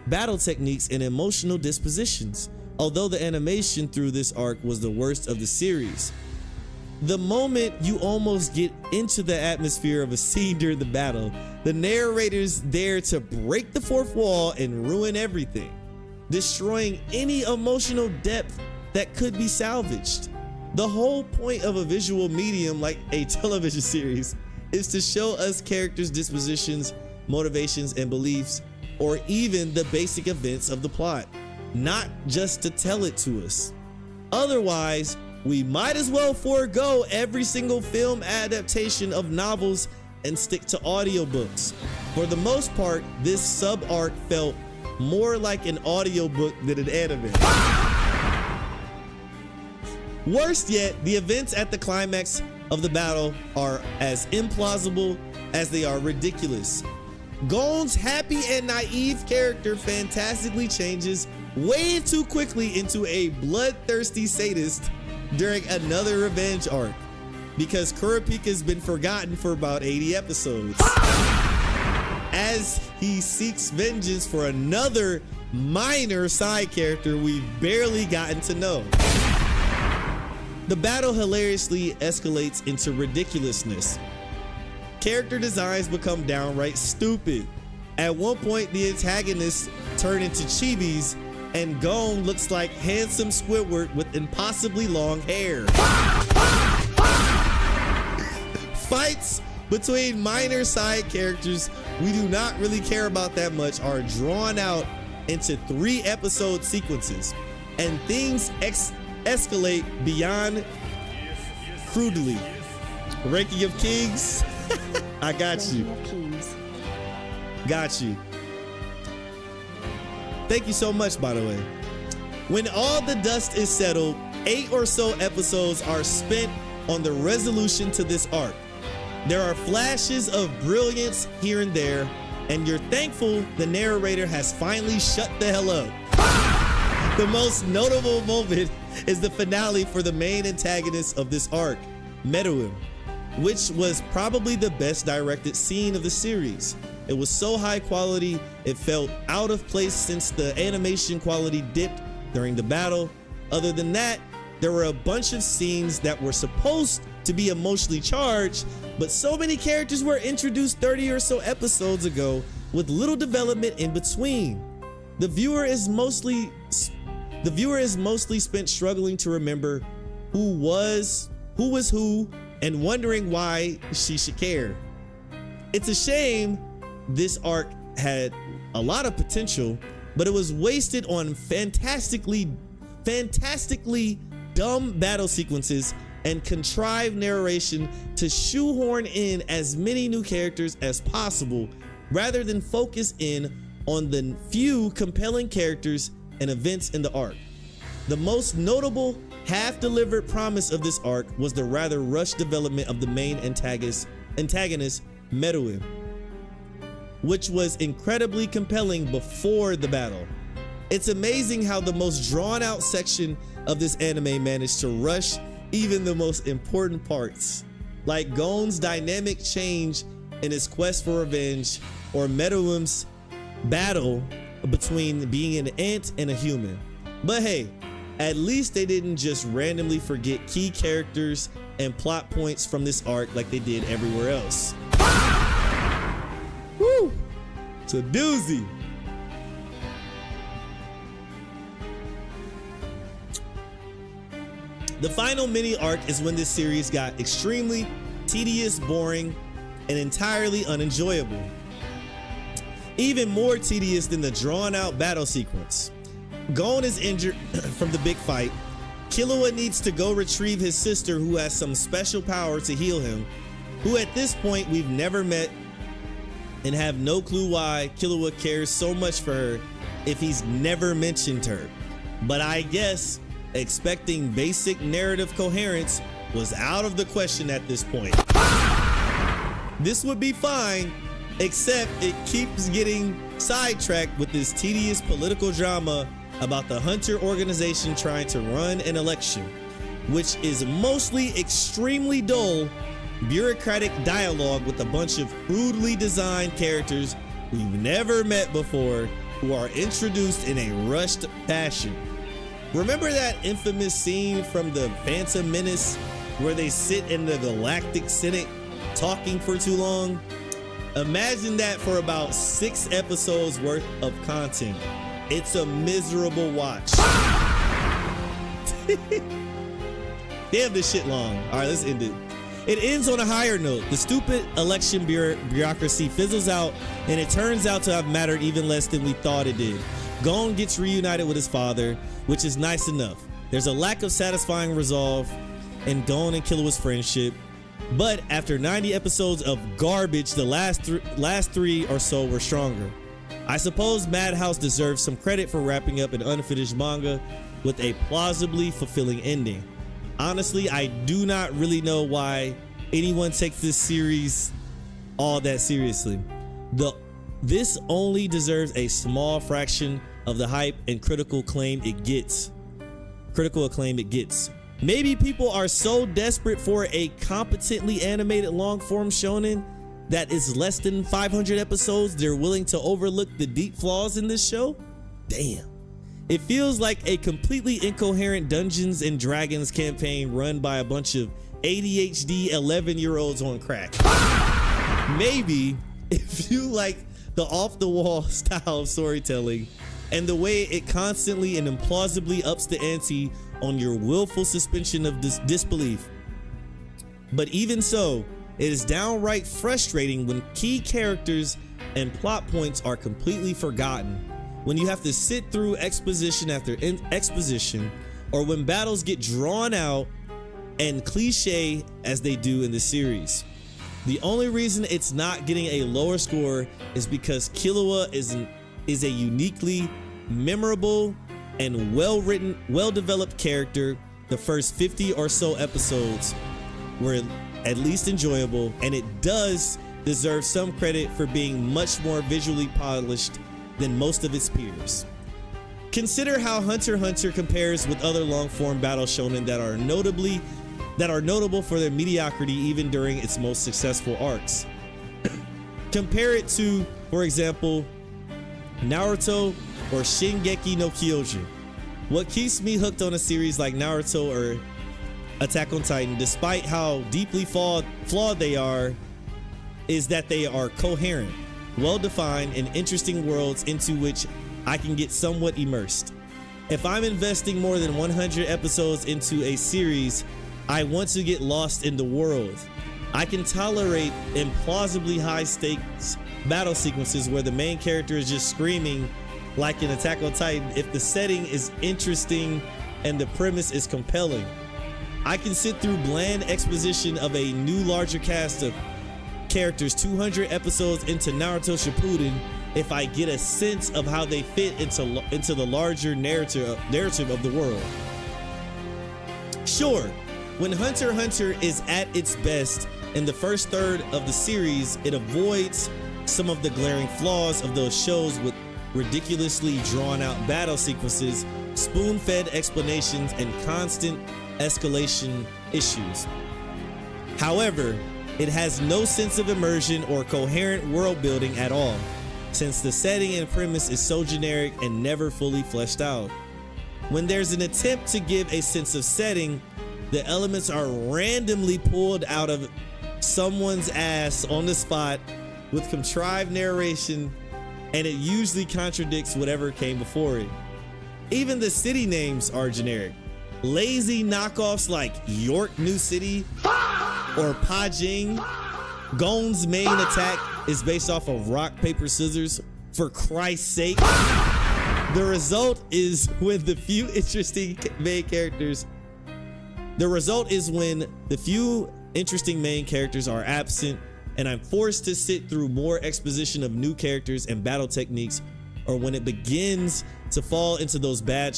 Speaker 1: battle techniques and emotional dispositions, although the animation through this arc was the worst of the series. The moment you almost get into the atmosphere of a scene during the battle, the narrator's there to break the fourth wall and ruin everything, destroying any emotional depth that could be salvaged. The whole point of a visual medium like a television series is to show us characters' dispositions, motivations, and beliefs, or even the basic events of the plot, not just to tell it to us. Otherwise, we might as well forego every single film adaptation of novels and stick to audiobooks. For the most part, this sub-arc felt more like an audiobook than an anime. Worst yet, the events at the climax of the battle are as implausible as they are ridiculous. Gon's happy and naive character fantastically changes way too quickly into a bloodthirsty sadist during another revenge arc, because Kurapika's been forgotten for about 80 episodes. As he seeks vengeance for another minor side character we've barely gotten to know. The battle hilariously escalates into ridiculousness. Character designs become downright stupid. At one point, the antagonists turn into chibis, and Gon looks like handsome Squidward with impossibly long hair. Fights between minor side characters we do not really care about that much are drawn out into 3-episode sequences, and things escalate beyond crudely. Ranking of Kings. I got you. Got you. Thank you so much, by the way. When all the dust is settled, 8 or so episodes are spent on the resolution to this arc. There are flashes of brilliance here and there, and you're thankful the narrator has finally shut the hell up. The most notable moment is the finale for the main antagonist of this arc, Meruem, which was probably the best directed scene of the series. It was so high quality, it felt out of place since the animation quality dipped during the battle. Other than that, there were a bunch of scenes that were supposed to be emotionally charged, but so many characters were introduced 30 or so episodes ago with little development in between. The viewer is mostly spent struggling to remember who was who and wondering why she should care. It's a shame. This arc had a lot of potential, but it was wasted on fantastically dumb battle sequences and contrived narration to shoehorn in as many new characters as possible, rather than focus in on the few compelling characters and events in the arc. The most notable half-delivered promise of this arc was the rather rushed development of the main antagonist Meruem, which was incredibly compelling before the battle. It's amazing how the most drawn-out section of this anime managed to rush even the most important parts, like Gon's dynamic change in his quest for revenge, or Meruem's battle between being an ant and a human. But hey, at least they didn't just randomly forget key characters and plot points from this arc like they did everywhere else. Woo! It's a doozy. The final mini arc is when this series got extremely tedious, boring, and entirely unenjoyable. Even more tedious than the drawn-out battle sequence. Gon is injured from the big fight. Killua needs to go retrieve his sister, who has some special power to heal him, who at this point we've never met and have no clue why Killua cares so much for her if he's never mentioned her. But I guess expecting basic narrative coherence was out of the question at this point. This would be fine, except it keeps getting sidetracked with this tedious political drama about the Hunter organization trying to run an election, which is mostly extremely dull, bureaucratic dialogue with a bunch of crudely designed characters we've never met before who are introduced in a rushed fashion. Remember that infamous scene from the Phantom Menace where they sit in the Galactic Senate talking for too long? Imagine that for about 6 episodes worth of content. It's a miserable watch. Damn, this shit long. All right, let's end it. It ends on a higher note. The stupid election bureaucracy fizzles out, and it turns out to have mattered even less than we thought it did. Gon gets reunited with his father, which is nice enough. There's a lack of satisfying resolve in Gon and Killua's friendship, but after 90 episodes of garbage, the last three or so were stronger. I suppose Madhouse deserves some credit for wrapping up an unfinished manga with a plausibly fulfilling ending. Honestly, I do not really know why anyone takes this series all that seriously. This only deserves a small fraction of the hype and critical acclaim it gets. Maybe people are so desperate for a competently animated long-form shonen that is less than 500 episodes, they're willing to overlook the deep flaws in this show? Damn. It feels like a completely incoherent Dungeons and Dragons campaign run by a bunch of ADHD 11-year-olds on crack. Maybe if you like the off-the-wall style of storytelling and the way it constantly and implausibly ups the ante on your willful suspension of disbelief. But even so, it is downright frustrating when key characters and plot points are completely forgotten, when you have to sit through exposition after exposition, or when battles get drawn out and cliche as they do in the series. The only reason it's not getting a lower score is because Killua is a uniquely memorable and well-written, well-developed character. The first 50 or so episodes were at least enjoyable, and it does deserve some credit for being much more visually polished than most of its peers. Consider how Hunter x Hunter compares with other long-form battle shonen that are notable for their mediocrity even during its most successful arcs. Compare it to, for example, Naruto or Shingeki no Kyojin. What keeps me hooked on a series like Naruto or Attack on Titan, despite how deeply flawed they are, is that they are coherent, well-defined, and interesting worlds into which I can get somewhat immersed. If I'm investing more than 100 episodes into a series, I want to get lost in the world. I can tolerate implausibly high-stakes battle sequences where the main character is just screaming like in Attack on Titan if the setting is interesting and the premise is compelling. I can sit through bland exposition of a new larger cast of characters 200 episodes into Naruto Shippuden if I get a sense of how they fit into the larger narrative of the world. Sure, when Hunter x Hunter is at its best in the first third of the series, it avoids some of the glaring flaws of those shows with ridiculously drawn out battle sequences, spoon-fed explanations, and constant escalation issues. However, it has no sense of immersion or coherent world building at all, since the setting and premise is so generic and never fully fleshed out. When there's an attempt to give a sense of setting, the elements are randomly pulled out of someone's ass on the spot with contrived narration, and it usually contradicts whatever came before it. Even the city names are generic. Lazy knockoffs like York New City or Pajing. Gon's main attack is based off of rock, paper, scissors, for Christ's sake. The result is when the few interesting main characters are absent, and I'm forced to sit through more exposition of new characters and battle techniques, or when it begins to fall into those bad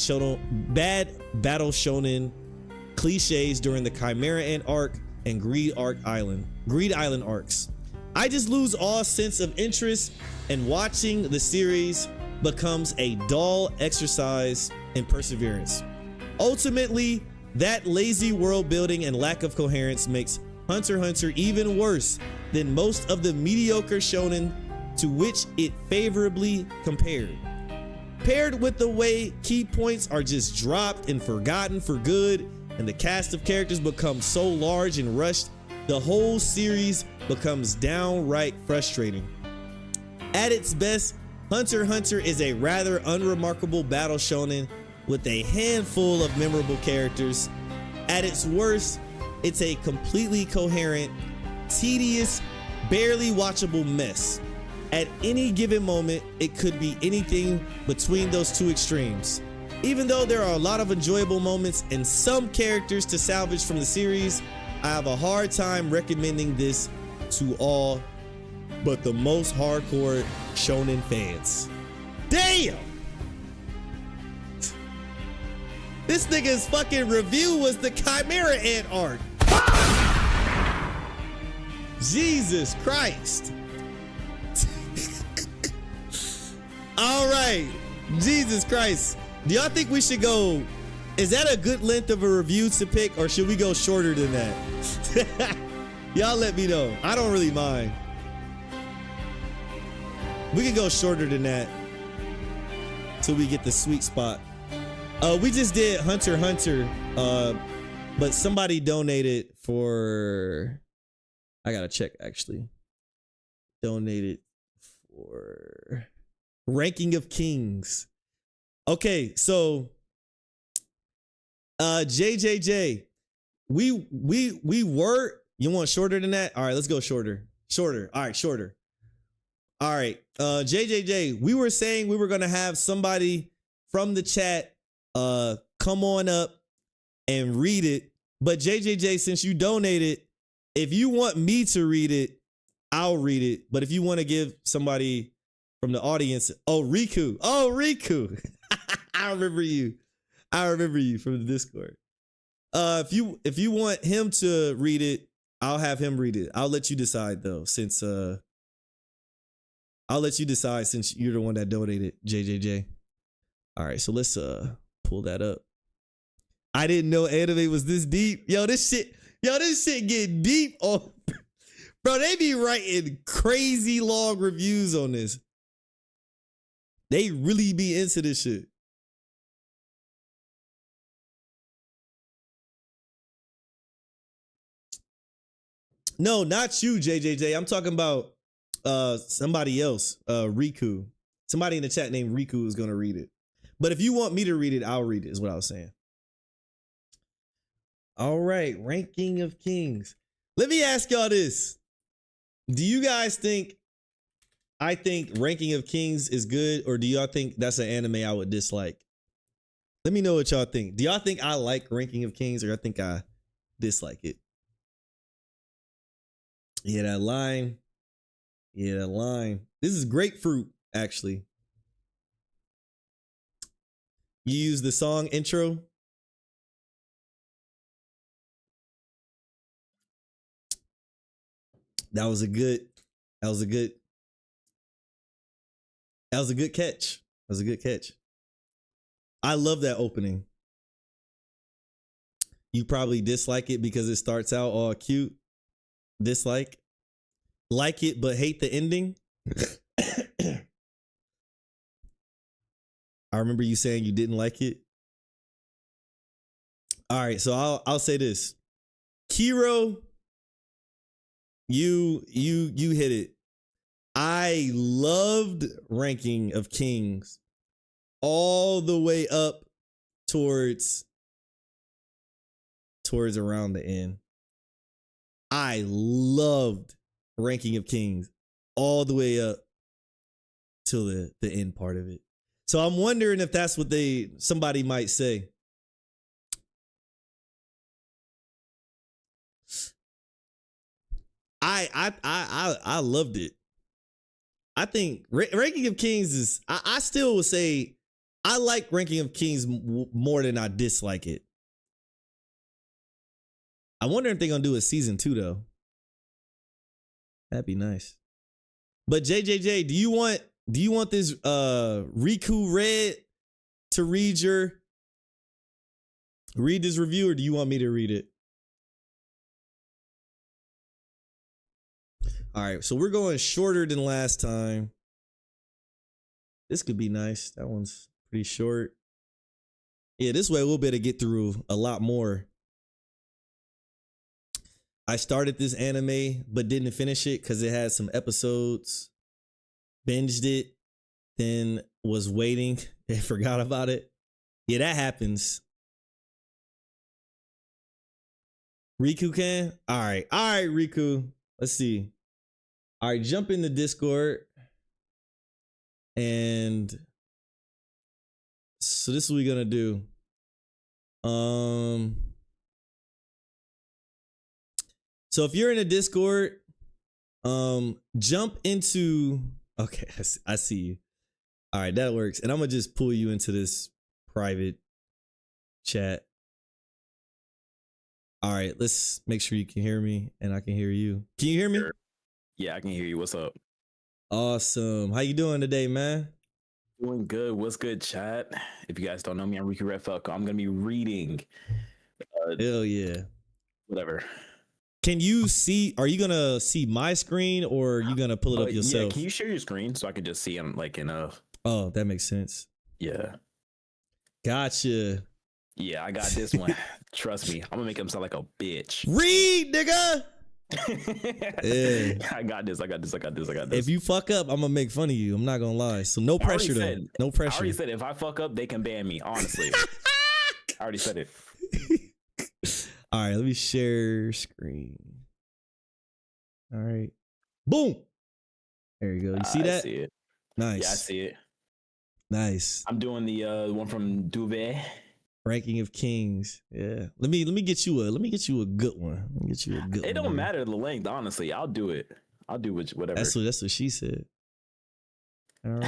Speaker 1: battle shonen cliches during the Chimera Ant arc and Greed Island arcs. I just lose all sense of interest, and watching the series becomes a dull exercise in perseverance. Ultimately, that lazy world building and lack of coherence makes Hunter x Hunter even worse than most of the mediocre shonen to which it favorably compared. Paired with the way key points are just dropped and forgotten for good, and the cast of characters becomes so large and rushed, the whole series becomes downright frustrating. At its best, Hunter x Hunter is a rather unremarkable battle shonen with a handful of memorable characters. At its worst, it's a completely coherent, tedious, barely watchable mess. At any given moment, it could be anything between those two extremes. Even though there are a lot of enjoyable moments and some characters to salvage from the series, I have a hard time recommending this to all but the most hardcore shonen fans. Damn! This nigga's fucking review was the Chimera Ant arc. Jesus Christ. All right. Jesus Christ. Do y'all think we should go? Is that a good length of a review to pick, or should we go shorter than that? Y'all let me know. I don't really mind. We can go shorter than that till we get the sweet spot. We just did Hunter x Hunter, but somebody donated for, I gotta check actually. Donated for Ranking of Kings. Okay, so JJJ, we were, you want shorter than that? All right, let's go shorter. Shorter. All right, shorter. All right, JJJ, we were saying we were gonna have somebody from the chat come on up and read it. But JJJ, since you donated, if you want me to read it, I'll read it. But if you want to give somebody from the audience, Riku. I remember you. I remember you from the Discord. If you want him to read it, I'll have him read it. I'll let you decide though, since you're the one that donated, JJJ. All right, so let's pull that up. I didn't know anime was this deep. Yo, this shit get deep on. Bro, they be writing crazy long reviews on this. They really be into this shit. No, not you, JJJ. I'm talking about somebody else, Riku. Somebody in the chat named Riku is gonna read it. But if you want me to read it, I'll read it, is what I was saying. All right, Ranking of Kings. Let me ask y'all this. Do you guys think I think Ranking of Kings is good, or do y'all think that's an anime I would dislike? Let me know what y'all think. Do y'all think I like Ranking of Kings, or I think I dislike it? Yeah, that line. Yeah, that line. This is grapefruit, actually. You use the song intro. That was a good catch. I love that opening. You probably dislike it because it starts out all cute. Dislike. Like it, but hate the ending. I remember you saying you didn't like it. All right, so I'll say this. Kiro, you hit it. I loved Ranking of Kings all the way up towards around the end. I loved Ranking of Kings all the way up till the end part of it. So I'm wondering if that's what somebody might say. I loved it. I think Ranking of Kings is, I still would say I like Ranking of Kings more than I dislike it. I wonder if they're gonna do a season 2 though. That'd be nice. But JJJ, do you want this Riku Red to read this review, or do you want me to read it? All right, so we're going shorter than last time. This could be nice. That one's pretty short. Yeah, this way we'll be able to get through a lot more. I started this anime, but didn't finish it because it had some episodes. Binged it, then was waiting and forgot about it. Yeah, that happens. Riku can? All right, Riku. Let's see. All right, jump in the Discord. And so this is what we're gonna do. So if you're in a Discord, jump into, okay, I see you. All right, that works. And I'm gonna just pull you into this private chat. All right, let's make sure you can hear me and I can hear you. Can you hear me?
Speaker 5: Sure. Yeah, I can hear you. What's up?
Speaker 1: Awesome. How you doing today, man?
Speaker 5: Doing good. What's good, chat? If you guys don't know me, I'm Ricky Red Falco. I'm gonna be reading.
Speaker 1: Hell yeah.
Speaker 5: Whatever.
Speaker 1: Can you see? Are you gonna see my screen or are you gonna pull it up yourself?
Speaker 5: Yeah, can you share your screen so I can just see them like in a?
Speaker 1: Oh, that makes sense.
Speaker 5: Yeah.
Speaker 1: Gotcha.
Speaker 5: Yeah, I got this one. Trust me, I'm gonna make him sound like a bitch.
Speaker 1: Read, nigga. Yeah.
Speaker 5: I got this.
Speaker 1: If you fuck up, I'm gonna make fun of you. I'm not gonna lie. So no pressure though. No
Speaker 5: I
Speaker 1: pressure.
Speaker 5: already said if I fuck up, they can ban me. Honestly, I already said it.
Speaker 1: All right, let me share screen. All right. Boom. There you go. You see that?
Speaker 5: I see it.
Speaker 1: Nice.
Speaker 5: Yeah, I see it.
Speaker 1: Nice.
Speaker 5: I'm doing the one from Duvet.
Speaker 1: Ranking of Kings. Yeah. Let me get you a good one. Let me get you a good one.
Speaker 5: It don't matter the length, honestly. I'll do it. I'll do whatever.
Speaker 1: That's what she said. All right.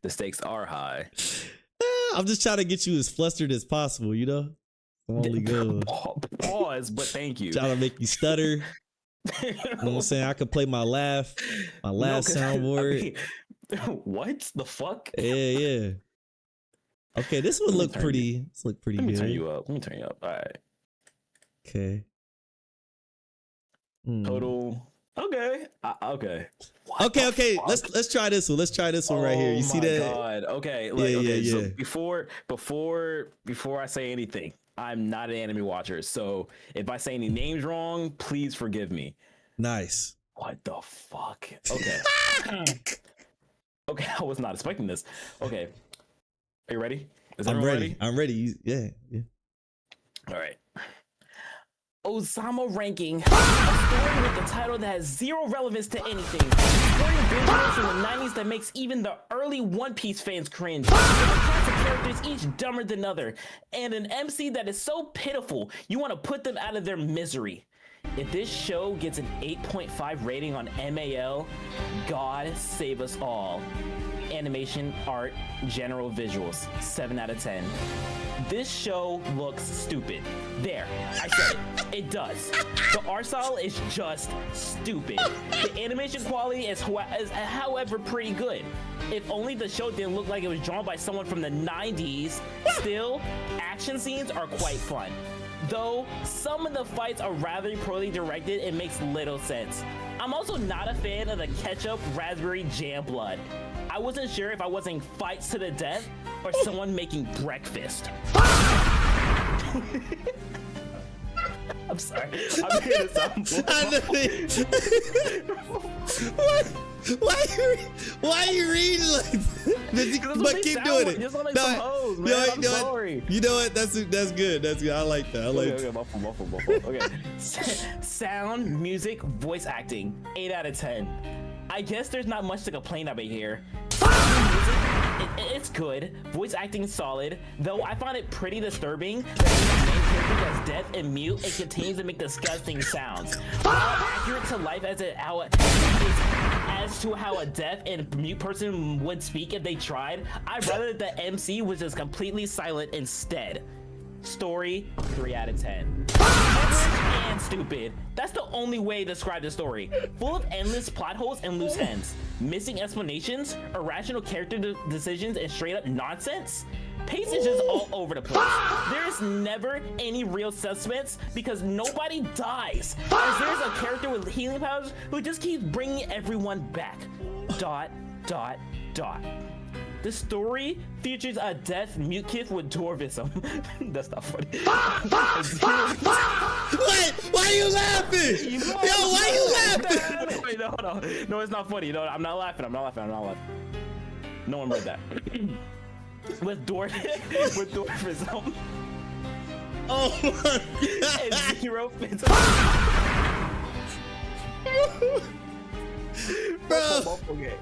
Speaker 5: The stakes are high.
Speaker 1: I'm just trying to get you as flustered as possible, you know? Only good.
Speaker 5: Pause, but thank you.
Speaker 1: Trying to make you stutter. You know what I'm saying? I could play my laugh soundboard.
Speaker 5: What the fuck?
Speaker 1: Yeah. Okay, this one look pretty. This look pretty good.
Speaker 5: Let me turn you up. All right.
Speaker 1: Okay.
Speaker 5: Total. Okay. Okay.
Speaker 1: Okay. Let's try this one. Let's try this one right here. You see that?
Speaker 5: Oh my god. Okay.
Speaker 1: Yeah.
Speaker 5: So before I say anything, I'm not an anime watcher. So if I say any names wrong, please forgive me.
Speaker 1: Nice.
Speaker 5: What the fuck? Okay. Okay, I was not expecting this. Okay. Are you ready?
Speaker 1: I'm ready. I'm ready. Yeah.
Speaker 5: All right. Osama ranking, a story with the title that has zero relevance to anything. Story visuals from the 90s that makes even the early One Piece fans cringe. With a cast of characters each dumber than other, and an MC that is so pitiful you want to put them out of their misery. If this show gets an 8.5 rating on MAL, God save us all. Animation, art, general visuals, 7 out of 10. This show looks stupid. There, I said it. It does. The art style is just stupid. The animation quality is however pretty good. If only the show didn't look like it was drawn by someone from the 90s. Still, action scenes are quite fun. Though some of the fights are rather poorly directed, it makes little sense. I'm also not a fan of the ketchup raspberry jam blood. I wasn't sure if I was in fights to the death or someone making breakfast. I'm sorry. I'm here to sound.
Speaker 1: Why are you reading like that? But keep doing it.
Speaker 5: Just like some hoes, man. I'm sorry.
Speaker 1: You know what? That's good. That's good. I like that.
Speaker 5: Okay, muffle. Okay. Sound, music, voice acting, 8 out of 10. I guess there's not much to complain about here. Music, it's good. Voice acting is solid, though I find it pretty disturbing that the main character is deaf and mute and continues to make disgusting sounds. While accurate to life as to how a deaf and mute person would speak if they tried, I'd rather the MC was just completely silent instead. Story, 3 out of 10. Average and stupid. That's the only way to describe the story. Full of endless plot holes and loose ends. Missing explanations, irrational character decisions, and straight up nonsense. Pace is just all over the place. There's never any real suspense because nobody dies. As there's a character with healing powers who just keeps bringing everyone back. ... The story features a deaf mute kid with dwarvism. That's not funny.
Speaker 1: Wait, why are you laughing? Yo, why are you laughing?
Speaker 5: Wait, no, it's not funny. No, I'm not laughing. No one read that. with dwarvism.
Speaker 1: Oh my god.
Speaker 5: And zero fits.
Speaker 1: Bro.
Speaker 5: Okay.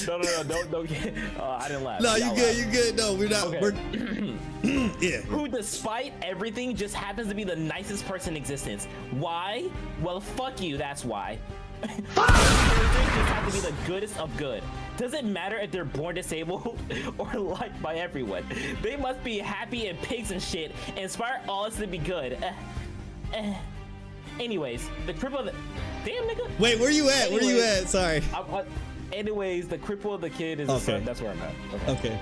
Speaker 5: No, don't get. I didn't laugh.
Speaker 1: No, you good. No, we're not.
Speaker 5: Okay.
Speaker 1: Yeah.
Speaker 5: Who, despite everything, just happens to be the nicest person in existence. Why? Well, fuck you. That's why. Characters just have to be the goodest of good. Doesn't matter if they're born disabled or liked by everyone. They must be happy and pigs and shit and inspire all us to be good. Anyways, the cripple of the... Damn, nigga.
Speaker 1: Wait, where you at? Where you at? Sorry.
Speaker 5: Anyways, the cripple of the kid is the son. That's where I'm at.
Speaker 1: Okay.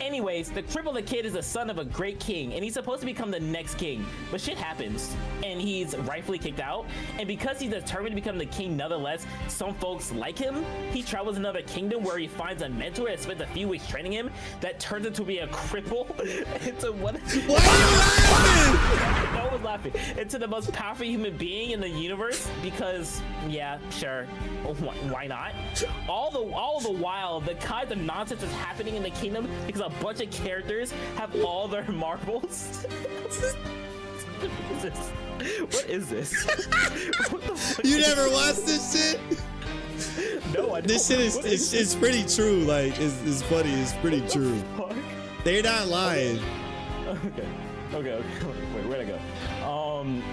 Speaker 5: Anyways, the cripple of the kid is the son of a great king, and he's supposed to become the next king. But shit happens, and he's rightfully kicked out. And because he's determined to become the king nonetheless, some folks like him. He travels another kingdom where he finds a mentor and spends a few weeks training him. That turns into be a cripple. Into what?
Speaker 1: Why are you laughing?
Speaker 5: No one's laughing. Into the most powerful human being in the universe. Because, yeah, sure. Why not? All the while, the kinds of nonsense is happening in the kingdom because a bunch of characters have all their marbles. What is this? What the fuck
Speaker 1: You never watched this shit?
Speaker 5: No, I don't.
Speaker 1: This shit is it's pretty true. Like it's funny. It's pretty true.
Speaker 5: Fuck?
Speaker 1: They're not lying.
Speaker 5: Okay. Wait, where'd I go?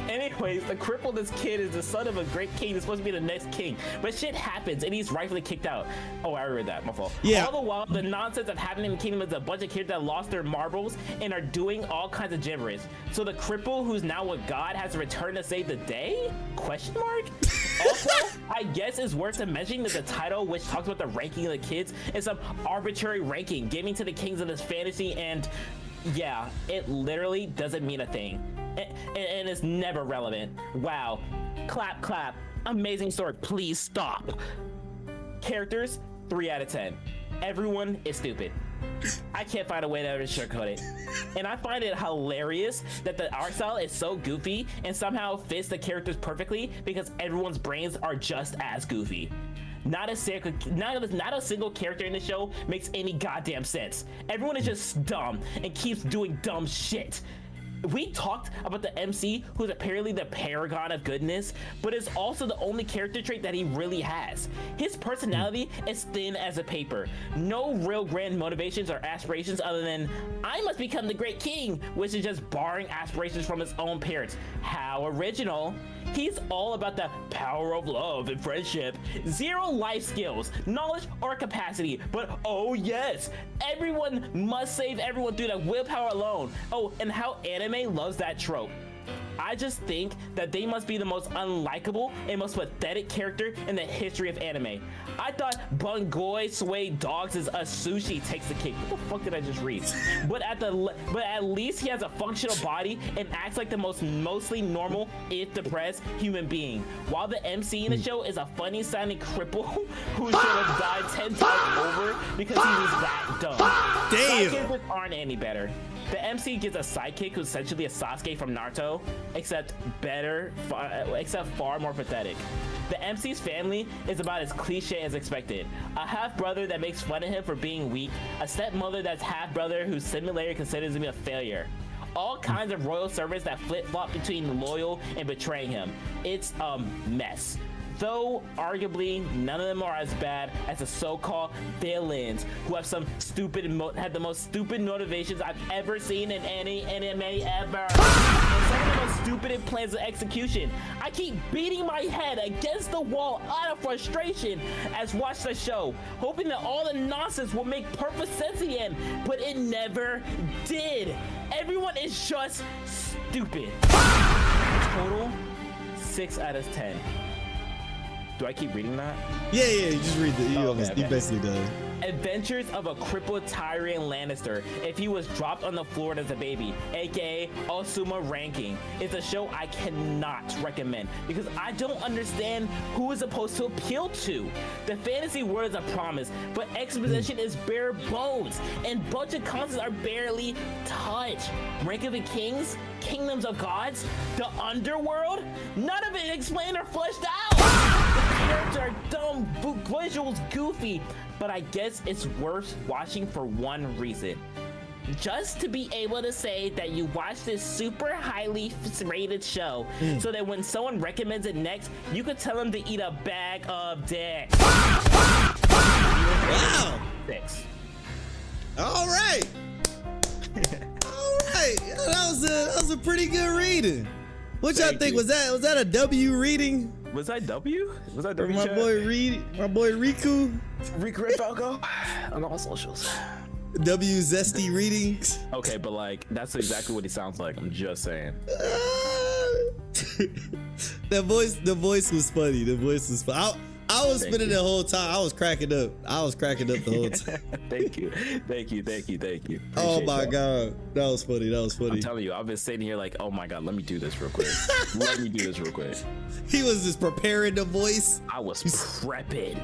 Speaker 5: Anyways, the cripple of this kid is the son of a great king that's supposed to be the next king. But shit happens and he's rightfully kicked out. Oh, I read that. My fault.
Speaker 1: Yeah.
Speaker 5: All the while, the nonsense that's happening in the kingdom is a bunch of kids that lost their marbles and are doing all kinds of gibberish. So the cripple, who's now a god, has to return to save the day? Question mark? Also, I guess it's worth mentioning that the title, which talks about the ranking of the kids, is some arbitrary ranking, giving to the kings of this fantasy, and yeah, it literally doesn't mean a thing. And it's never relevant. Wow. Clap, clap. Amazing story. Please stop. Characters, 3 out of 10. Everyone is stupid. I can't find a way to sugarcoat it. And I find it hilarious that the art style is so goofy and somehow fits the characters perfectly because everyone's brains are just as goofy. Not a single character in the show makes any goddamn sense. Everyone is just dumb and keeps doing dumb shit. We talked about the MC, who's apparently the paragon of goodness, but is also the only character trait that he really has. His personality is thin as a paper. No real grand motivations or aspirations other than, I must become the great king, which is just borrowing aspirations from his own parents. How original. He's all about the power of love and friendship. Zero life skills, knowledge, or capacity. But oh yes, everyone must save everyone through that willpower alone. Oh, and how anime loves that trope. I just think that they must be the most unlikable and most pathetic character in the history of anime. I thought Bungoy Sway Dogs is a sushi takes the cake. What the fuck did I just read? But at least he has a functional body and acts like the mostly normal, if depressed, human being. While the MC in the show is a funny sounding cripple who should have died 10 times over because he was that dumb.
Speaker 1: Damn.
Speaker 5: Side characters aren't any better. The MC gets a sidekick who's essentially a Sasuke from Naruto, except far more pathetic. The MC's family is about as cliche as expected. A half-brother that makes fun of him for being weak, a stepmother that's half-brother who similarly considers him a failure. All kinds of royal servants that flip-flop between loyal and betraying him. It's a mess. Though arguably none of them are as bad as the so-called villains who have some had the most stupid motivations I've ever seen in any anime ever. And some of the most stupid plans of execution. I keep beating my head against the wall out of frustration as watch the show, hoping that all the nonsense will make perfect sense again, but it never did. Everyone is just stupid. Total 6 out of 10. Do I keep reading that?
Speaker 1: Yeah, you just read it. You basically done.
Speaker 5: Adventures of a crippled Tyrion Lannister if he was dropped on the floor as a baby, aka Osuma Ranking. It's a show I cannot recommend because I don't understand who is supposed to appeal to. The fantasy world is a promise, but exposition is bare bones, and bunch of concepts are barely touched. Rank of the Kings, Kingdoms of Gods, the Underworld, none of it explained or fleshed out. The characters are dumb, visuals goofy, but I guess it's worth watching for one reason. Just to be able to say that you watched this super highly rated show so that when someone recommends it next, you could tell them to eat a bag of dicks.
Speaker 1: Wow.
Speaker 5: 6.
Speaker 1: All right. All right. That was a pretty good reading. What y'all think? Was that a W reading?
Speaker 5: Was that W? Was that
Speaker 1: Or
Speaker 5: W?
Speaker 1: my
Speaker 5: chat?
Speaker 1: boy Reed, my boy Riku.
Speaker 5: Rick Red Falco on all socials.
Speaker 1: W Zesty Readings.
Speaker 5: Okay, but like that's exactly what he sounds like. I'm just saying.
Speaker 1: The voice was funny. The voice was funny. I was spinning the whole time. I was cracking up. The whole time.
Speaker 5: Thank you.
Speaker 1: Oh
Speaker 5: Appreciate
Speaker 1: my
Speaker 5: that.
Speaker 1: god, that was funny.
Speaker 5: I'm telling you, I've been sitting here like, oh my god, let me do this real quick.
Speaker 1: He was just preparing the voice.
Speaker 5: I was prepping.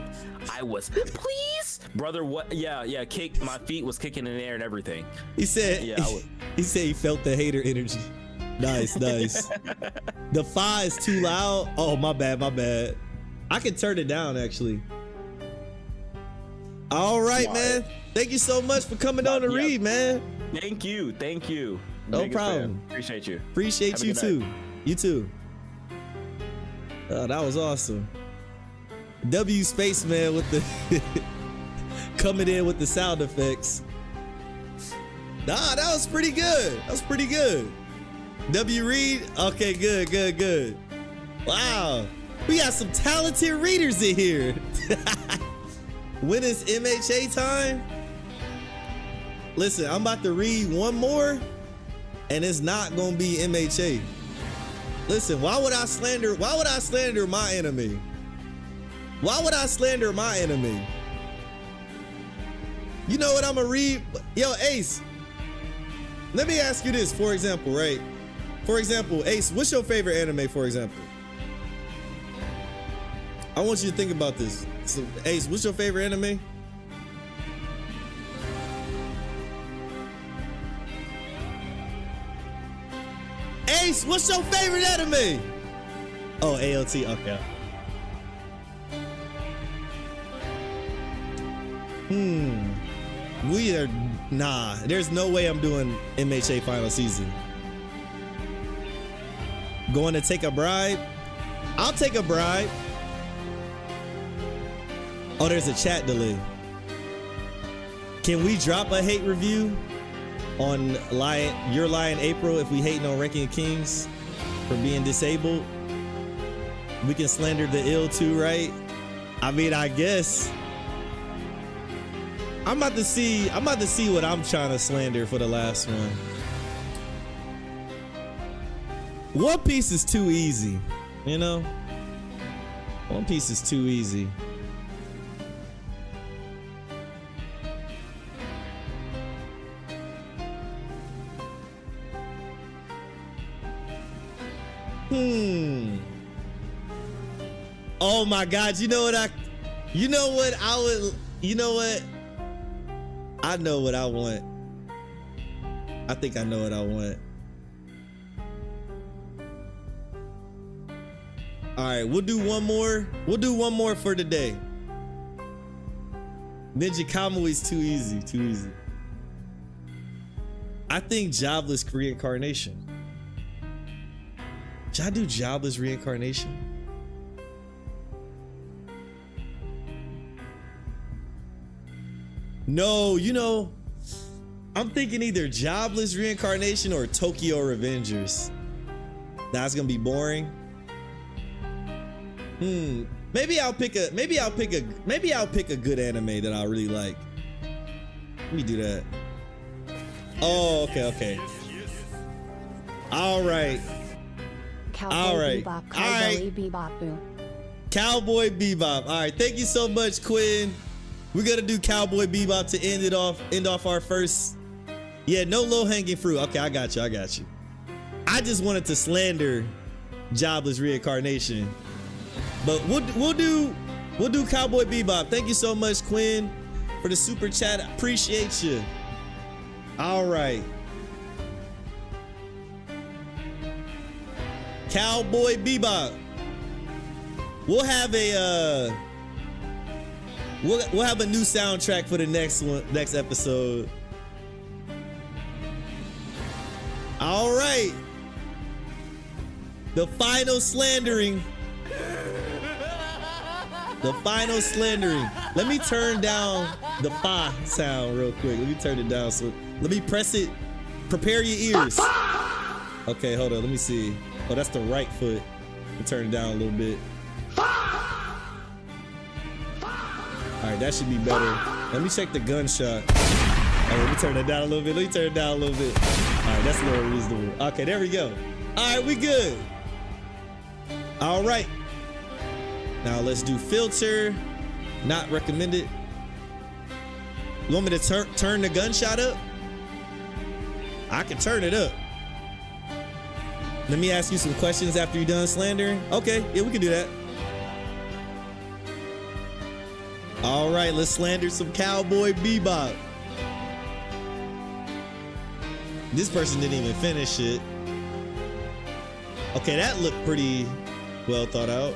Speaker 5: Please, brother. What? Yeah. Kick. My feet was kicking in the air and everything.
Speaker 1: He said.
Speaker 5: Yeah, I was.
Speaker 1: He said he felt the hater energy. Nice. The fa is too loud. Oh my bad. I can turn it down actually. All right, man. Thank you so much for coming on to read, man.
Speaker 5: Thank you.
Speaker 1: No
Speaker 5: Biggest
Speaker 1: problem.
Speaker 5: fan. Appreciate you.
Speaker 1: Appreciate
Speaker 5: Have a
Speaker 1: you
Speaker 5: good
Speaker 1: too.
Speaker 5: night.
Speaker 1: You too. Oh, that was awesome. W Spaceman with the coming in with the sound effects. Nah, that was pretty good. W Reed. Okay, good. Wow. We got some talented readers in here. When is MHA time? Listen, I'm about to read one more and it's not gonna be MHA. Listen, why would I slander my enemy? You know what I'm gonna read? Yo, Ace, let me ask you this, for example, right? For example, Ace, what's your favorite anime, for example? I want you to think about this. So, Ace, what's your favorite anime? Ace, what's your favorite anime? Oh, ALT, okay. There's no way I'm doing MHA final season. Going to take a bribe? I'll take a bribe. Oh, there's a chat delay. Can we drop a hate review on Your Lion April if we hating on Ranking of Kings for being disabled? We can slander the ill too, right? I mean, I guess. I'm about to see what I'm trying to slander for the last one. One Piece is too easy, you know? One Piece is too easy. Oh my God, I know what I want. I think I know what I want. All right, we'll do one more. We'll do one more for today. Ninja Kamui is too easy. I think jobless reincarnation. Should I do jobless reincarnation? No, I'm thinking either jobless reincarnation or Tokyo Revengers. That's gonna be boring. Maybe I'll pick a good anime that I really like. Let me do that. Oh, okay. All right.
Speaker 3: Cowboy
Speaker 1: Bebop,
Speaker 3: Bebop.
Speaker 1: Cowboy Bebop. All right, thank you so much, Quinn. We're gonna do Cowboy Bebop to end off our first. Yeah, no low hanging fruit. Okay, I got you. I just wanted to slander jobless reincarnation, but we'll do Cowboy Bebop. Thank you so much, Quinn, for the super chat. Appreciate you. All right. Cowboy Bebop. We'll have a we'll have a new soundtrack for the next episode. All right. The final slandering. Let me turn down the fa sound real quick. Let me turn it down. So let me press it. Prepare your ears. Okay, hold on. Let me see. Oh, that's the right foot. Let me turn it down a little bit. that should be better. Let me check the gunshot. Oh, let me turn it down a little bit. Let me turn it down a little bit. All right, that's a little reasonable. Okay, there we go. All right, we good. All right. Now let's do filter. Not recommended. You want me to turn the gunshot up? I can turn it up. Let me ask you some questions after you're done slandering. Okay, yeah, we can do that. All right, let's slander some Cowboy Bebop. This person didn't even finish it. Okay, that looked pretty well thought out.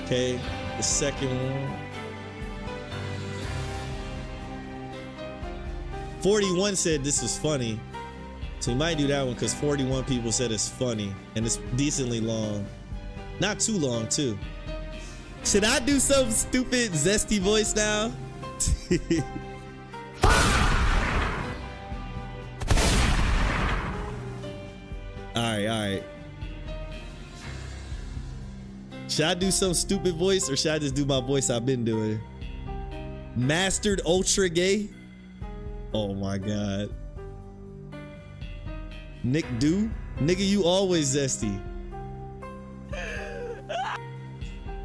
Speaker 1: Okay, the second one. 41 said this is funny. So we might do that one because 41 people said it's funny and it's decently long. Not too long, too. Should I do some stupid zesty voice now? All right. Should I do some stupid voice or should I just do my voice I've been doing? Mastered ultra gay? Oh my God. Nick Do? Nigga, you always zesty.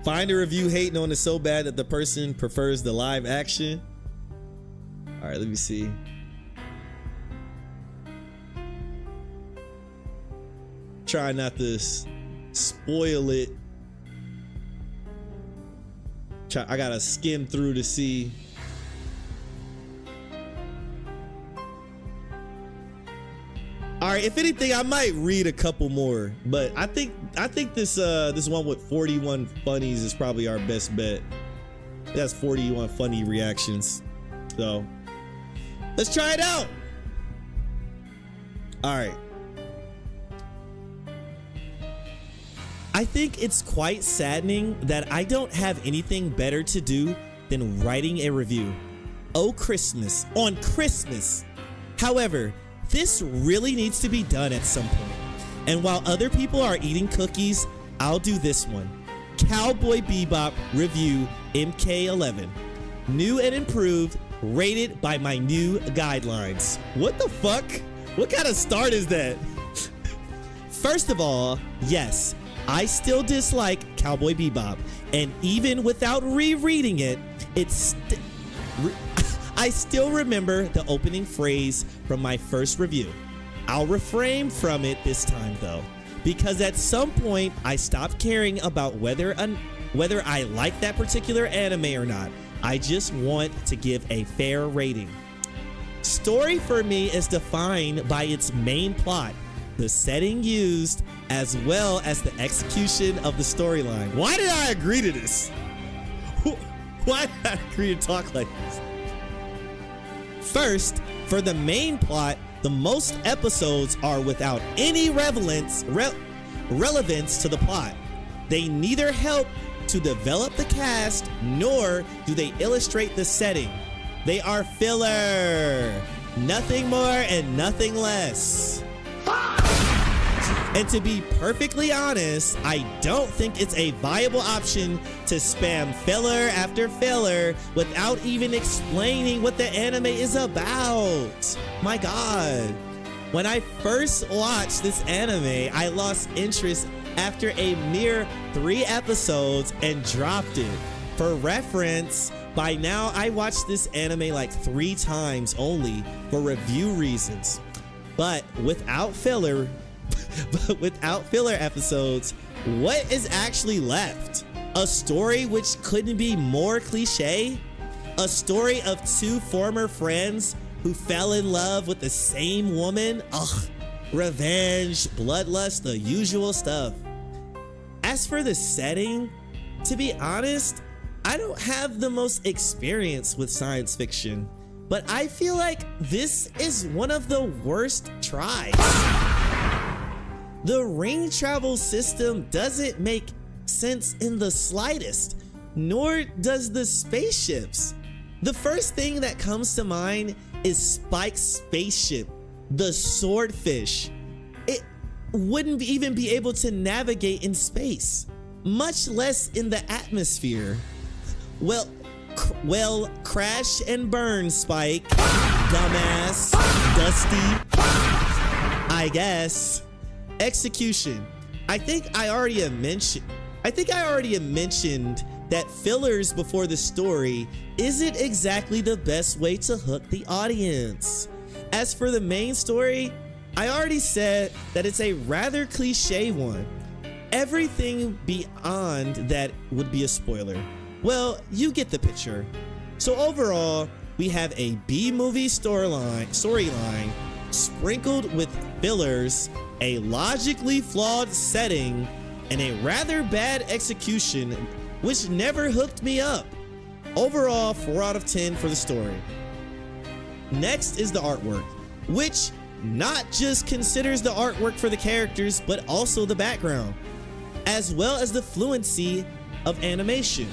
Speaker 1: Find a review hating on it so bad that the person prefers the live action. All right, let me see. Try not to spoil it. I gotta skim through to see. All right, if anything, I might read a couple more, but I think this this one with 41 funnies is probably our best bet. That's 41 funny reactions. So let's try it out. All right. I think it's quite saddening that I don't have anything better to do than writing a review. Oh, Christmas, on Christmas. However, this really needs to be done at some point. And while other people are eating cookies, I'll do this one. Cowboy Bebop review MK11. New and improved, rated by my new guidelines. What the fuck? What kind of start is that? First of all, yes, I still dislike Cowboy Bebop, and even without rereading it, I still remember the opening phrase from my first review. I'll refrain from it this time though, because at some point I stopped caring about whether I like that particular anime or not. I just want to give a fair rating. Story for me is defined by its main plot, the setting used, as well as the execution of the storyline. Why did I agree to this? Why did I agree to talk like this? First, for the main plot, the most episodes are without any relevance to the plot. They neither help to develop the cast, nor do they illustrate the setting. They are filler. Nothing more and nothing less. And to be perfectly honest, I don't think it's a viable option to spam filler after filler without even explaining what the anime is about. My God. When I first watched this anime, I lost interest after a mere 3 episodes and dropped it. For reference, by now I watched this anime like 3 times only for review reasons. But without filler episodes, what is actually left? A story which couldn't be more cliche? A story of 2 former friends who fell in love with the same woman? Ugh, revenge, bloodlust, the usual stuff. As for the setting, to be honest, I don't have the most experience with science fiction, but I feel like this is one of the worst tries. The ring travel system doesn't make sense in the slightest, nor does the spaceships. The first thing that comes to mind is Spike's spaceship, the swordfish. It wouldn't even be able to navigate in space, much less in the atmosphere. Well, crash and burn, Spike. Dumbass. Dusty. I guess. Execution. I think I already mentioned that fillers before the story isn't exactly the best way to hook the audience. As for the main story, I already said that it's a rather cliche one. Everything beyond that would be a spoiler. Well, you get the picture. So overall, we have a B-movie storyline sprinkled with fillers, a logically flawed setting, and a rather bad execution, which never hooked me up. Overall, 4 out of 10 for the story. Next is the artwork, which not just considers the artwork for the characters, but also the background, as well as the fluency of animation,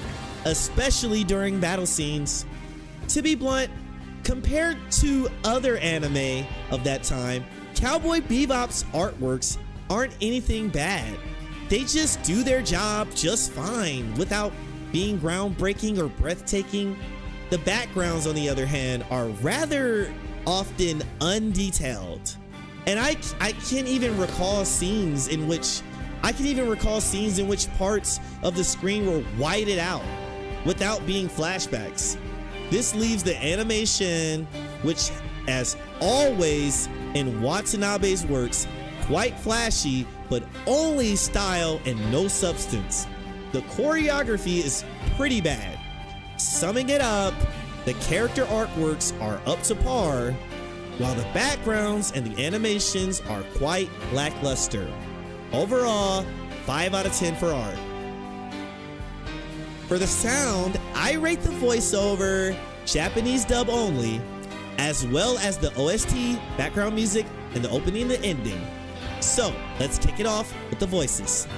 Speaker 1: especially during battle scenes. To be blunt, compared to other anime of that time, Cowboy Bebop's artworks aren't anything bad. They just do their job just fine without being groundbreaking or breathtaking. The backgrounds, on the other hand, are rather often undetailed. And I can't even recall scenes in which parts of the screen were whited out without being flashbacks. This leaves the animation, which as always in Watanabe's works, quite flashy, but only style and no substance. The choreography is pretty bad. Summing it up, the character artworks are up to par, while the backgrounds and the animations are quite lackluster. Overall, 5 out of 10 for art. For the sound, I rate the voiceover, Japanese dub only, as well as the OST, background music, and the opening and the ending. So let's kick it off with the voices.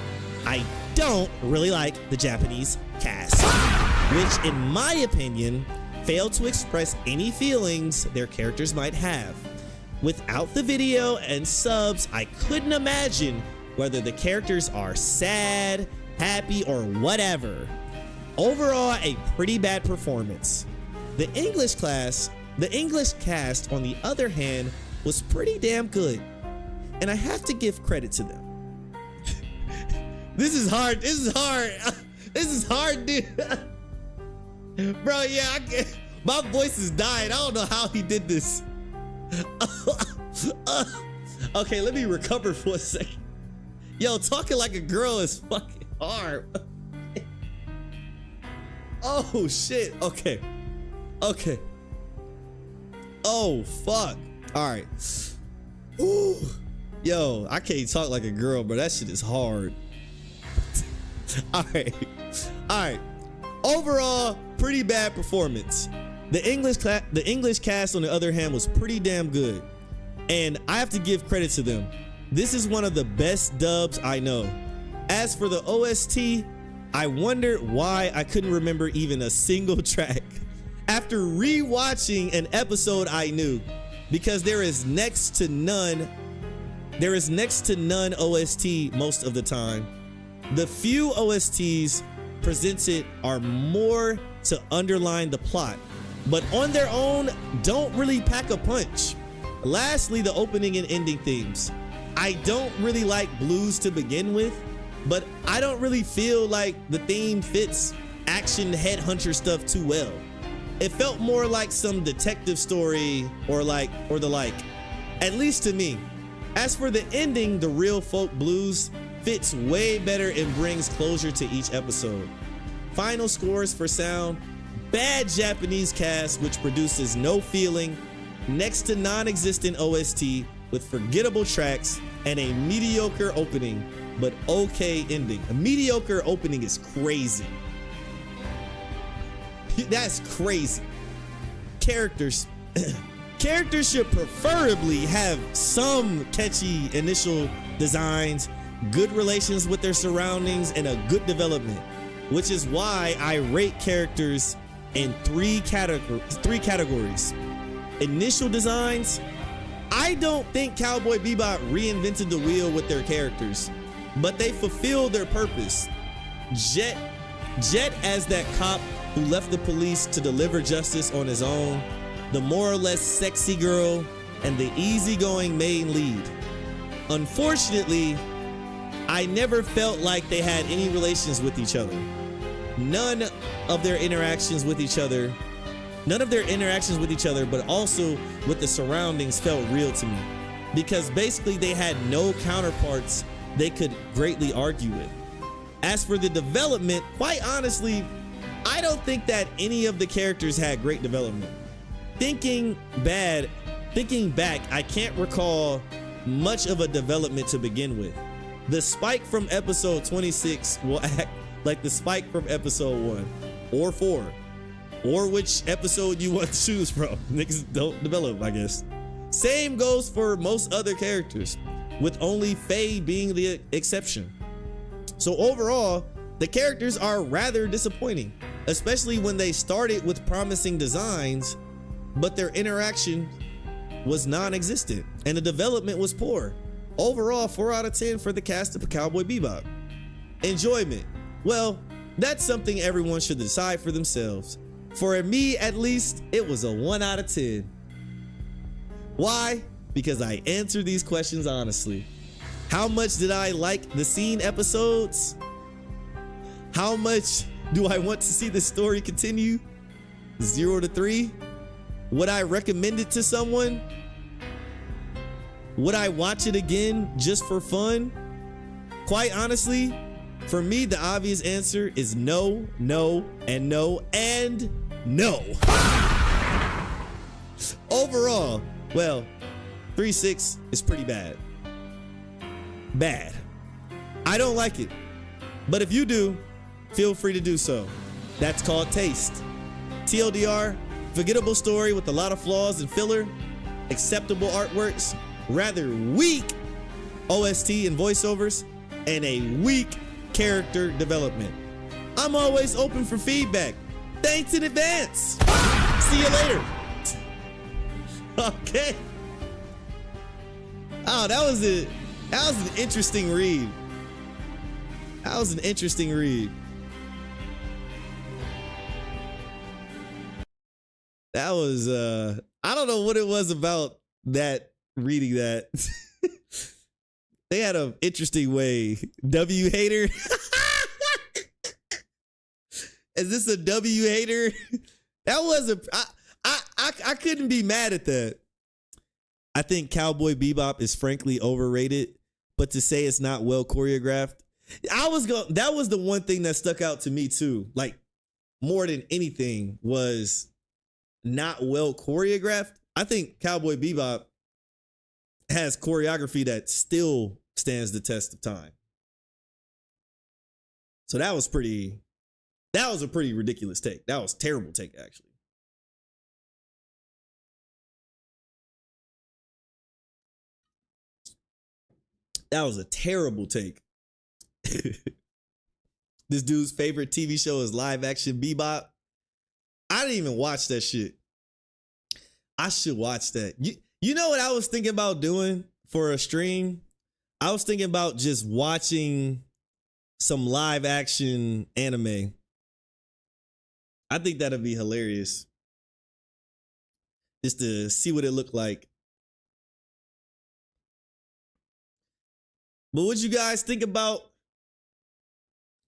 Speaker 1: I don't really like the Japanese cast, which in my opinion failed to express any feelings their characters might have. Without the video and subs, I couldn't imagine whether the characters are sad, happy, or whatever. Overall, a pretty bad performance. The English cast, on the other hand, was pretty damn good, and I have to give credit to them. This is hard, dude. Bro, yeah, my voice is dying. I don't know how he did this. Okay, let me recover for a second. Yo, talking like a girl is fucking hard. Oh shit, okay. Oh fuck. All right. Ooh. Yo, I can't talk like a girl, but that shit is hard. All right. Overall, pretty bad performance. The English cast, on the other hand, was pretty damn good, and I have to give credit to them. This is one of the best dubs I know. As for the OST, I wondered why I couldn't remember even a single track. After rewatching an episode, I knew, because there is next to none OST most of the time. The few OSTs presented are more to underline the plot, but on their own don't really pack a punch. Lastly, the opening and ending themes. I don't really like blues to begin with, but I don't really feel like the theme fits action headhunter stuff too well. It felt more like some detective story or the like, at least to me. As for the ending, the real folk blues fits way better and brings closure to each episode. Final scores for sound: bad Japanese cast, which produces no feeling, next to non-existent OST with forgettable tracks, and a mediocre opening, but okay ending. A mediocre opening is crazy. That's crazy. Characters should preferably have some catchy initial designs, good relations with their surroundings, and a good development, which is why I rate characters in three categories. Initial designs. I don't think Cowboy Bebop reinvented the wheel with their characters, but they fulfilled their purpose. Jet as that cop who left the police to deliver justice on his own, the more or less sexy girl, and the easygoing main lead. Unfortunately, I never felt like they had any relations with each other. None of their interactions with each other, but also with the surroundings felt real to me, because basically they had no counterparts they could greatly argue with. As for the development, quite honestly, I don't think that any of the characters had great development. Thinking back, I can't recall much of a development to begin with. The Spike from episode 26 will act like the Spike from episode 1 or 4, or which episode you want to choose from. Niggas don't develop, I guess. Same goes for most other characters, with only Faye being the exception. So overall, the characters are rather disappointing, especially when they started with promising designs, but their interaction was non-existent and the development was poor. Overall, 4 out of 10 for the cast of Cowboy Bebop. Enjoyment. Well, that's something everyone should decide for themselves. For me, at least, it was a 1 out of 10. Why? Because I answered these questions honestly. How much did I like the scene episodes? How much do I want to see the story continue? 0 to 3. Would I recommend it to someone? Would I watch it again just for fun? Quite honestly, for me, the obvious answer is no, no, and no, and no. Overall, well, 3.6 is pretty bad. Bad. I don't like it. But if you do, feel free to do so. That's called taste. TLDR, forgettable story with a lot of flaws and filler, acceptable artworks, rather weak OST and voiceovers, and a weak character development. I'm always open for feedback. Thanks in advance. See you later. Okay. Oh, that was an interesting read. That was an interesting read. That was I don't know what it was about that reading that. They had an interesting way. W hater. Is this a W hater? That was I couldn't be mad at that. I think Cowboy Bebop is frankly overrated, but to say it's not well choreographed, that was the one thing that stuck out to me too. Like more than anything was not well choreographed. I think Cowboy Bebop has choreography that still stands the test of time. So that was a pretty ridiculous take. That was a terrible take, actually. That was a terrible take. This dude's favorite TV show is live action Bebop. I didn't even watch that shit. I should watch that. You know what I was thinking about doing for a stream? I was thinking about just watching some live action anime. I think that'd be hilarious. Just to see what it looked like. But what'd you guys think about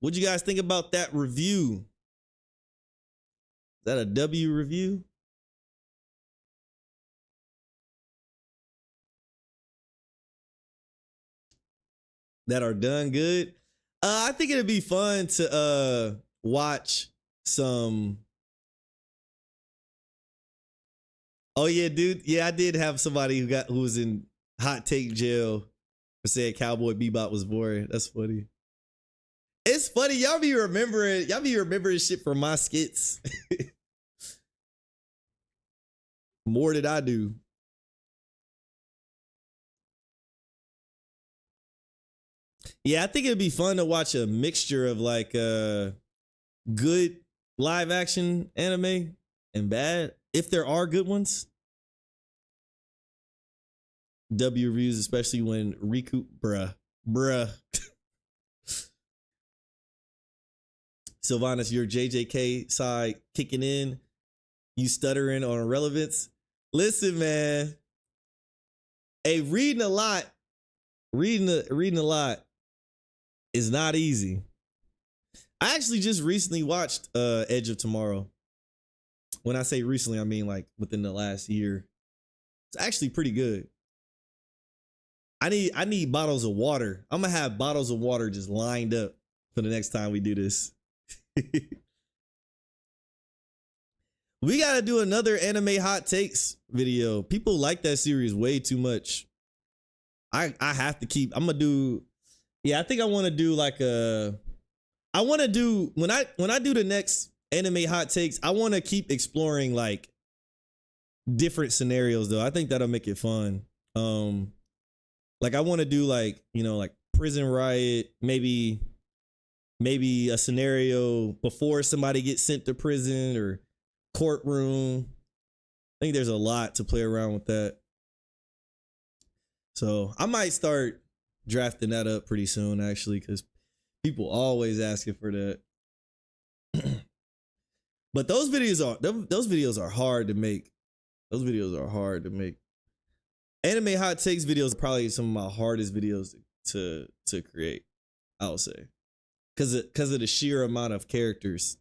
Speaker 1: that review? Is that a W review? That are done good? I think it'd be fun to watch some. Oh yeah, dude. Yeah, I did have somebody who was in hot take jail for saying Cowboy Bebop was boring. That's funny. It's funny, y'all be remembering shit from my skits. More than I do. Yeah, I think it'd be fun to watch a mixture of like good live action anime and bad, if there are good ones. W reviews, especially when Riku, bruh. Cilvanis, your JJK side kicking in. You stuttering on irrelevance. Listen, man. Hey, reading a lot is not easy. I actually just recently watched Edge of Tomorrow. When I say recently, I mean like within the last year. It's actually pretty good. I need bottles of water. I'm gonna have bottles of water just lined up for the next time we do this. We gotta do another anime hot takes video. People like that series way too much. I have to keep. I'm gonna do. Yeah, I think I want to do like a. I want to do when I do the next anime hot takes. I want to keep exploring like different scenarios though. I think that'll make it fun. Like I want to do like like prison riot, maybe a scenario before somebody gets sent to prison or courtroom. I think there's a lot to play around with that. So I might start drafting that up pretty soon, actually, because people always asking for that. But those videos are hard to make. Those videos are hard to make. Anime hot takes videos are probably some of my hardest videos to create, I would say, because of the sheer amount of characters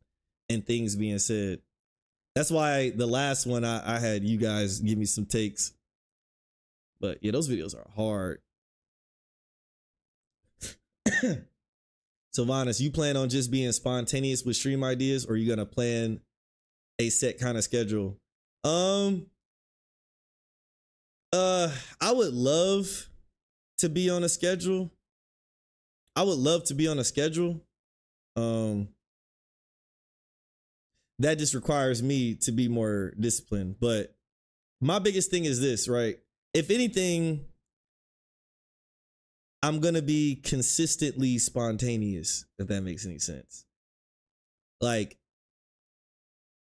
Speaker 1: and things being said. That's why the last one I had you guys give me some takes. But yeah, those videos are hard. Cilvanis, you plan on just being spontaneous with stream ideas, or are you gonna plan a set kind of schedule? I would love to be on a schedule. That just requires me to be more disciplined. But my biggest thing is this, right? If anything, I'm going to be consistently spontaneous, if that makes any sense. Like,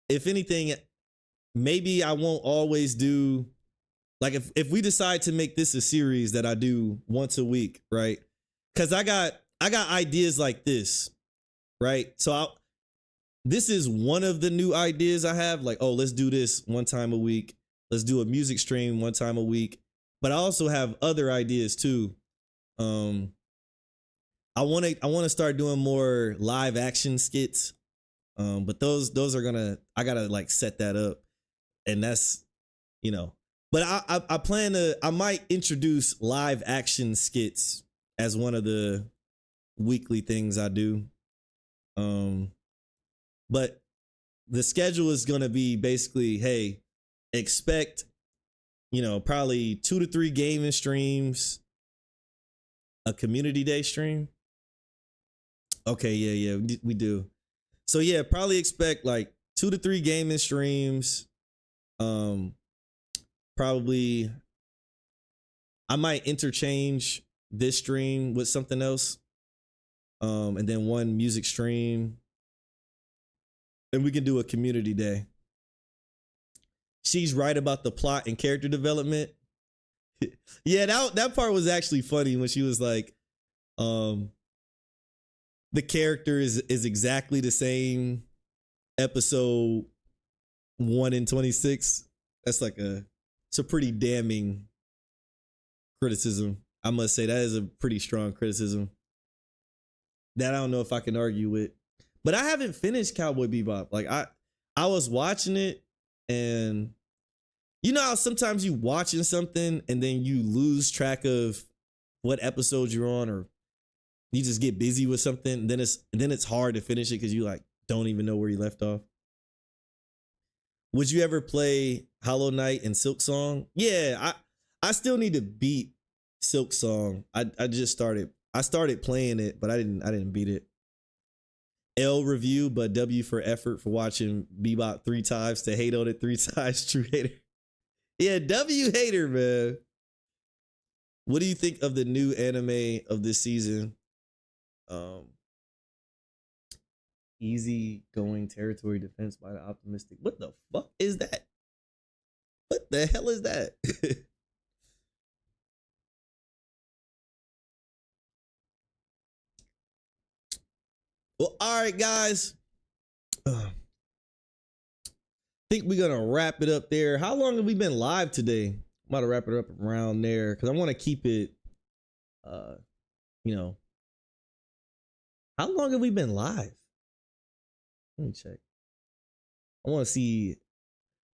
Speaker 1: if anything, maybe I won't always do, like if we decide to make this a series that I do once a week, right? Because I got ideas like this, right? So this is one of the new ideas I have. Like, oh, let's do this one time a week. Let's do a music stream one time a week. But I also have other ideas too. I want to start doing more live action skits. But those are I gotta like set that up, and that's But I might introduce live action skits as one of the weekly things I do. But the schedule is gonna be basically, hey, expect probably 2 to 3 gaming streams, a community day stream. Okay, yeah, we do. So yeah, probably expect like 2 to 3 gaming streams. Probably I might interchange this stream with something else. And then one music stream. And we can do a community day. She's right about the plot and character development. Yeah, that part was actually funny when she was like, the character is exactly the same episode 1 in 26. That's like it's a pretty damning criticism. I must say that is a pretty strong criticism that I don't know if I can argue with. But I haven't finished Cowboy Bebop. Like I was watching it, and how sometimes you watching something and then you lose track of what episode you're on, or you just get busy with something, and then it's hard to finish it because you like don't even know where you left off. Would you ever play Hollow Knight and Silk Song? Yeah, I still need to beat Silk Song. I just started playing it, but I didn't beat it. L review, but W for effort for watching Bebop 3 times to hate on it 3 times. True hater. Yeah, W hater, man. What do you think of the new anime of this season? Easy going territory defense by the optimistic. What the fuck is that? What the hell is that? Well, all right, guys. think we're gonna wrap it up there. How long have we been live today? I'm about to wrap it up around there because I want to keep it, you know. How long have we been live? Let me check. I want to see.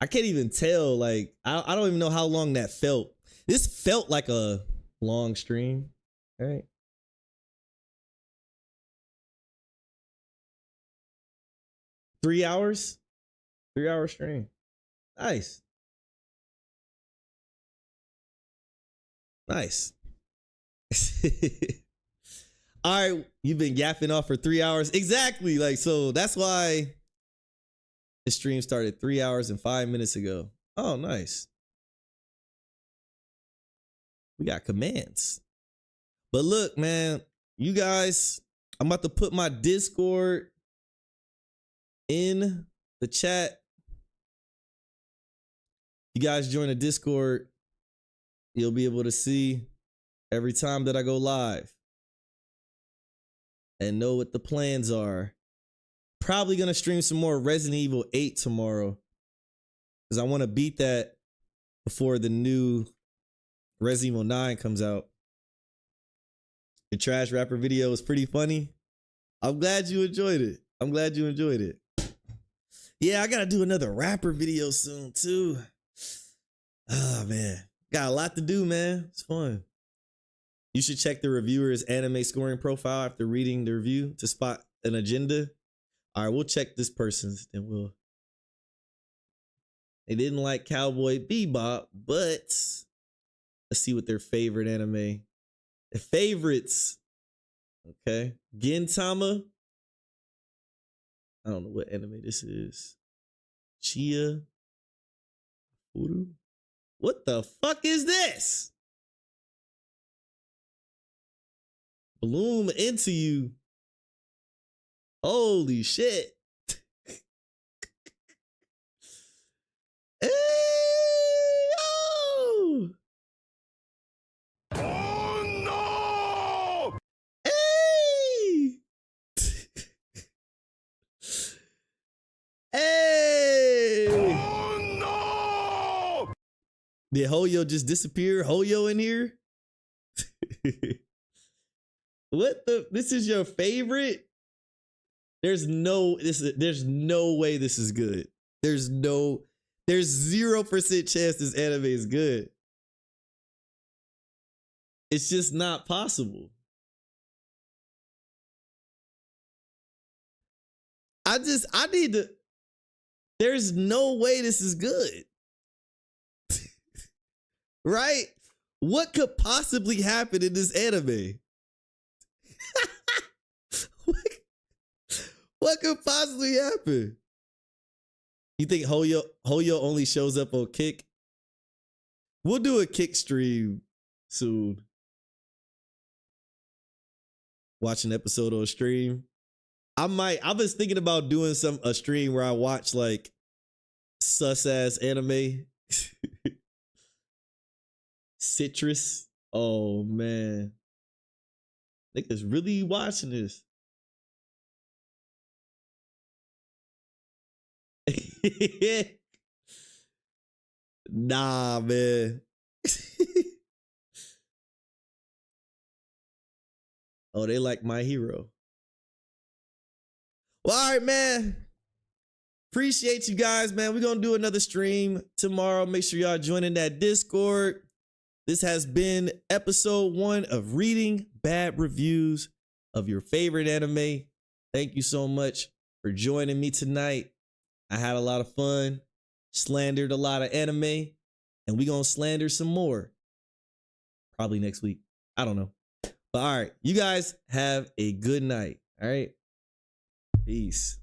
Speaker 1: I can't even tell. Like, I don't even know how long that felt. This felt like a long stream. All right. Three hours? 3-hour stream. Nice. Nice. All right. You've been yapping off for 3 hours. Exactly. Like, so that's why the stream started 3 hours and 5 minutes ago. Oh, nice. We got commands. But look, man, you guys, I'm about to put my Discord in the chat. You guys join the Discord, you'll be able to see every time that I go live and know what the plans are. Probably gonna stream some more Resident Evil 8 tomorrow because I want to beat that before the new Resident Evil 9 comes out. The trash rapper video was pretty funny. I'm glad you enjoyed it. I'm glad you enjoyed it. Yeah, I gotta do another rapper video soon too. Oh man, got a lot to do, man. It's fun. You should check the reviewer's anime scoring profile after reading the review to spot an agenda. All right, we'll check this person's, then we'll. They didn't like Cowboy Bebop, but let's see what their favorite anime. The favorites. Okay. Gintama. I don't know what anime this is. Chia. Uru. What the fuck is this? Bloom into you. Holy shit. Hey, yo!
Speaker 4: Oh no!
Speaker 1: Hey! Hey!
Speaker 4: Oh no!
Speaker 1: Did Hoyo just disappear? Hoyo in here? What the? This is your favorite? There's no way this is good. There's 0% chance this anime is good. It's just not possible. I need to. There's no way this is good. Right? What could possibly happen in this anime? What could possibly happen? You think Hoyo only shows up on Kick? We'll do a Kick stream soon. Watch an episode on stream. I was thinking about doing a stream where I watch like sus ass anime. Citrus. Oh man. Niggas really watching this. Nah, man. Oh, they like My Hero. Well, all right, man. Appreciate you guys, man. We're going to do another stream tomorrow. Make sure y'all join in that Discord. This has been episode 1 of reading bad reviews of your favorite anime. Thank you so much for joining me tonight. I had a lot of fun, slandered a lot of anime, and we're going to slander some more. Probably next week. I don't know. But all right, you guys have a good night. All right. Peace.